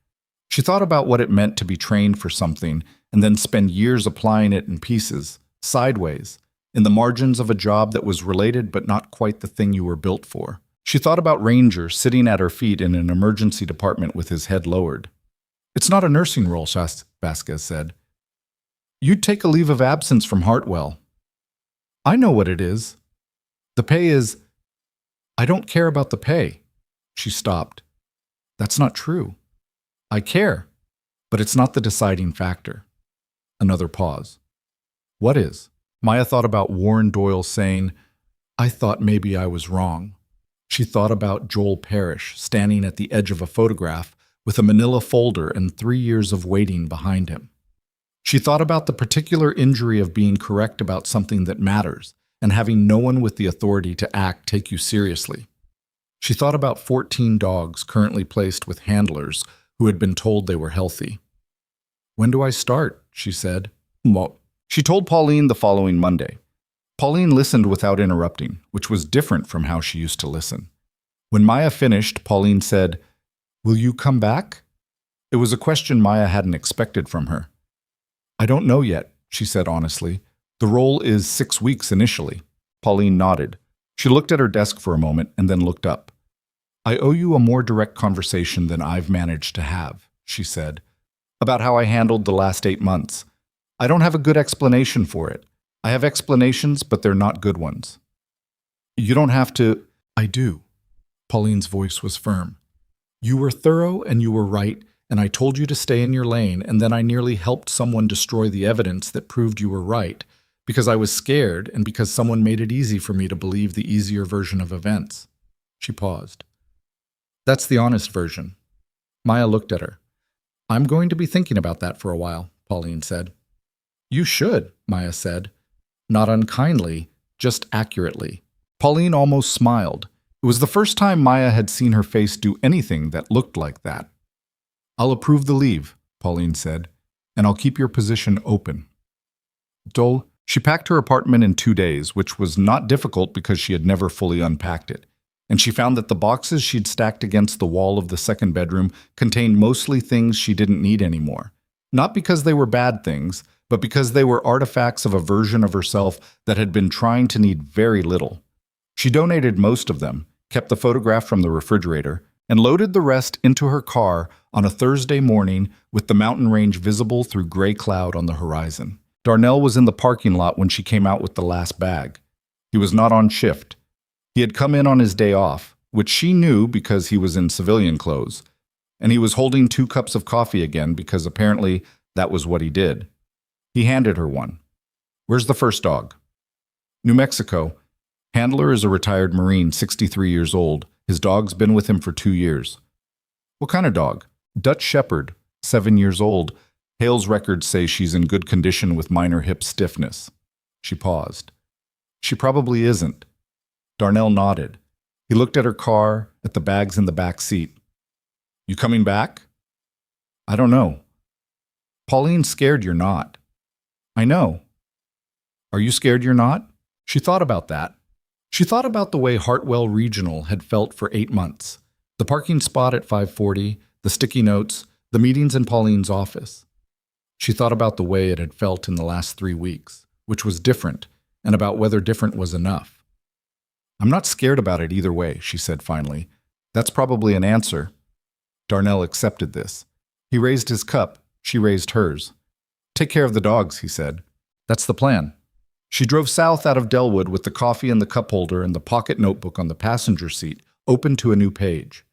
She thought about what it meant to be trained for something and then spend years applying it in pieces, sideways, in the margins of a job that was related but not quite the thing you were built for. She thought about Ranger sitting at her feet in an emergency department with his head lowered. It's not a nursing role, Vasquez said. You'd take a leave of absence from Hartwell. I know what it is. The pay is... I don't care about the pay. She stopped. That's not true. I care, but it's not the deciding factor. Another pause. What is? Maya thought about Warren Doyle saying, I thought maybe I was wrong. She thought about Joel Parrish standing at the edge of a photograph with a manila folder and 3 years of waiting behind him. She thought about the particular injury of being correct about something that matters and having no one with the authority to act take you seriously. She thought about 14 dogs currently placed with handlers who had been told they were healthy. When do I start? She said. She told Pauline the following Monday. Pauline listened without interrupting, which was different from how she used to listen. When Maya finished, Pauline said, Will you come back? It was a question Maya hadn't expected from her. I don't know yet, she said honestly. The role is 6 weeks initially. Pauline nodded. She looked at her desk for a moment and then looked up. I owe you a more direct conversation than I've managed to have, she said, about how I handled the last 8 months. I don't have a good explanation for it. I have explanations, but they're not good ones. You don't have to... I do. Pauline's voice was firm. You were thorough and you were right, and I told you to stay in your lane, and then I nearly helped someone destroy the evidence that proved you were right, because I was scared and because someone made it easy for me to believe the easier version of events. She paused. That's the honest version. Maya looked at her. I'm going to be thinking about that for a while, Pauline said. You should, Maya said. Not unkindly, just accurately. Pauline almost smiled. It was the first time Maya had seen her face do anything that looked like that. I'll approve the leave, Pauline said, and I'll keep your position open. Dole, she packed her apartment in 2 days, which was not difficult because she had never fully unpacked it, and she found that the boxes she'd stacked against the wall of the second bedroom contained mostly things she didn't need anymore. Not because they were bad things, but because they were artifacts of a version of herself that had been trying to need very little. She donated most of them, kept the photograph from the refrigerator, and loaded the rest into her car on a Thursday morning with the mountain range visible through gray cloud on the horizon. Darnell was in the parking lot when she came out with the last bag. He was not on shift. He had come in on his day off, which she knew because he was in civilian clothes, and he was holding 2 cups of coffee again because apparently that was what he did. He handed her one. Where's the first dog? New Mexico. Handler is a retired Marine, 63 years old. His dog's been with him for 2 years. What kind of dog? Dutch Shepherd, 7 years old. Hale's records say she's in good condition with minor hip stiffness. She paused. She probably isn't. Darnell nodded. He looked at her car, at the bags in the back seat. You coming back? I don't know. Pauline's scared you're not. I know. Are you scared you're not? She thought about that. She thought about the way Hartwell Regional had felt for 8 months. The parking spot at 540, the sticky notes, the meetings in Pauline's office. She thought about the way it had felt in the last 3 weeks, which was different, and about whether different was enough. I'm not scared about it either way, she said finally. That's probably an answer. Darnell accepted this. He raised his cup. She raised hers. "Take care of the dogs," he said. "That's the plan." She drove south out of Delwood with the coffee in the cup holder and the pocket notebook on the passenger seat, open to a new page.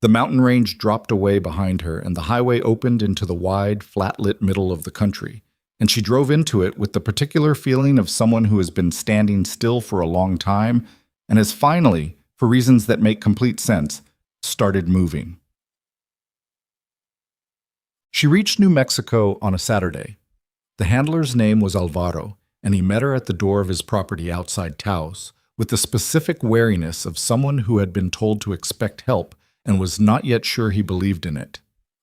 The mountain range dropped away behind her, and the highway opened into the wide, flat-lit middle of the country, and she drove into it with the particular feeling of someone who has been standing still for a long time and has finally, for reasons that make complete sense, started moving. She reached New Mexico on a Saturday. The handler's name was Alvaro, and he met her at the door of his property outside Taos, with the specific wariness of someone who had been told to expect help and was not yet sure he believed in it.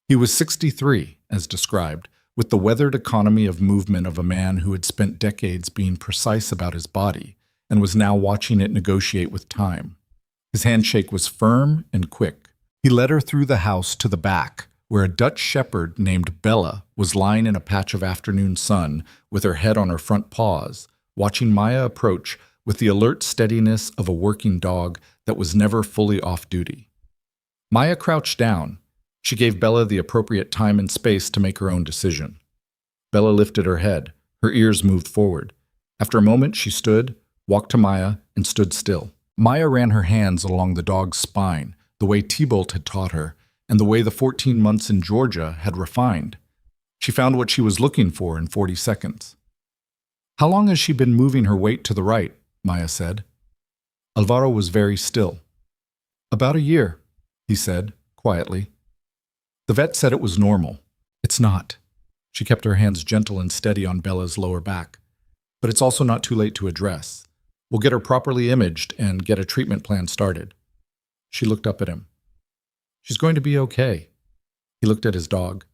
He was 63, as described, with the weathered economy of movement of a man who had spent decades being precise about his body and was now watching it negotiate with time. His handshake was firm and quick. He led her through the house to the back, where a Dutch shepherd named Bella was lying in a patch of afternoon sun with her head on her front paws, watching Maya approach with the alert steadiness of a working dog that was never fully off duty. Maya crouched down. She gave Bella the appropriate time and space to make her own decision. Bella lifted her head. Her ears moved forward. After a moment, she stood, walked to Maya, and stood still. Maya ran her hands along the dog's spine, the way T-Bolt had taught her, and the way the 14 months in Georgia had refined. She found what she was looking for in 40 seconds. "How long has she been moving her weight to the right?" Maya said. Alvaro was very still. "About a year," he said, quietly. The vet said it was normal. "It's not." She kept her hands gentle and steady on Bella's lower back. "But it's also not too late to address. We'll get her properly imaged and get a treatment plan started." She looked up at him. "She's going to be okay." He looked at his dog.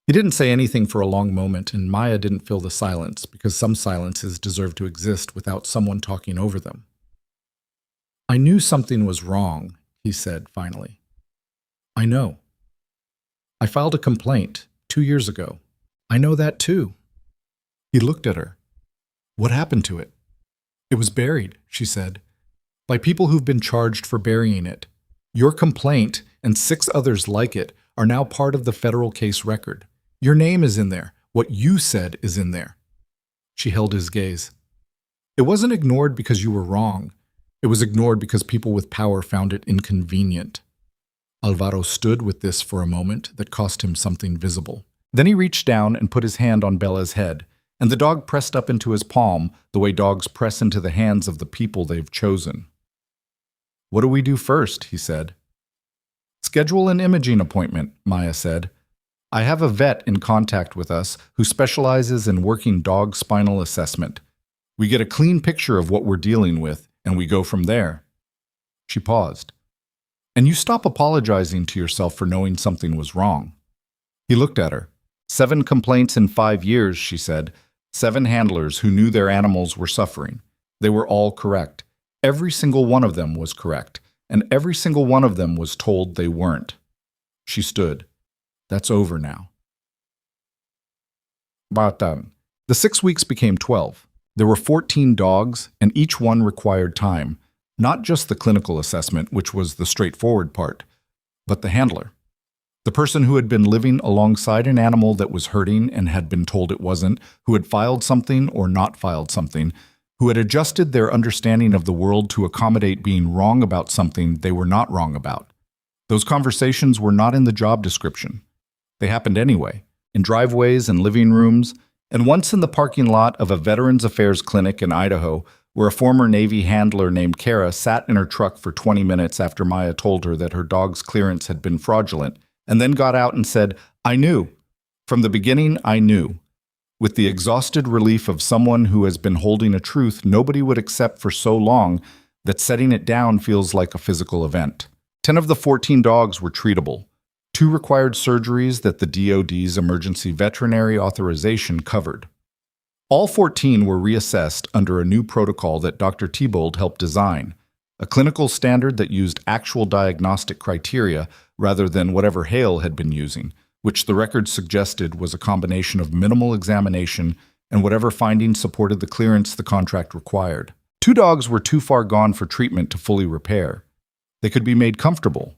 He didn't say anything for a long moment, and Maya didn't fill the silence, because some silences deserve to exist without someone talking over them. "I knew something was wrong," he said finally. "I know. I filed a complaint 2 years ago. I know that too." He looked at her. "What happened to it?" "It was buried," she said, "by people who've been charged for burying it. Your complaint and 6 others like it are now part of the federal case record. Your name is in there. What you said is in there." She held his gaze. "It wasn't ignored because you were wrong. It was ignored because people with power found it inconvenient." Alvaro stood with this for a moment that cost him something visible. Then he reached down and put his hand on Bella's head, and the dog pressed up into his palm the way dogs press into the hands of the people they've chosen. "What do we do first?" he said. "Schedule an imaging appointment," Maya said. "I have a vet in contact with us who specializes in working dog spinal assessment. We get a clean picture of what we're dealing with, and we go from there." She paused. "And you stop apologizing to yourself for knowing something was wrong." He looked at her. 7 complaints in 5 years, she said. 7 handlers who knew their animals were suffering. They were all correct. Every single one of them was correct, and every single one of them was told they weren't. She stood. "That's over now." But the 6 weeks became 12. There were 14 dogs, and each one required time. Not just the clinical assessment, which was the straightforward part, but the handler. The person who had been living alongside an animal that was hurting and had been told it wasn't, who had filed something or not filed something, who had adjusted their understanding of the world to accommodate being wrong about something they were not wrong about. Those conversations were not in the job description. They happened anyway, in driveways and living rooms, and once in the parking lot of a Veterans Affairs clinic in Idaho, where a former Navy handler named Kara sat in her truck for 20 minutes after Maya told her that her dog's clearance had been fraudulent, and then got out and said, "I knew. From the beginning, I knew," with the exhausted relief of someone who has been holding a truth nobody would accept for so long that setting it down feels like a physical event. 10 of the 14 dogs were treatable. 2 required surgeries that the DoD's emergency veterinary authorization covered. All 14 were reassessed under a new protocol that Dr. T-Bolt helped design, a clinical standard that used actual diagnostic criteria rather than whatever Hale had been using, which the record suggested was a combination of minimal examination and whatever findings supported the clearance the contract required. 2 dogs were too far gone for treatment to fully repair. They could be made comfortable.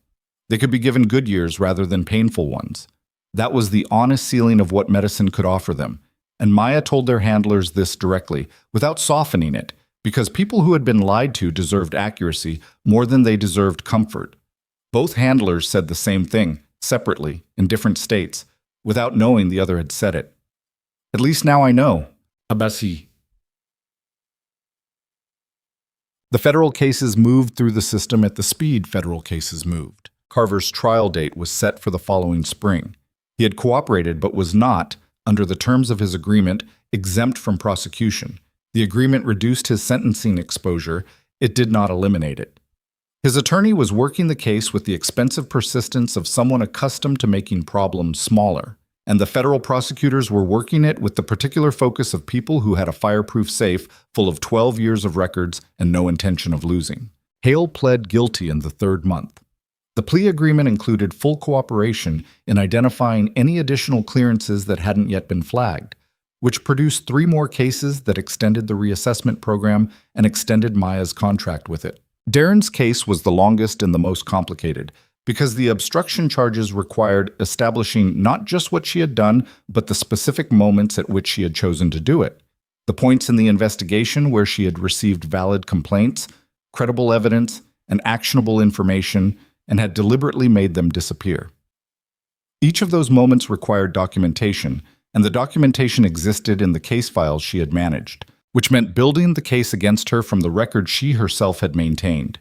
They could be given good years rather than painful ones. That was the honest ceiling of what medicine could offer them. And Maya told their handlers this directly, without softening it, because people who had been lied to deserved accuracy more than they deserved comfort. Both handlers said the same thing, separately, in different states, without knowing the other had said it. At least now I know. Abasi. The federal cases moved through the system at the speed federal cases moved. Carver's trial date was set for the following spring. He had cooperated but was not, under the terms of his agreement, exempt from prosecution. The agreement reduced his sentencing exposure. It did not eliminate it. His attorney was working the case with the expensive persistence of someone accustomed to making problems smaller, and the federal prosecutors were working it with the particular focus of people who had a fireproof safe full of 12 years of records and no intention of losing. Hale pled guilty in the 3rd month. The plea agreement included full cooperation in identifying any additional clearances that hadn't yet been flagged, which produced 3 more cases that extended the reassessment program and extended Maya's contract with it. Darren's case was the longest and the most complicated, because the obstruction charges required establishing not just what she had done, but the specific moments at which she had chosen to do it. The points in the investigation where she had received valid complaints, credible evidence, and actionable information, and had deliberately made them disappear. Each of those moments required documentation, and the documentation existed in the case files she had managed, which meant building the case against her from the record she herself had maintained.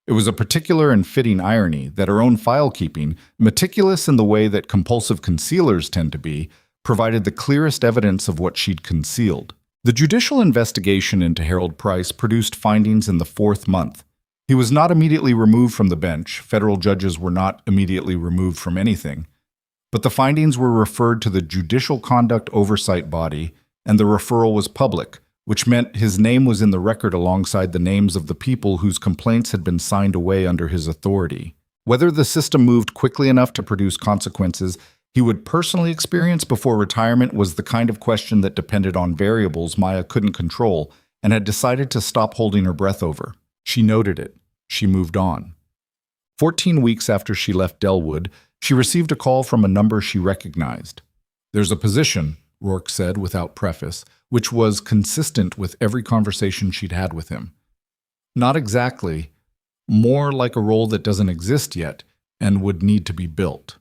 It was a particular and fitting irony that her own file-keeping, meticulous in the way that compulsive concealers tend to be, provided the clearest evidence of what she'd concealed. The judicial investigation into Harold Price produced findings in the 4th month. He was not immediately removed from the bench. Federal judges were not immediately removed from anything. But the findings were referred to the Judicial Conduct Oversight Body, and the referral was public, which meant his name was in the record alongside the names of the people whose complaints had been signed away under his authority. Whether the system moved quickly enough to produce consequences he would personally experience before retirement was the kind of question that depended on variables Maya couldn't control and had decided to stop holding her breath over. She noted it. She moved on. 14 weeks after she left Delwood, she received a call from a number she recognized. "There's a position," Rourke said without preface, which was consistent with every conversation she'd had with him. Not exactly. More like a role that doesn't exist yet and would need to be built.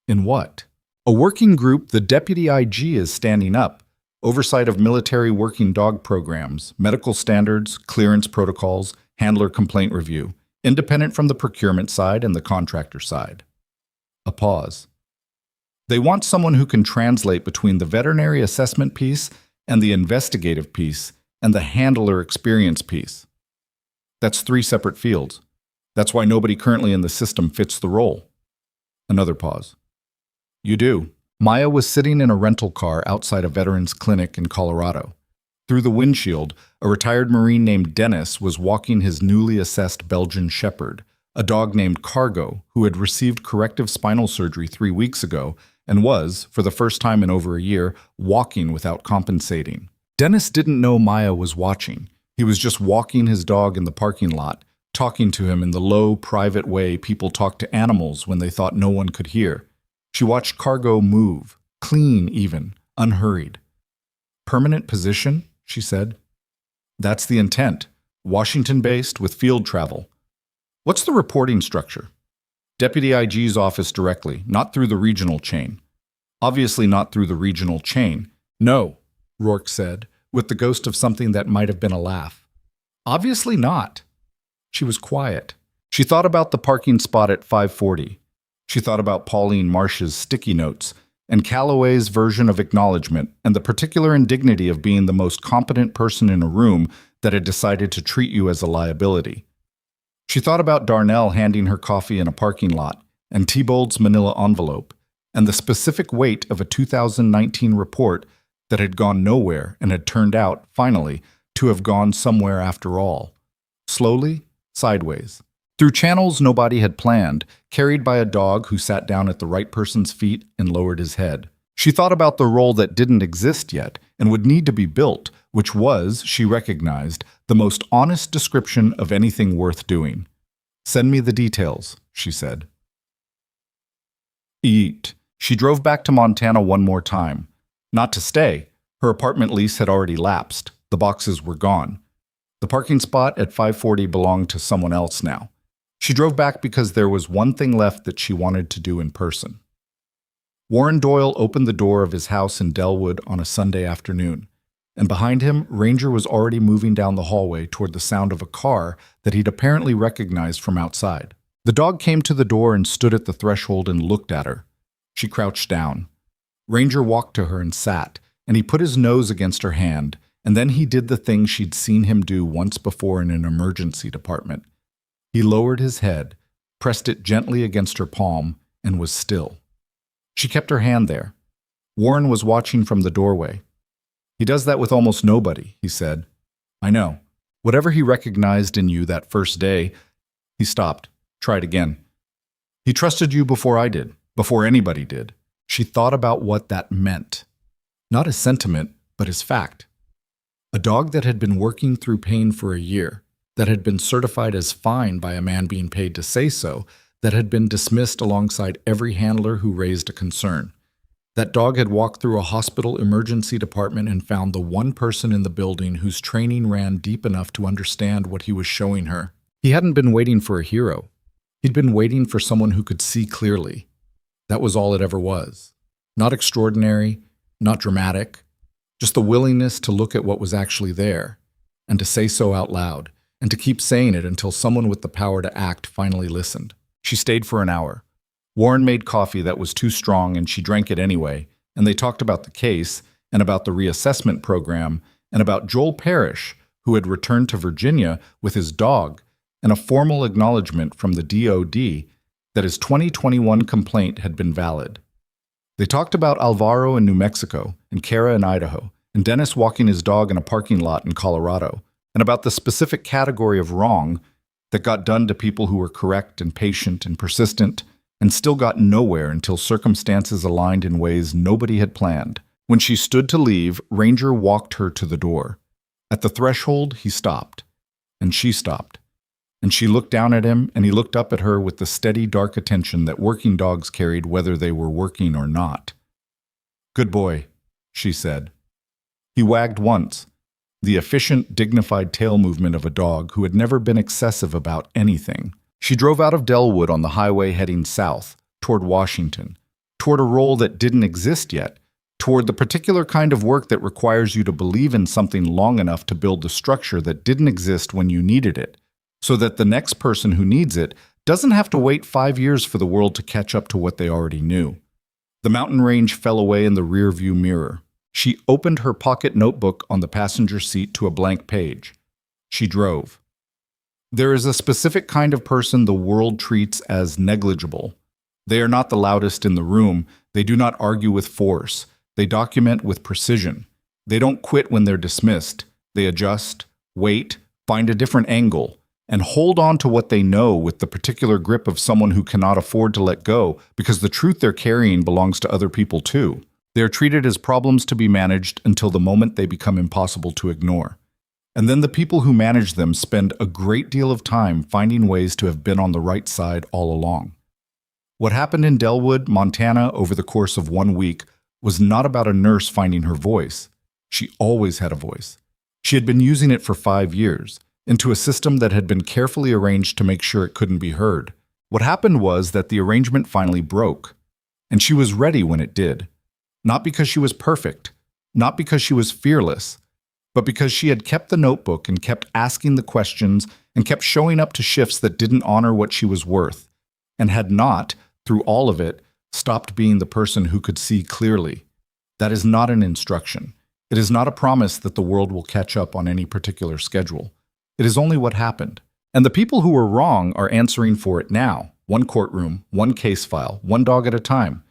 In what? A working group the Deputy IG is standing up. Oversight of military working dog programs, medical standards, clearance protocols, handler complaint review, independent from the procurement side and the contractor side. A pause. They want someone who can translate between the veterinary assessment piece and the investigative piece and the handler experience piece. That's 3 separate fields. That's why nobody currently in the system fits the role. Another pause. You do. Maya was sitting in a rental car outside a veterans clinic in Colorado. Through the windshield, a retired Marine named Dennis was walking his newly assessed Belgian Shepherd, a dog named Cargo, who had received corrective spinal surgery 3 weeks ago and was, for the first time in over a year, walking without compensating. Dennis didn't know Maya was watching. He was just walking his dog in the parking lot, talking to him in the low, private way people talk to animals when they thought no one could hear. She watched Cargo move, clean even, unhurried. "Permanent position?" she said. "That's the intent. Washington-based with field travel. What's the reporting structure?" "Deputy IG's office directly, not through the regional chain." "Obviously not through the regional chain." "No," Rourke said, with the ghost of something that might have been a laugh. "Obviously not." She was quiet. She thought about the parking spot at 540. She thought about Pauline Marsh's sticky notes and Calloway's version of acknowledgement and the particular indignity of being the most competent person in a room that had decided to treat you as a liability. She thought about Darnell handing her coffee in a parking lot and Thibault's manila envelope and the specific weight of a 2019 report that had gone nowhere and had turned out, finally, to have gone somewhere after all. Slowly, sideways. Through channels nobody had planned, carried by a dog who sat down at the right person's feet and lowered his head. She thought about the role that didn't exist yet and would need to be built, which was, she recognized, the most honest description of anything worth doing. "Send me the details," she said. Eat. She drove back to Montana one more time. Not to stay. Her apartment lease had already lapsed. The boxes were gone. The parking spot at 540 belonged to someone else now. She drove back because there was one thing left that she wanted to do in person. Warren Doyle opened the door of his house in Delwood on a Sunday afternoon, and behind him, Ranger was already moving down the hallway toward the sound of a car that he'd apparently recognized from outside. The dog came to the door and stood at the threshold and looked at her. She crouched down. Ranger walked to her and sat, and he put his nose against her hand, and then he did the thing she'd seen him do once before in an emergency department. He lowered his head, pressed it gently against her palm, and was still. She kept her hand there. Warren was watching from the doorway. "He does that with almost nobody," he said. "I know. Whatever he recognized in you that first day..." He stopped, tried again. "He trusted you before I did, before anybody did." She thought about what that meant. Not as sentiment, but as fact. A dog that had been working through pain for a year, that had been certified as fine by a man being paid to say so, that had been dismissed alongside every handler who raised a concern. That dog had walked through a hospital emergency department and found the one person in the building whose training ran deep enough to understand what he was showing her. He hadn't been waiting for a hero. He'd been waiting for someone who could see clearly. That was all it ever was. Not extraordinary, not dramatic, just the willingness to look at what was actually there, and to say so out loud, and to keep saying it until someone with the power to act finally listened. She stayed for an hour. Warren made coffee that was too strong and she drank it anyway, and they talked about the case, and about the reassessment program, and about Joel Parrish, who had returned to Virginia with his dog, and a formal acknowledgement from the DOD that his 2021 complaint had been valid. They talked about Alvaro in New Mexico, and Kara in Idaho, and Dennis walking his dog in a parking lot in Colorado, and about the specific category of wrong that got done to people who were correct and patient and persistent, and still got nowhere until circumstances aligned in ways nobody had planned. When she stood to leave, Ranger walked her to the door. At the threshold, he stopped, and she stopped. And she looked down at him, and he looked up at her with the steady, dark attention that working dogs carried whether they were working or not. "Good boy," she said. He wagged once, the efficient, dignified tail movement of a dog who had never been excessive about anything. She drove out of Delwood on the highway heading south, toward Washington, toward a role that didn't exist yet, toward the particular kind of work that requires you to believe in something long enough to build the structure that didn't exist when you needed it, so that the next person who needs it doesn't have to wait 5 years for the world to catch up to what they already knew. The mountain range fell away in the rearview mirror. She opened her pocket notebook on the passenger seat to a blank page. She drove. There is a specific kind of person the world treats as negligible. They are not the loudest in the room. They do not argue with force. They document with precision. They don't quit when they're dismissed. They adjust, wait, find a different angle, and hold on to what they know with the particular grip of someone who cannot afford to let go because the truth they're carrying belongs to other people too. They are treated as problems to be managed until the moment they become impossible to ignore. And then the people who manage them spend a great deal of time finding ways to have been on the right side all along. What happened in Delwood, Montana, over the course of 1 week was not about a nurse finding her voice. She always had a voice. She had been using it for 5 years, into a system that had been carefully arranged to make sure it couldn't be heard. What happened was that the arrangement finally broke, and she was ready when it did. Not because she was perfect, not because she was fearless, but because she had kept the notebook and kept asking the questions and kept showing up to shifts that didn't honor what she was worth, and had not, through all of it, stopped being the person who could see clearly. That is not an instruction. It is not a promise that the world will catch up on any particular schedule. It is only what happened. And the people who were wrong are answering for it now. One courtroom, one case file, one dog at a time.